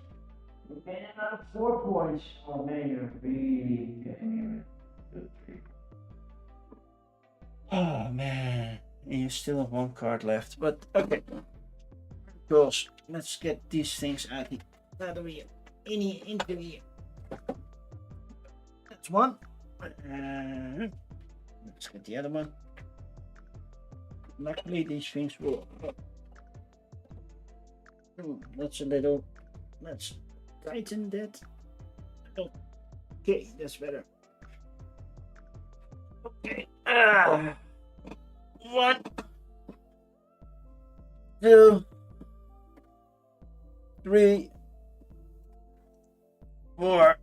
Okay, another 4 points. Oh man, you're really getting me with 2, 3. Oh man, and you still have 1 card left, but okay. Girls, let's get these things out of here. Into here. That's one. Let's get the other one. Luckily, these things will. That's a little. Let's tighten that. Okay, that's better. Okay. 1, 2, 3, 4,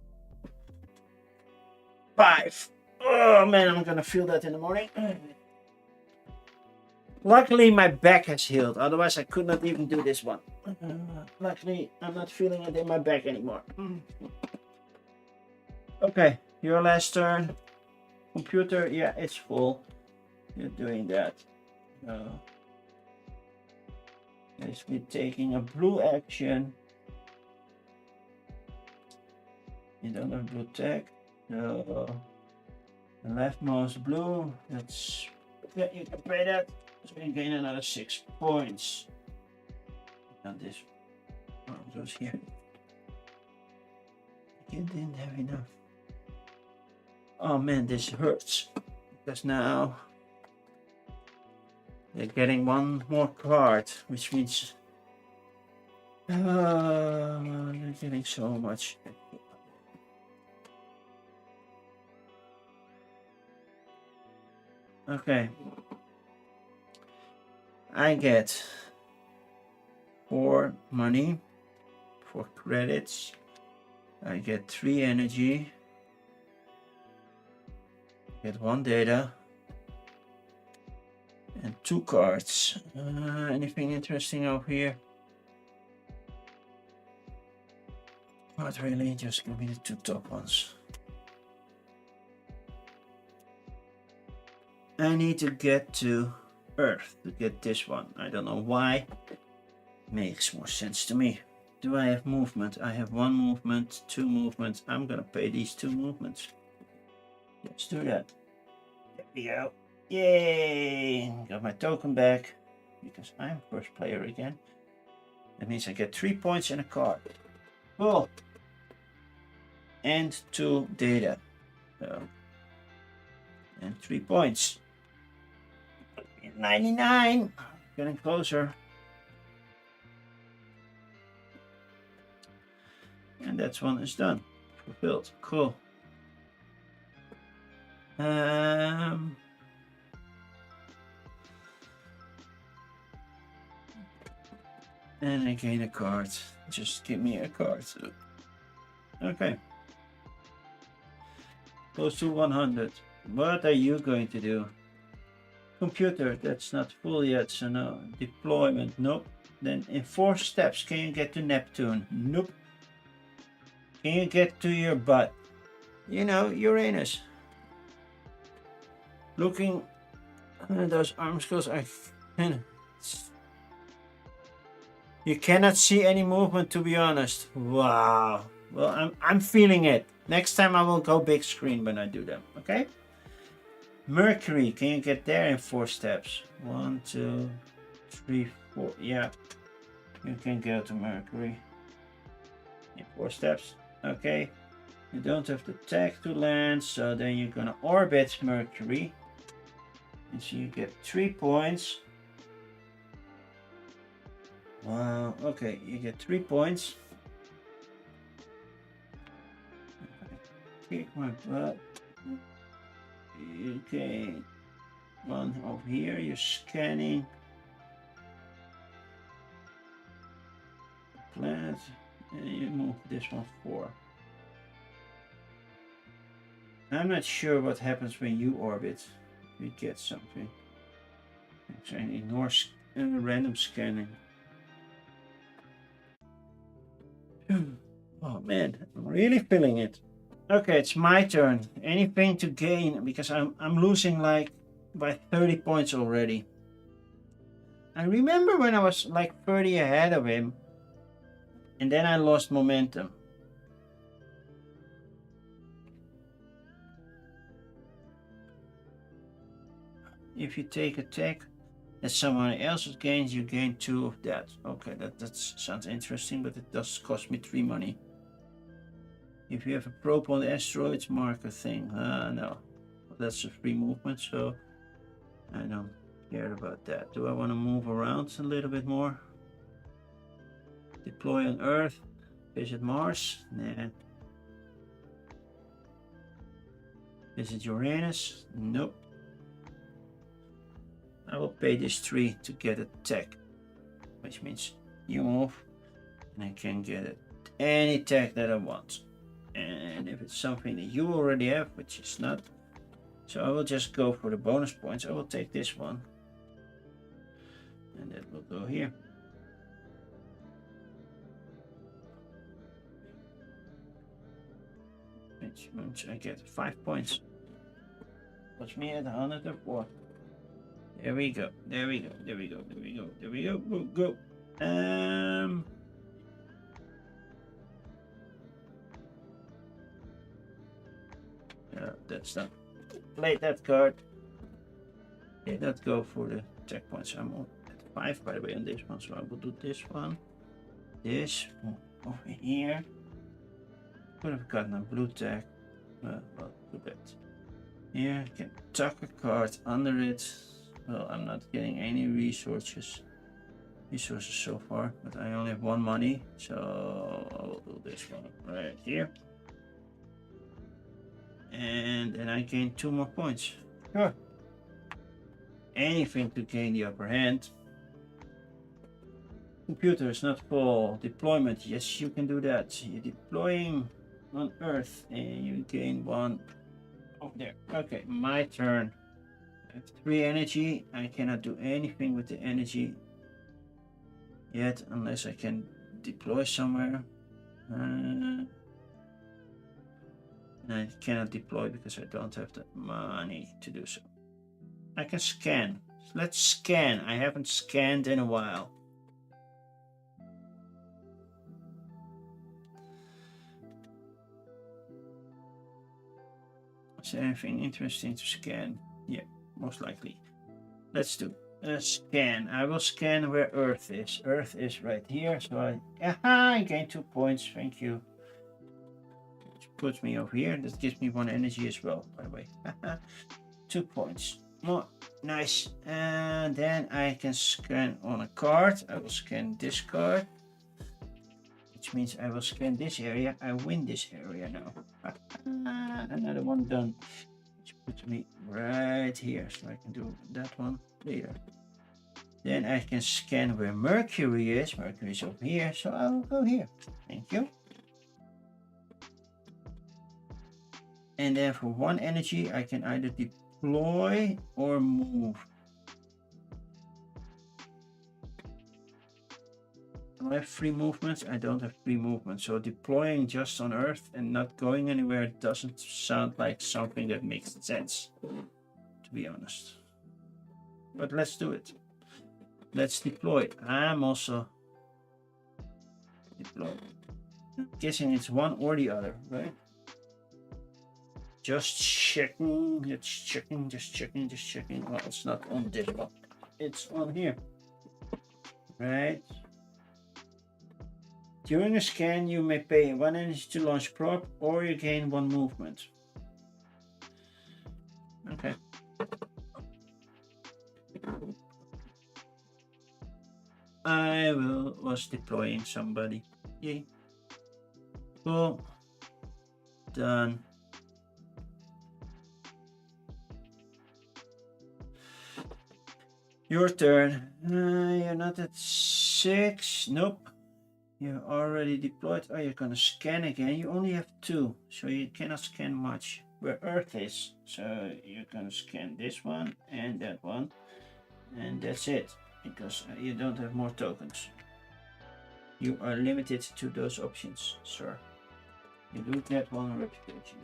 5. Oh man, I'm gonna feel that in the morning. Luckily, my back has healed. Otherwise, I could not even do this one. Luckily, I'm not feeling it in my back anymore. Okay, your last turn. Computer, yeah, it's full. You're doing that. Let's be taking a blue action. You don't have blue tech. No. The leftmost blue. That's yeah, you can pay that. So you gain another 6 points. And this one goes here. You didn't have enough. Oh man, this hurts. Because now they're getting 1 more card, which means they're getting so much. Okay. I get 4 money, 4 credits. I get 3 energy. Get 1 data. And 2 cards. Anything interesting over here? Not really, just give me the 2 top ones. I need to get to Earth to get this one. I don't know why. Makes more sense to me. Do I have movement? I have 1 movement, 2 movements. I'm gonna pay these 2 movements. Let's do that. we go. Yay! Got my token back because I'm first player again. That means I get 3 points and a card. Cool. And 2 data. So, and 3 points. 99. Getting closer. And that one is done. Fulfilled. Cool. And I gain a card. Just give me a card. Okay. Close to 100. What are you going to do? Computer, that's not full yet, so no. Deployment, nope. Then in 4 steps, can you get to Neptune? Nope. Can you get to your butt? You know, Uranus. Looking at those arm skills, you cannot see any movement, to be honest. Wow. Well, I'm feeling it. Next time I will go big screen when I do them, okay? Mercury, can you get there in 4 steps? 1, 2, 3, 4. Yeah, you can go to Mercury in 4 steps. Okay, you don't have the tech to land, so then you're gonna orbit Mercury. And so you get 3 points. Wow, okay, you get 3 points. Kick my butt. Okay, one over here, you're scanning. Planet, and you move this one 4. I'm not sure what happens when you orbit. You get something. Actually, ignore random scanning. Oh man, I'm really feeling it. Okay, it's my turn. Anything to gain because I'm losing like by 30 points already. I remember when I was like 30 ahead of him, and then I lost momentum. If you take a tech that someone else's gains, you gain 2 of that. Okay, that sounds interesting, but it does cost me 3 money. If you have a probe on the asteroids, mark a thing. No. That's a free movement, so I don't care about that. Do I want to move around a little bit more? Deploy on Earth. Visit Mars? Nah. Visit Uranus? Nope. I will pay this 3 to get a tech, which means you move and I can get it. Any tech that I want. And if it's something that you already have, which is not, so I will just go for the bonus points. I will take this one. And that will go here. Which means I get 5 points. Puts me at 104. There we go. There we go. There we go. There we go. There we go. Go, go. That's not. Play that card. Okay, let's go for the checkpoints. I'm at 5 by the way on this one, so I will do this one. This over here. Could have gotten a blue tag. Well, too bad. Here I can tuck a card under it. Well, I'm not getting any resources so far, but I only have 1 money, so I will do this one right here. And then I gain 2 more points. Sure. Anything to gain the upper hand. Computer is not full. Deployment, yes, you can do that. You're deploying on Earth and you gain 1 over there. Okay, my turn. I have 3 energy. I cannot do anything with the energy yet unless I can deploy somewhere. And I cannot deploy because I don't have the money to do so. I can scan. Let's scan. I haven't scanned in a while. Is there anything interesting to scan? Yeah, most likely. Let's do a scan. I will scan where Earth is. Earth is right here, so I gain 2 points. Thank you. Which puts me over here. That gives me 1 energy as well, by the way. 2 points. More. Nice. And then I can scan on a card. I will scan this card, which means I will scan this area. I win this area now. Another one done. Which puts me right here, so I can do that one later. Then I can scan where Mercury is. Mercury is over here, so I will go here. Thank you. And then for 1 energy, I can either deploy or move. Do I have free movements? I don't have free movement. So deploying just on Earth and not going anywhere doesn't sound like something that makes sense, to be honest. But let's do it. Let's deploy. I'm also deployed. I'm guessing it's one or the other, right? Just checking, just checking, just checking, just checking. Well, it's not on this one. It's on here. Right. During a scan, you may pay 1 energy to launch prop, or you gain 1 movement. Okay. I was deploying somebody. Yay. Cool. Done. Your turn. You're not at 6. Nope. You're already deployed. Oh, you're gonna scan again. You only have 2, so you cannot scan much. Where Earth is. So you're gonna scan this one and that one. And that's it. Because you don't have more tokens. You are limited to those options, sir. You do get 1 reputation.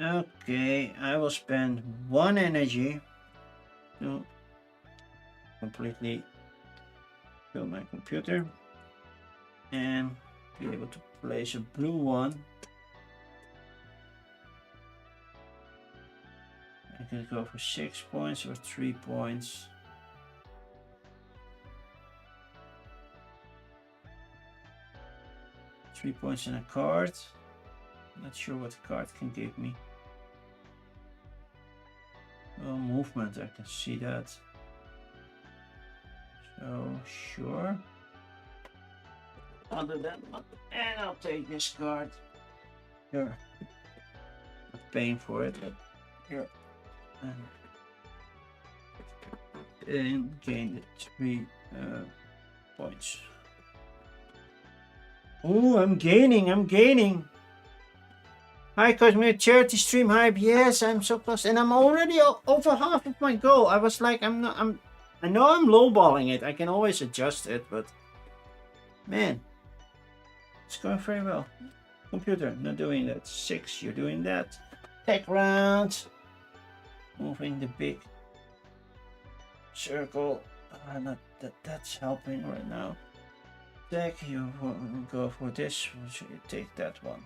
Okay, I will spend 1 energy to completely fill my computer and be able to place a blue one. I can go for 6 points or 3 points. Three points in a card. Not sure what the card can give me. Well, movement, I can see that. So, sure. I'll do that one. And I'll take this card. Here. Not paying for it, but here. And gain the 3 points. Oh, I'm gaining. Hi, Cosmic Charity Stream Hype. Yes, I'm so close, and I'm already over half of my goal. I was like, I know I'm lowballing it. I can always adjust it, but man, it's going very well. Computer, not doing that. 6, you're doing that. Tech round. Moving the big circle. That's helping right now. Tech, you go for this. So you take that one.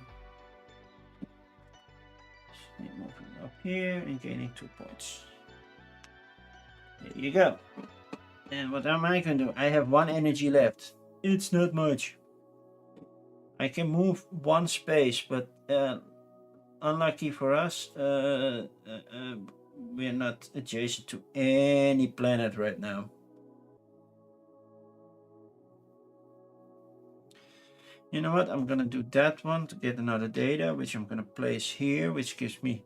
Moving up here and gaining 2 points. There you go. And what am I going to do? I have 1 energy left. It's not much. I can move 1 space, but unlucky for us, we're not adjacent to any planet right now. You know what? I'm going to do that one to get another data, which I'm going to place here, which gives me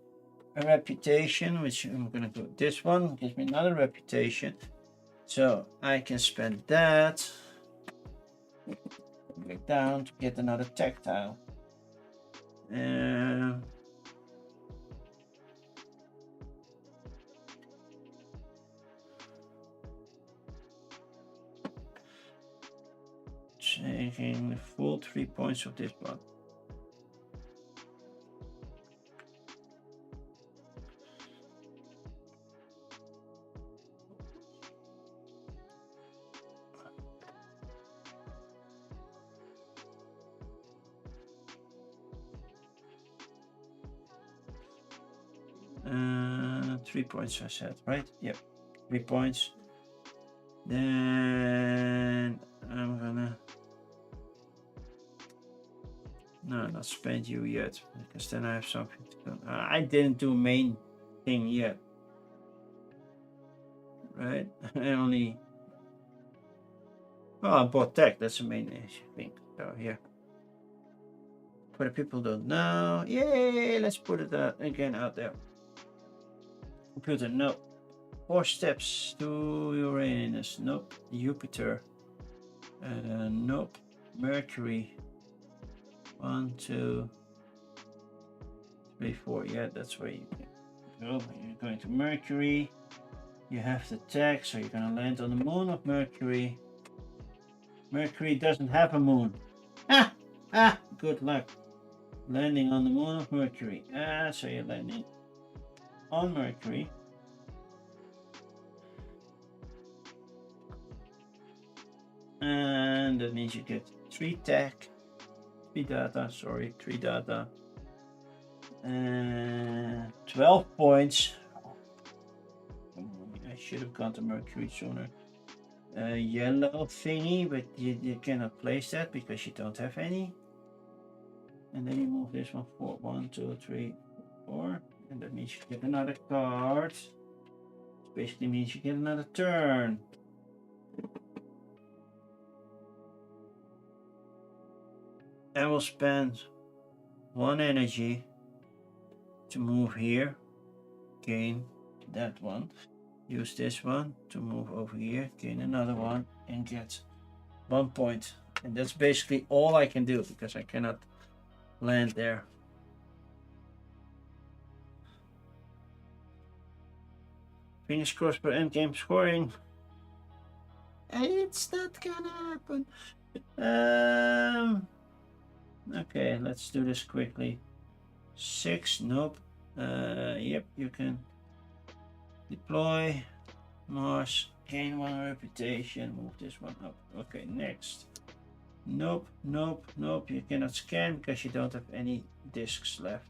a reputation, which I'm going to do this one, gives me another reputation. So I can spend that. Back down to get another tactile. Taking the full 3 points of this one. 3 points I said, right? Yep, 3 points. Then I'm gonna not spend you yet, because then I have something to do. I didn't do main thing yet, right? I only I bought tech. That's the main thing. So here, for the people who don't know, yay! Let's put it again out there. Computer, no. 4 steps to Uranus, nope. Jupiter, nope. Mercury, 1, 2, 3, 4. Yeah, that's where you go. You're going to Mercury. You have the tech, so you're gonna land on the moon of Mercury. Mercury doesn't have a moon. Good luck landing on the moon of Mercury. So you're landing on Mercury. And that means you get 3 data, and 12 points. I should have gone to Mercury sooner. Yellow thingy, but you cannot place that because you don't have any. And then you move this one for 1, 2, 3, 4, and that means you get another card. It basically means you get another turn. I will spend 1 energy to move here, gain that one, use this one to move over here, gain another one, and get 1 point. And that's basically all I can do because I cannot land there. Fingers crossed for endgame scoring. It's not gonna happen. Okay, let's do this quickly. 6, nope. Yep, you can deploy Mars, gain 1 reputation, move this one up. Okay, next. Nope, nope, nope. You cannot scan because you don't have any discs left.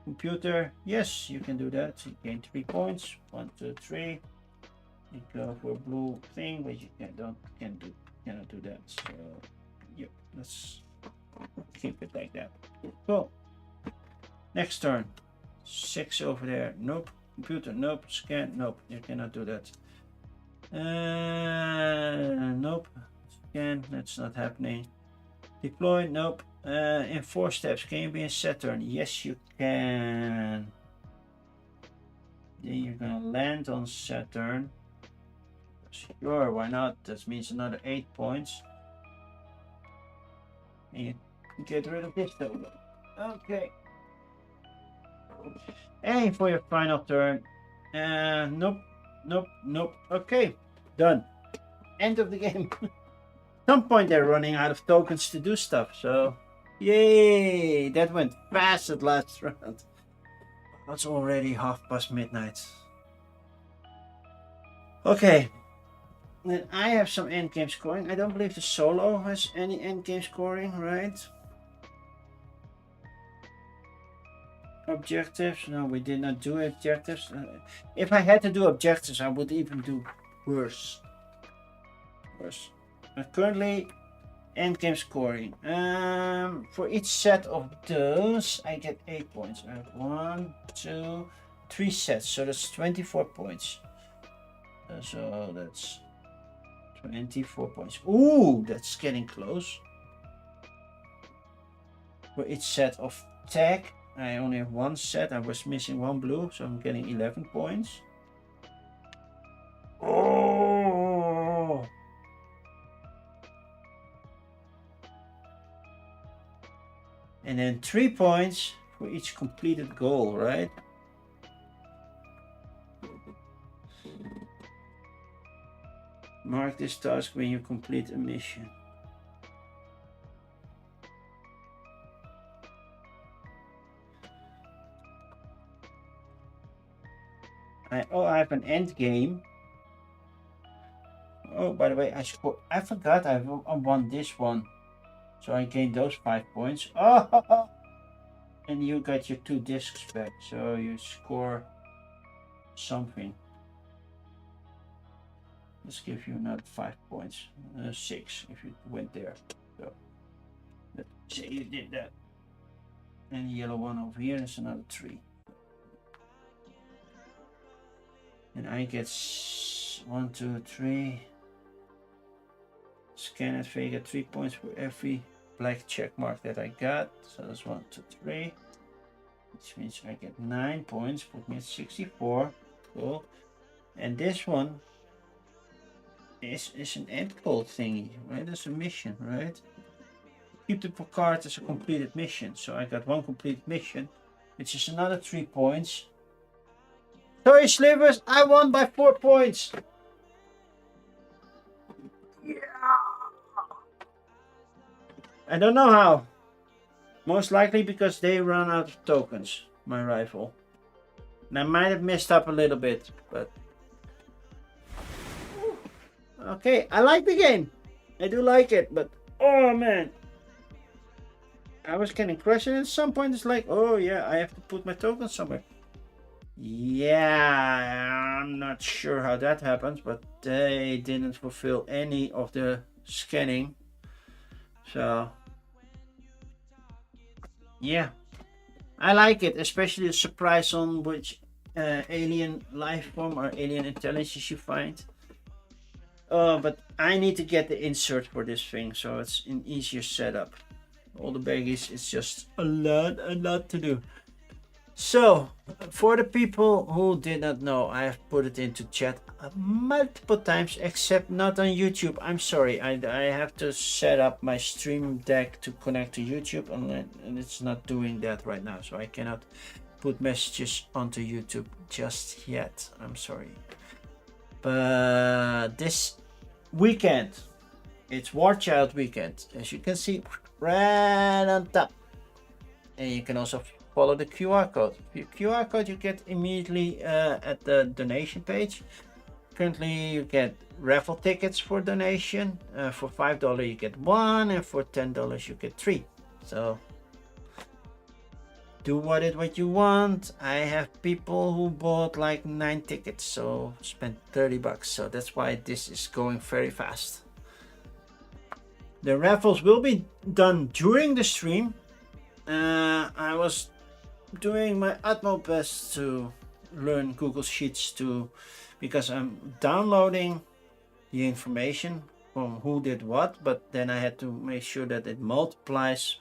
Computer, yes, you can do that. You gain 3 points. 1, 2, 3. You go for a blue thing, but you cannot do that. So, yep, let's keep it like that. Cool. Next turn. 6 over there. Nope. Computer, nope. Scan, nope. You cannot do that. Nope. Scan, that's not happening. Deploy, nope. In 4 steps, can you be in Saturn? Yes, you can. Then you're gonna land on Saturn. Sure, why not? That means another 8 points. And you get rid of this though. Okay. And for your final turn, nope, nope, nope. Okay, done. End of the game. Some point they're running out of tokens to do stuff, so yay! That went fast at last round. It's already midnight. Okay. Then I have some endgame scoring. I don't believe the solo has any endgame scoring, right? Objectives? No, we did not do objectives. If I had to do objectives, I would even do worse. But currently, endgame scoring. For each set of those, I get 8 points. I have 1, 2, 3 sets, so that's 24 points. So that's 24 points. Ooh, that's getting close. For each set of tech, I only have 1 set. I was missing 1 blue, so I'm getting 11 points. Oh! And then 3 points for each completed goal, right? Mark this task when you complete a mission. I have an end game. Oh, by the way, I forgot I won this one. So I gained those 5 points. Oh, and you got your 2 discs back. So you score something. Let's give you another 5 points. 6 if you went there. So let's say you did that. And the yellow one over here is another 3. And I get 1, 2, 3. Scan it, I get 3 points for every black check mark that I got. So that's 1, 2, 3. Which means I get 9 points, put me at 64. Cool. And this one is an end goal thingy, right? That's a mission, right? Keep the card as a completed mission. So I got 1 completed mission, which is another 3 points. Sorry, Slivers, I won by 4 points. Yeah. I don't know how. Most likely because they run out of tokens, my rival. And I might have messed up a little bit, but... Okay, I like the game. I do like it, but... Oh, man. I was getting crushed, and at some point it's like, oh, yeah, I have to put my tokens somewhere. Yeah, I'm not sure how that happens, but they didn't fulfill any of the scanning. So... yeah, I like it, especially the surprise on which alien life form or alien intelligence you find. But I need to get the insert for this thing, so it's an easier setup. All the baggies, it's just a lot to do. So, for the people who did not know, I have put it into chat multiple times, except not on YouTube. I'm sorry, I have to set up my stream deck to connect to YouTube, and it's not doing that right now, so I cannot put messages onto YouTube just yet. I'm sorry. But this weekend, it's War Child weekend, as you can see right on top. And you can also follow the QR code. The QR code you get immediately at the donation page. Currently you get raffle tickets for donation. For $5 you get 1, and for $10 you get 3. So do what you want. I have people who bought like 9 tickets, so spent $30. So that's why this is going very fast. The raffles will be done during the stream. I was doing my utmost best to learn Google Sheets because I'm downloading the information from who did what, but then I had to make sure that it multiplies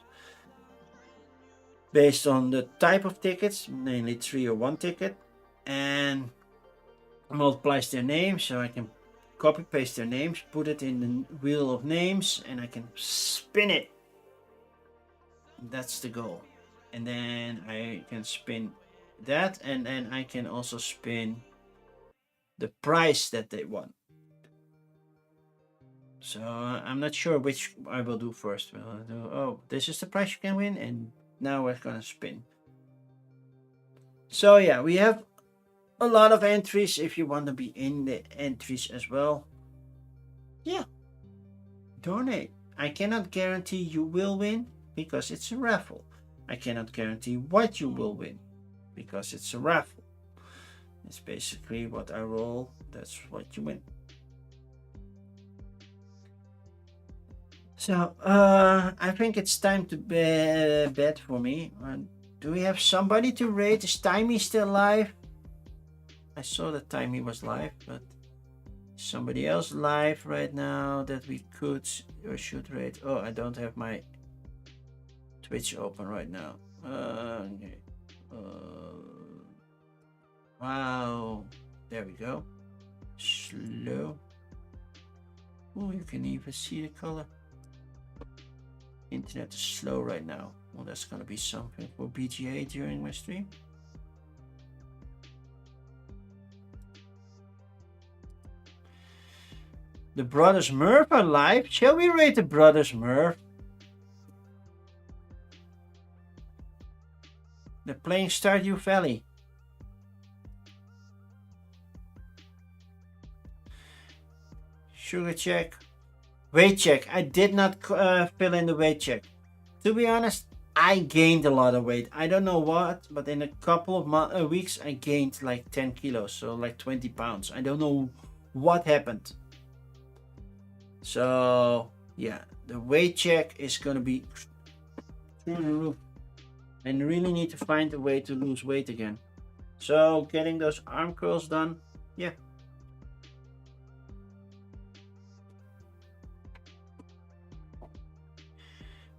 based on the type of tickets, mainly 3 or 1 ticket, and multiplies their names, so I can copy paste their names, put it in the wheel of names, and I can spin it. That's the goal. And then I can spin that, and then I can also spin the price that they won. So I'm not sure which I will do first. Oh, this is the price you can win, and now we're gonna spin. So yeah, we have a lot of entries if you want to be in the entries as well. Yeah, donate. I cannot guarantee you will win because it's a raffle. I cannot guarantee what you will win because it's a raffle. It's basically what I roll, that's what you win. So I think it's time to bet for me. Do we have somebody to rate? Is Timey still live? I saw that Timey was live, but somebody else live right now that we could or should rate? Oh, I don't have my Twitch open right now. Okay. Wow, there we go. Slow. Oh, you can even see the color. Internet is slow right now. Well, that's gonna be something for BGA during my stream. The Brothers Murph are live. Shall we rate the Brothers Murph? They're playing Stardew Valley. Sugar check. Weight check. I did not fill in the weight check. To be honest, I gained a lot of weight. I don't know what, but in a couple of weeks, I gained like 10 kilos, so like 20 pounds. I don't know what happened. So yeah, the weight check is gonna be through the roof, and really need to find a way to lose weight again. So getting those arm curls done, yeah.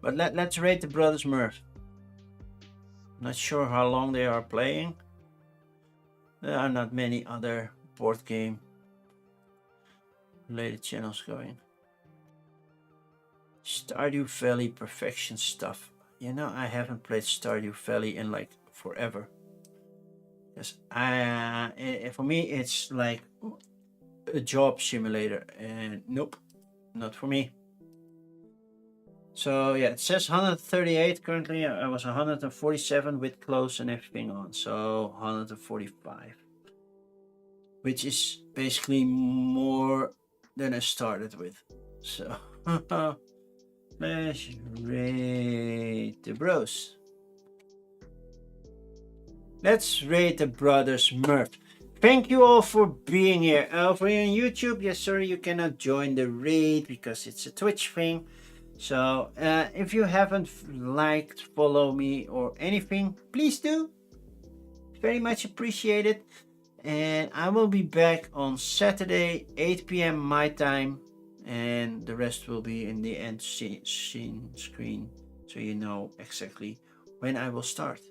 But let's rate the Brothers Murph. Not sure how long they are playing. There are not many other board game related channels going. Stardew Valley perfection stuff. You know, I haven't played Stardew Valley in like forever. Yes, for me it's like a job simulator, and nope, not for me. So yeah, it says 138 currently. I was 147 with clothes and everything on, so 145, which is basically more than I started with. So let's rate the bros. Let's rate the Brothers Murph. Thank you all for being here. Over here on YouTube, yes sir, you cannot join the raid because it's a Twitch thing. So if you haven't liked, follow me or anything, please do. Very much appreciated. And I will be back on Saturday, 8 p.m. my time. And the rest will be in the end screen, so you know exactly when I will start.